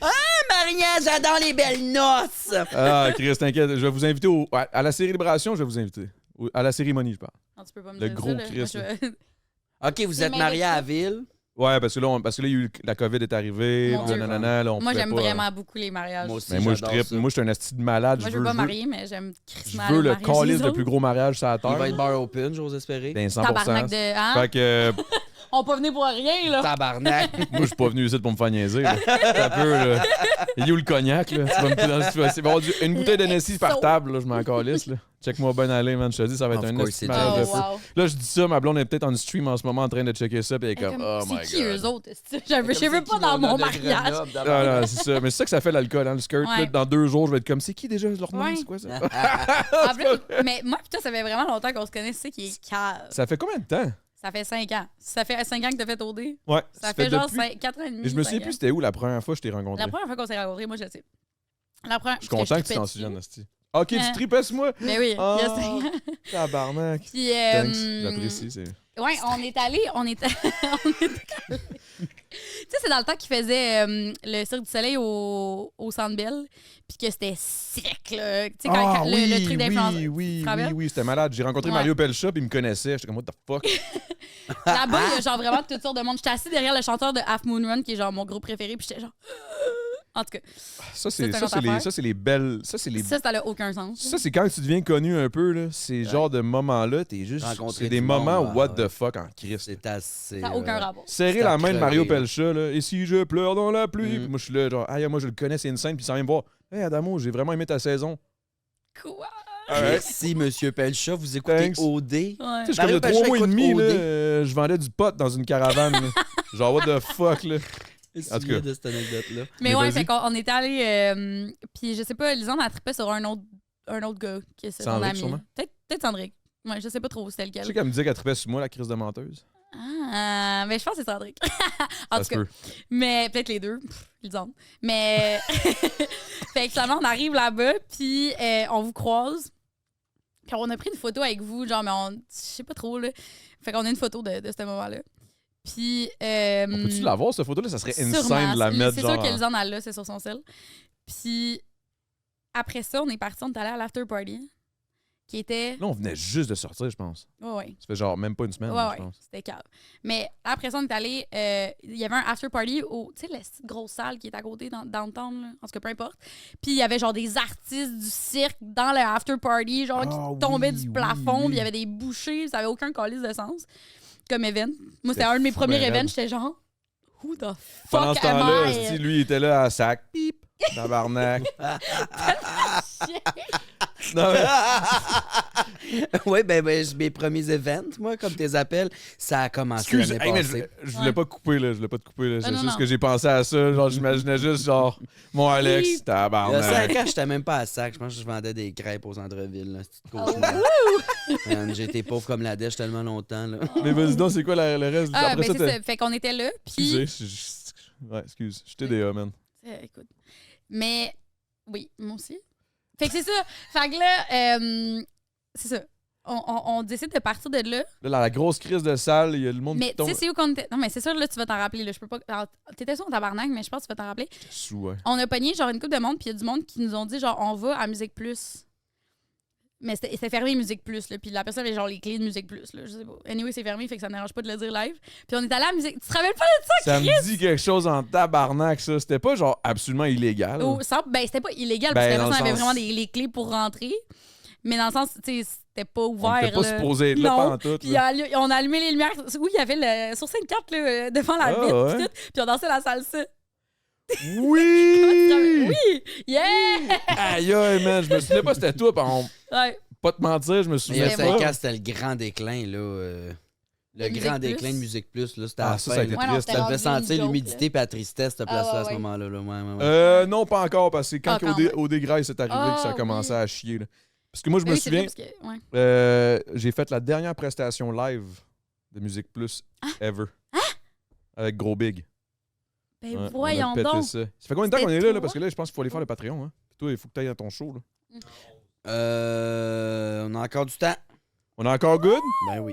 Ah, Marianne, j'adore les belles noces. Ah, Chris, t'inquiète. Je vais vous inviter à la célébration, je vais vous inviter. À la cérémonie, je parle. Non, tu peux pas me Le dire gros ça, là. Christ, Moi, je- OK, vous C'est êtes mariés à la ville. Ouais, parce que là, il y a eu la COVID est arrivée. Mon Dieu. Nanana, là, on Moi, pouvait j'aime pas, vraiment beaucoup les mariages. Moi aussi. Mais moi, je j'adore trippe. ça. Moi, je suis un asti de malade. Moi, je veux pas marier, mais j'aime crissement Je veux aller le marier calice les de autres. plus gros mariage sur la Il va terre. être bar open, j'ose espérer. Ben, 100%. Tabarnak de... Hein? Fait que On peut venir pour rien, là. Tabarnak. moi, je suis pas venu ici pour me faire niaiser. Là. T'as un peu, là. Il est où le cognac, là? Tu vas me il va y avoir une bouteille de Nessie par table, là, je m'en calisse, là. Check-moi bien aller, man. Je te dis, ça va être Of un course, esti c'est de mariage Oh, de fou. wow. Là, je dis ça, ma blonde est peut-être en stream en ce moment en train de checker ça, puis elle est comme, oh my god. C'est qui eux autres? Je veux pas dans mon mariage. Non, c'est ça. Mais c'est ça que ça fait l'alcool, hein, le skirt. Ouais. Là, dans 2 jours, je vais être comme, c'est qui déjà leur nom? Ouais. C'est quoi ça? En plus, mais moi, putain, ça fait vraiment longtemps qu'on se connaît. C'est ça qui est cave. Ça fait combien de temps? Ça fait 5 ans. Ça fait 5 ans que t'as fait OD. Ouais. Ça fait genre depuis- 4 ans et demi. Et je me 5 souviens ans. plus c'était où la première fois que je t'ai rencontré. La première fois qu'on s'est rencontrés, moi, je sais. La première... Je suis content que tu t'en souviennes, Asti. Ok, tu tripais sur moi? Mais oui, Ah. il y a 5 ans. Tabarnak. Puis, Thanks, j'apprécie. ouais, on est allé. Tu sais, c'est dans le temps qu'ils faisaient le Cirque du Soleil au Centre Bell, puis que c'était sec, là. Tu sais, quand le truc d'influence. Oui, c'était malade. J'ai rencontré Mario Pelcha, puis il me connaissait. J'étais comme, what the fuck? Là-bas, il y a genre vraiment toutes sortes de monde. J'étais assis derrière le chanteur de Half Moon Run, qui est genre mon groupe préféré, puis j'étais genre... En tout cas, Ça, c'est les belles... Ça, ça n'a aucun sens. Ça, c'est quand tu deviens connu un peu, là. Ces genres de moments-là, t'es juste... Rencontrer C'est des du moments monde, what the fuck en Christ. C'est assez... Ça n'a aucun rapport. Serrer C'est la à main de Mario crever, Pelcha, là. Et si je pleure dans la pluie? Mm. Puis moi, je suis là, genre, ah, moi, je le connais, c'est une scène, puis sans même voir. Hey, Adamo, j'ai vraiment aimé ta saison. Quoi? Merci, Monsieur Pelcha. Vous écoutez Thanks. OD. Ouais. Tu sais, je comme Mario de 3 Pelcha mois et écoute demi, là, OD. je vendais du pot dans une caravane. Là. Genre, what the fuck, là. En tout cas. De cette anecdote-là. Mais vas-y. fait qu'on était allé. Puis je sais pas, Lisande a trippé sur un autre gars qui est son Sandrick, ami. sûrement? Peut-être Sandrick. Ouais, je sais pas trop c'était Je sais lequel. qu'elle me disait qu'elle trippait sur moi, la crise de menteuse. Ah, mais je pense que c'est Sandrick. En Ça tout se cas. peut. Mais peut-être les deux. Lisande. Mais. Fait que finalement, on arrive là-bas, puis on vous croise. Puis on a pris une photo avec vous, genre, mais je sais pas trop, là. Fait qu'on a une photo de ce moment-là. Puis. On peut-tu l'avoir, cette photo-là? Ça serait insane Sûrement. de la mettre, C'est genre... sûr que Lisande a là, c'est sur son sel. Puis après ça, on est parti, on est allé à l'after party, qui était... Là, on venait juste de sortir, je pense. Ouais. Ça fait genre même pas une semaine, je Ouais, pense. c'était calme. Mais après ça, on est allé... Il y avait un after party au... Tu sais, la petite grosse salle qui est à côté, dans downtown, là. En tout cas, peu importe. Puis il y avait genre des artistes du cirque dans le after party, genre, qui tombaient du plafond. Puis il y avait des bouchées, ça avait aucun calice de sens. Comme event. Moi, c'était un de mes premiers ben events, raide. j'étais genre... Who the Pendant fuck ce temps-là, am I? esti, lui, il était là à sac. Pip! Tabarnak. Non, mais... Oui, mes premiers events, moi, comme tes appels, ça a commencé Excuse, l'année hey, mais passée. je voulais pas te couper, là. Je voulais pas te couper, là. C'est non, juste non. que j'ai pensé à ça. Genre, j'imaginais juste, genre, mon Alex, Oui. Il y a tabarnak. 5 ans, j'étais même pas à sac. Je pense que je vendais des crêpes aux centre-ville. Là. C'était Oh, cauchemar. Man, j'ai été pauvre comme la dèche tellement longtemps. Là. Mais vas-y donc, c'est quoi le reste? Ah, Après ben ça, c'est t'as... ça. Fait qu'on était là, puis... Excusez, ouais, excuse. Je TDA, man. Écoute. Mais, oui, moi aussi. Fait que c'est ça. Fait que là, c'est ça. On décide de partir de là. Là, dans la grosse crise de salle, il y a le monde Mais qui tu tombe. sais, c'est où qu'on était? Non, mais c'est sûr, là, tu vas t'en rappeler. Là. Je peux pas... Alors, t'étais sur en tabarnak, mais je pense que tu vas t'en rappeler. Sous, ouais. On a pogné, genre, une couple de monde, puis il y a du monde qui nous ont dit, genre, on va à Musique Plus. Mais c'était fermé Musique Plus, là. Puis la personne avait, genre, les clés de Musique Plus, là. Je sais pas. Anyway, c'est fermé, fait que ça ne dérange pas de le dire live. Puis on est allé à Musique... Tu te rappelles pas de ça, Ça Chris? me dit quelque chose en tabarnak, ça. C'était pas, genre, absolument illégal. Ben, c'était pas illégal, Ben, parce que la dans le personne avait sens- vraiment les clés pour rentrer. Mais dans le sens, tu sais, c'était pas ouvert. On était pas là. supposé être là Non. pantoute, Puis là. on a allumé les lumières. Oui, il y avait le sur 5-4 là, devant la Ah, vitre. ouais. Puis tout. Puis on dansait la salsa. Oui! Oui! Yeah! Aïe, aïe, man. Je me souvenais pas c'était toi, Ouais. pas te mentir, je me Mais il y souvenais a 5 pas. ans, c'était le grand déclin. Là, le Musique grand Plus. déclin de Musique Plus. Là, c'était à Ah, la ça, fin, ça a été là. Ouais, non, triste. c'était Ça devait rendu une sentir joke, l'humidité et la tristesse, cette Ah, place-là, à ouais, ce ouais. moment-là. Là. Ouais. Non, pas encore, parce que c'est quand, Ah, quand au dégrail c'est arrivé que ça a Ah, commencé oui. à chier. Là. Parce que moi, je me Oui, c'est vrai, souviens, parce que, ouais. j'ai fait la dernière prestation live de Musique Plus ever. Avec Gros Big. Ben Ouais, voyons on a pété donc. ça. Ça fait combien de temps C'était qu'on est là, là? toi? Parce que là, je pense qu'il faut aller faire le Patreon. Hein? Puis toi, il faut que tu ailles à ton show. Là. On a encore du temps. On a encore good? Ben oui.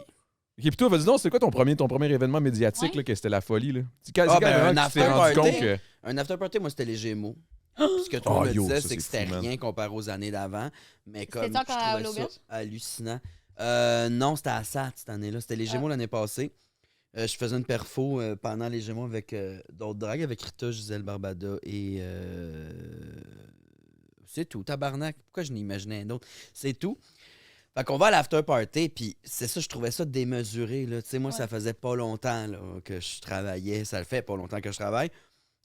Ok, puis toi, vas-y donc, c'est quoi ton premier événement médiatique, Ouais. là, que c'était la folie? Là? C'est quand, Ah, ben, vraiment un que tu t'es after rendu party. compte que... Un after party, moi, c'était les Gémeaux. Puis ce que tout le monde Oh, me yo, disait, ça, c'est que c'est c'était fou, man. rien comparé aux années d'avant. Mais comme je C'était-tu encore à trouvais ça l'auberge? hallucinant. Non, c'était à SAT cette année-là. C'était les Gémeaux l'année passée. Je faisais une perfo pendant les Gémeaux avec d'autres dragues, avec Rita, Gisèle Barbada et... c'est tout, tabarnak. Pourquoi je n'imaginais un autre? C'est tout. Fait qu'on va à l'after party, puis c'est ça, je trouvais ça démesuré. Là. Tu sais, moi, ça faisait pas longtemps là, que je travaillais. Ça le fait pas longtemps que je travaille.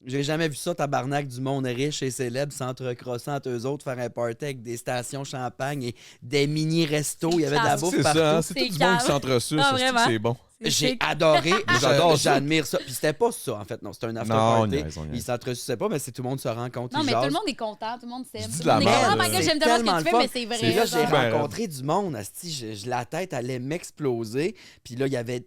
J'ai jamais vu ça, tabarnak, du monde riche et célèbre s'entrecrosser entre eux autres, faire un party avec des stations champagne et des mini-restos. Il y avait de la calme. bouffe C'est partout. ça, hein? C'est tout C'est du monde qui calme. s'entresuce. Ah, ça, c'est-tu que vraiment? c'est bon. J'ai adoré. J'adore ça. J'admire ça. Puis c'était pas ça, en fait. Non, c'était un after Non, on party. niaise, on niaise. Ils s'entresusaient pas, mais c'est tout le monde se rencontre. Non, ils mais tout jasent. le monde est content, tout le monde s'aime. Je dis Tout de la le monde est comme, merde, oh my là. god, j'aime C'est tellement tellement ce que tu le fais, fun. mais c'est Puis vrai. là, j'ai genre. Ben, rencontré du monde. Asti, la tête allait m'exploser. Puis là, il y avait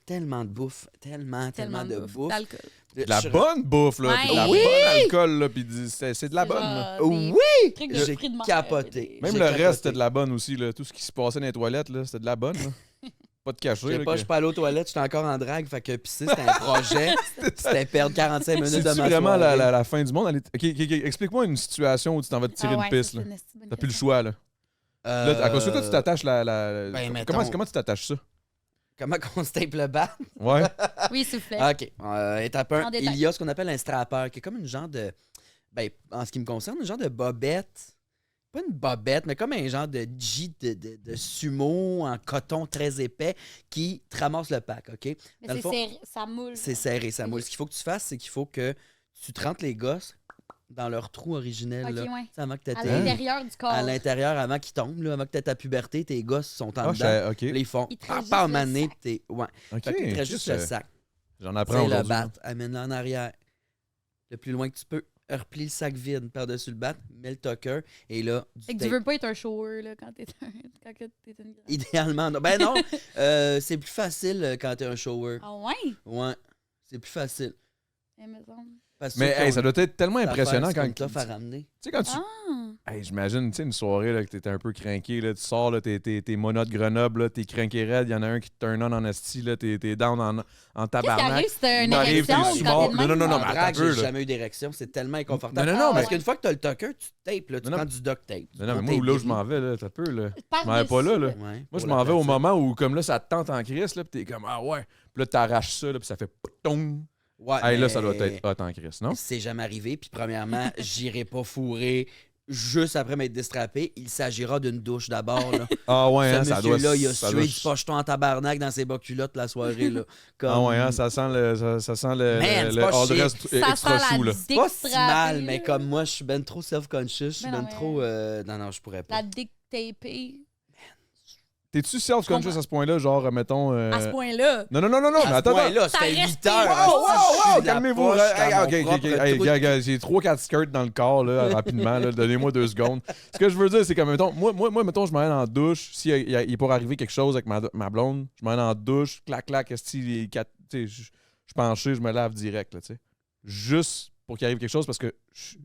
tellement de bouffe. Tellement de bouffe. D'alcool. De la bonne bouffe, là. Puis de la Ouais. bonne alcool, là. Puis c'est de la bonne, là. Oui! Trucs de J'ai fruits de mer, capoté. Même J'ai le capoté. reste, c'était de la bonne aussi, là. Tout ce qui se passait dans les toilettes, là, c'était de la bonne, là. pas te cacher. Je sais là, pas, que- je suis pas allé aux toilettes, j'étais encore en drague, fait que pisser, c'était un projet. C'était perdre 45 minutes de C'est-tu ma vraiment soirée. la fin du monde? Ok, explique-moi une situation où tu t'en vas te tirer une piste. Là. T'as plus le choix. Là. Là, à cause de toi, tu t'attaches ben, mettons- comment tu t'attaches ça? Comment qu'on se tape le bas? Ouais. Oui, s'il vous plaît. OK. Étape 1. En détail. Il y a ce qu'on appelle un strapper, qui est comme une genre de... Ben, en ce qui me concerne, une genre de bobette. Pas une bobette, mais comme un genre de G de sumo en coton très épais qui te ramasse le pack, OK? Mais Dans le c'est fond, serré, ça moule. c'est serré, ça moule. Ce qu'il faut que tu fasses, c'est qu'il faut que tu te rentres les gosses dans leur trou originel, OK, là. ouais. Tu sais, avant que À t'aies- l'intérieur du corps. à l'intérieur, avant qu'ils tombent, là, avant que tu aies ta puberté, tes gosses sont en Ah, dedans. OK. Là, ils font Ils tressent pas juste le mané, sac. t'es. Ouais. OK. Fait qu'il te reste juste le Juste, sac. J'en C'est apprends le aujourd'hui. bat, amène-le en arrière. Le plus loin que tu peux. Replie le sac vide par-dessus le bat, mets le tucker, et là, du Fait que tu tape. veux pas être un shower là, quand t'es une grande. Idéalement, non. Ben non, c'est plus facile quand t'es un shower. Ah ouais? Ouais, c'est plus facile. Eh, me semble. Parce que Mais ceux hey, qui ça ont doit être tellement l'affaire, impressionnant c'est quand qu'on tu t'offre à ramener. sais quand tu Ah! hey, j'imagine tu sais une soirée là que t'es un peu craqué là, tu sors là t'es mono de Grenoble là, t'es craqué raide, il y en a un qui te turn on en esti là, t'es down en Qu'est-ce qui tabarnak. arrive si t'as une M'arrive, érection t'es ou sous quand mort. t'es de même? Non, non, En mais attends drague, un peu, j'ai là. jamais eu d'érection, c'est tellement inconfortable. Non, non, non, Parce mais- qu'une fois que t'as le tucker, tu tapes, là, tu Non, prends du duct tape. Non, non, mais moi où là où je m'en vais là, t'as peu là. Je m'en vais pas là là. Ouais, Moi, pour je la m'en vais au pratique. moment où, comme là, ça te tente en crise, là, pis t'es comme, ah ouais. Puis là, t'arraches ça, là, pis ça fait poutoum. Ouais, Hey, là, ça mais doit être hot en crise, non? C'est jamais arrivé. Puis premièrement, j'irai pas fourrer juste après m'être destrappé. Il s'agira d'une douche d'abord. Là. Ah ouais, Ce hein, ça doit. monsieur-là, il a ça sué doit- du pocheton en tabarnak dans ses bas culottes la soirée. Là. Comme... Ah ouais, hein, ça sent le. Ça sent le. Man, c'est le pas all chic. dress Ça sent extra sous, là. la C'est dick pas si strappée, mal, mais là. comme moi, je suis ben trop self-conscious. Je suis Mais ben non, mais- trop... Non, non, je pourrais pas. La dick tapée. T'es-tu self-conscious à ce point-là, genre, mettons. À ce point-là. Non, non, non, non, non, mais À ce attends, attends. point-là, ça Ça fait reste 8 heures. pire. hein, Wow, si je wow, suis wow, de la calmez-vous. poche Hey, dans mon ok, ok, propre hey, trou. gars, j'ai 3-4 skirts dans le corps, là, rapidement, là. Donnez-moi 2 secondes. Ce que je veux dire, c'est que, mettons, moi, mettons, je m'en vais en douche. Il pourrait arriver quelque chose avec ma blonde, je m'en vais en douche, clac, clac, esti, je suis penché, je me lave direct, là, tu sais. Juste pour qu'il arrive quelque chose parce que,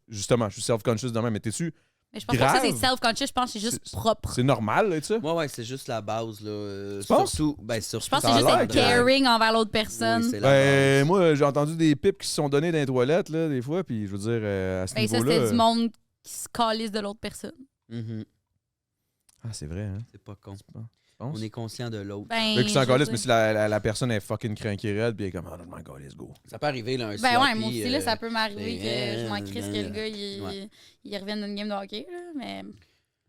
justement, je suis self-conscious de même. Mais t'es-tu. Mais je pense pas que ça, c'est Grave. self-conscious. Je pense que c'est juste propre. C'est normal, là, tu sais? Ouais, ouais, c'est juste la base. Là. Tu penses? Surtout, ben, surtout Je pense que Ça c'est a juste l'air être que- caring envers l'autre personne. Oui, c'est la Ben, base. moi, j'ai entendu des pipes qui se sont données dans les toilettes, là, des fois, puis je veux dire, à ce Ben, ça, niveau-là. c'était du monde qui se calisse de l'autre personne. Mhm. Ah, c'est vrai, hein? C'est pas con. Tu penses? On est conscient de l'autre. Ben, Là, qui s'en je calisse, sais. mais si la personne est fucking craquée raide, puis elle est comme, ah, non, je m'en calisse, go. Ça peut arriver, là, un Ben sloppy, ouais, moi aussi, là, ça peut m'arriver ben, que je m'en crisse que le gars, ouais. il revienne d'une game de hockey, là, mais...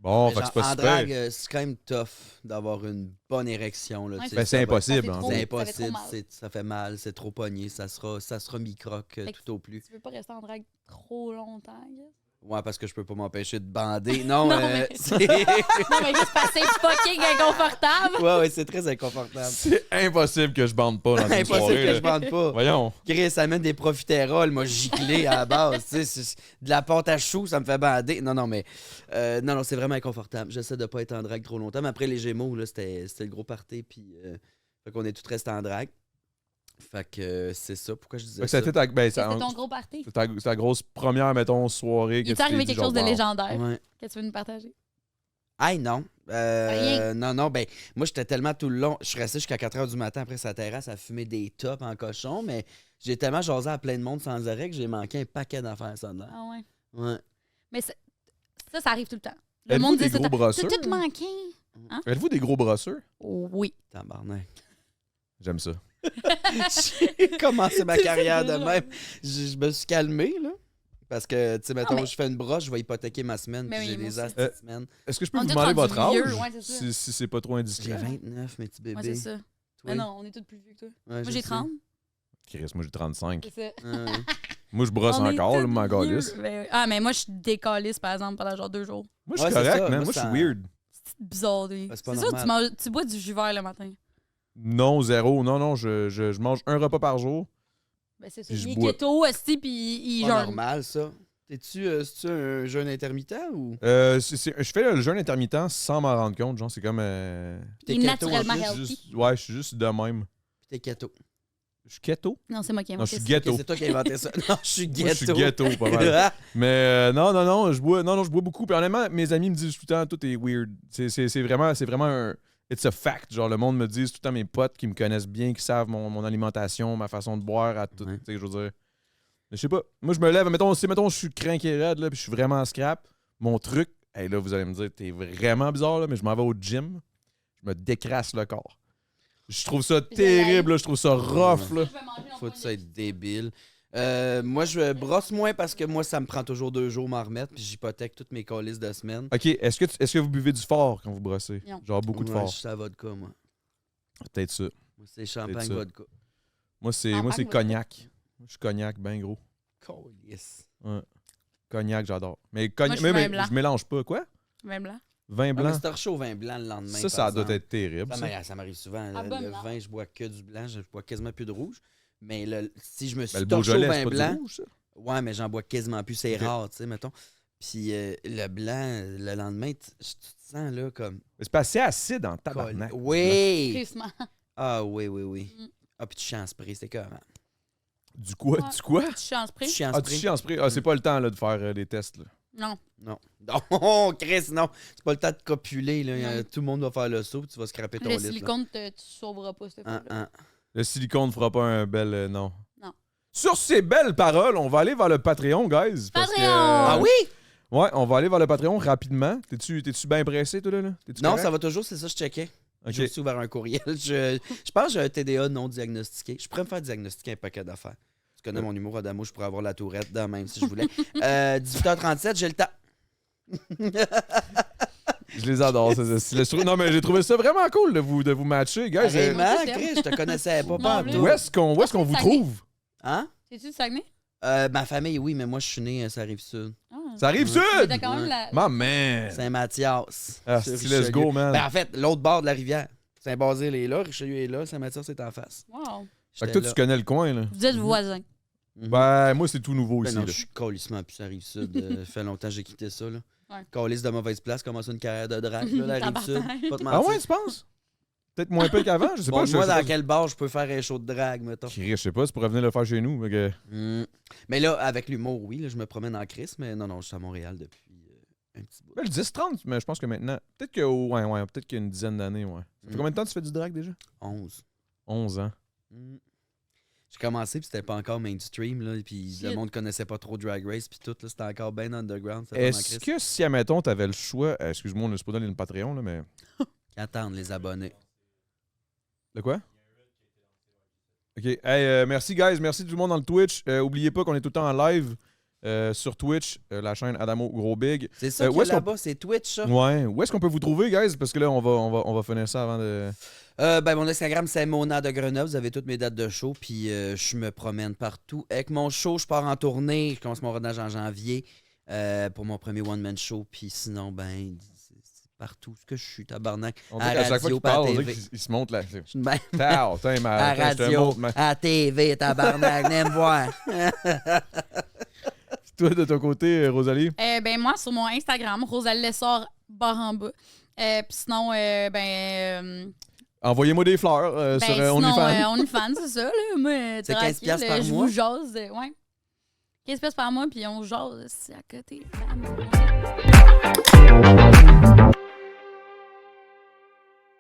Bon, Mais fait que genre, c'est pas en super. drague, c'est quand même tough d'avoir une bonne érection. Là, Ouais, tu sais, Ben, ça c'est va- impossible, ça en fait gros. C'est Ça fait trop impossible, mal. ça fait mal, c'est trop pogné, ça sera mi-croque Fait que tout au plus. Tu veux pas rester en drague trop longtemps, I guess? Ouais, parce que je peux pas m'empêcher de bander. Non, Non, mais- c'est... Non, mais juste passer fucking inconfortable. ouais, ouais, c'est très inconfortable. C'est impossible que je bande pas dans une Impossible soirée. que là. je bande pas. Voyons. Chris, ça amène des profiteroles, moi, giclé à la base. Tu sais, de la pâte à choux, ça me fait bander. Non, non, mais. Non, c'est vraiment inconfortable. J'essaie de pas être en drague trop longtemps. Mais après les Gémeaux, là, c'était le gros party. Puis. Fait qu'on est tous restés en drague. Fait que c'est ça. Pourquoi je disais Fait que ça? c'était ben, C'était ton gros party. c'est ta grosse première, mettons, soirée. Il t'est arrivé quelque chose de légendaire Ouais. que tu veux nous partager? Aïe, non. Rien. Non, ben, moi, j'étais tellement tout le long. Je suis resté jusqu'à 4 h du matin après sa terrasse à fumer des tops en cochon, mais j'ai tellement jasé à plein de monde sans arrêt que j'ai manqué un paquet d'affaires sonores. Ah ouais. Ouais. Mais ça arrive tout le temps. Le Êtes-vous monde des dit tout le gros temps. brosseurs? C'est tout manqué. Êtes-vous des gros brosseurs? Oui. Tabarnak. J'aime ça. J'ai commencé ma carrière de drôle. même. Je me suis calmé, là. Parce que, tu sais, mettons, mais- je fais une broche, je vais hypothéquer ma semaine, Mais puis oui, j'ai moi des aussi. astres de semaine. Est-ce que je peux On vous est demander tous votre rendus âge? vieux, ouais, c'est ça. si c'est pas trop J'ai indiscret. 29, mes petits bébés. Ouais, c'est ça. Toi? Mais non, on est tous plus vieux que toi. Ouais, Moi, je j'ai sais. 30. Chris, moi j'ai 35. C'est ça. Ouais. Moi je brosse On est encore, là, tous m'en vieux. calisse. Ben oui. Ah, mais moi, je décalisse, par exemple, pendant genre 2 jours. Moi je suis Ouais, c'est correct, ça. man. Moi, Moi je suis ça- weird. C'est bizarre, lui. Ben, c'est C'est pas sûr, normal. tu bois du jus vert le matin. Non, zéro. Non, non, je mange un repas par jour. Ben, c'est ça. Puis je Il est bois. keto, aussi, puis il Pas jeûne. normal, ça. C'est-tu un jeûne intermittent ou. Je fais le jeûne intermittent sans m'en rendre compte. Genre, c'est comme. T'es Il est keto en naturellement plus? healthy. Ouais, je suis juste de même. Puis t'es keto. Je suis keto? Non, c'est moi qui ai Non, je inventé suis ça. ghetto. Ok, c'est toi qui as inventé ça. Non, je suis ghetto. Moi, je suis ghetto, pas mal. Mais non, je bois beaucoup. Puis honnêtement, mes amis me disent tout le temps, tout est weird. C'est vraiment it's a fact. Genre, le monde me dit, c'est tout le temps mes potes qui me connaissent bien, qui savent mon alimentation, ma façon de boire, à tout. Ouais. Tu sais, je veux dire. Mais je sais pas. Moi, je me lève, mettons, si je suis crinqué raide, là, puis je suis vraiment scrap, mon truc, hey, là, vous allez me dire, t'es vraiment bizarre, là, mais je m'en vais au gym, je me décrasse le corps. Je trouve ça terrible, là, je trouve ça rough, là. Faut que ça être débile. Moi, je brosse moins parce que moi, ça me prend toujours 2 jours m'en remettre, puis j'hypothèque toutes mes calices de semaine. OK, est-ce que vous buvez du fort quand vous brossez? Non. Genre beaucoup de Ouais, fort. je suis à vodka, moi. Peut-être ça. Moi, c'est champagne ça. vodka. Moi, c'est Champagne, cognac. Moi, je suis cognac, ben gros. Calice. Ouais. Cognac, j'adore. Mais, Moi, je suis vin blanc. je mélange pas. Quoi? Vin blanc. Vin Ah, blanc? mais c'est torché au vin blanc le lendemain. Ça par doit exemple. être terrible. Ça. Ça m'arrive souvent. Ah, Le bon, non. vin, je bois que du blanc, je bois quasiment plus de rouge. Mais si je me suis Ben, le torché au Beaujolais, vin c'est pas blanc, du rouge, ça? ouais, mais j'en bois quasiment plus. C'est Ok. rare, tu sais, mettons. Puis le blanc, le lendemain, tu te sens là comme. Mais c'est pas assez acide en tabarnak. Oui! Crissement. Ah oui, oui, oui. Mm. Ah, puis tu chies en spray, c'était écœurant. Du quoi? Ouais. Du quoi? Tu chances Tu pris? chies en Ah, tu spray? chies en spray? Ah, c'est pas le temps là, de faire des tests. Là. Non. Non. Non, Chris, non. C'est pas le temps de copuler, là. Non. Tout le monde va faire le saut, puis tu vas scraper ton Le lit. là. silicone, tu sauveras pas cette Hein, fois-là. hein. Le silicone ne fera pas un bel non. Non. Sur ces belles paroles, on va aller vers le Patreon, guys. parce que, Patreon! Ah oui? Ouais, on va aller vers le Patreon rapidement. T'es-tu bien pressé, toi, là? T'es-tu Non, correct? ça va toujours, c'est ça, je checkais. Ok. J'ai aussi ouvert un courriel. Je pense que j'ai un TDA non diagnostiqué. Je pourrais me faire diagnostiquer un paquet d'affaires. Tu connais mon humour, Adamo, je pourrais avoir la tourette dans même si je voulais. 18h37, j'ai le temps. Je les adore, ces styles. Non, mais j'ai trouvé ça vraiment cool de vous matcher, guys. Vraiment, Moi, je Chris, je te connaissais pas, Non, pas en plus. tout. Où est-ce qu'on vous Saguenay. trouve? Hein? C'est-tu du Saguenay? Ma famille, oui, mais moi, je suis né, ça arrive sud. Ah. Ça arrive Ouais. Mais sud! t'as quand même la... Ma man! Saint-Mathias. Ah, sur c'est let's Richelieu. go, man. Ben, en fait, l'autre bord de la rivière. Saint-Basile est là, Richelieu est là, Saint-Mathias est en face. Wow. Fait que J'étais toi, là. tu connais le coin, là. Vous êtes voisins. Mhm. Ben, moi, c'est tout nouveau Ben ici, non, là. je suis calissement plus ça arrive sud. Ça fait longtemps que j'ai quitté ça. Là. Ouais. Calisse de mauvaise place, commencer une carrière de drague, là, la rive sud. Tabarnak. Pas te Ah mentir. ouais, tu penses? Peut-être moins pire qu'avant, je sais Bon, pas. moi, je sais dans pas. quel bar je peux faire un show de drague, mettons? Je sais pas, tu pourrais venir le faire chez nous. fait que- Mais là, avec l'humour, oui, là, je me promène en crise, mais non, je suis à Montréal depuis un petit bout. Ben, le 10-30, mais je pense que maintenant. Peut-être que ouais, peut-être qu'il y a une dizaine d'années, ouais. Ça fait combien de temps tu fais du drag déjà? 11. 11 ans. J'ai commencé, puis c'était pas encore mainstream, là, puis Shit. le monde connaissait pas trop Drag Race, puis tout, là, c'était encore bien underground. c'était vraiment Est-ce Christ. que si, admettons, t'avais le choix. Excuse-moi, on ne pas donner le Patreon, là, mais. Qui attendent les abonnés. De quoi? OK. Hey, merci, guys. Merci tout le monde dans le Twitch. Oubliez pas qu'on est tout le temps en live sur Twitch, la chaîne Adamo Gros Big. C'est ça où qu'il y a est-ce qu'on- là-bas, c'est Twitch, ça? Ouais. Où est-ce qu'on peut vous trouver, guys? Parce que là, on va finir ça avant de. Ben, mon Instagram, c'est Mona de Grenoble. Vous avez toutes mes dates de show. Puis je me promène partout. Avec mon show, je pars en tournée. Je commence mon rodage en janvier pour mon premier one-man show. Puis sinon, ben, c'est partout ce que je suis, tabarnak. On À dirait qu'à chaque fois radio, qu'il parle, pas à on dirait TV. qu'il se monte là. Je suis ben, Tao, tiens, ma. à attends, je te radio, montre, ma- à TV, tabarnak, venez me voir. Toi, de ton côté, Rosalie? Ben moi, sur mon Instagram, Rosalie Lessard, barre en bas. Puis sinon, Envoyez-moi des fleurs sur sinon, OnlyFans. OnlyFans, c'est ça, là. Moi, C'est 15$ tranquille, par je mois? vous jase, ouais. 15$ par mois, puis on jase, c'est à côté. Bam.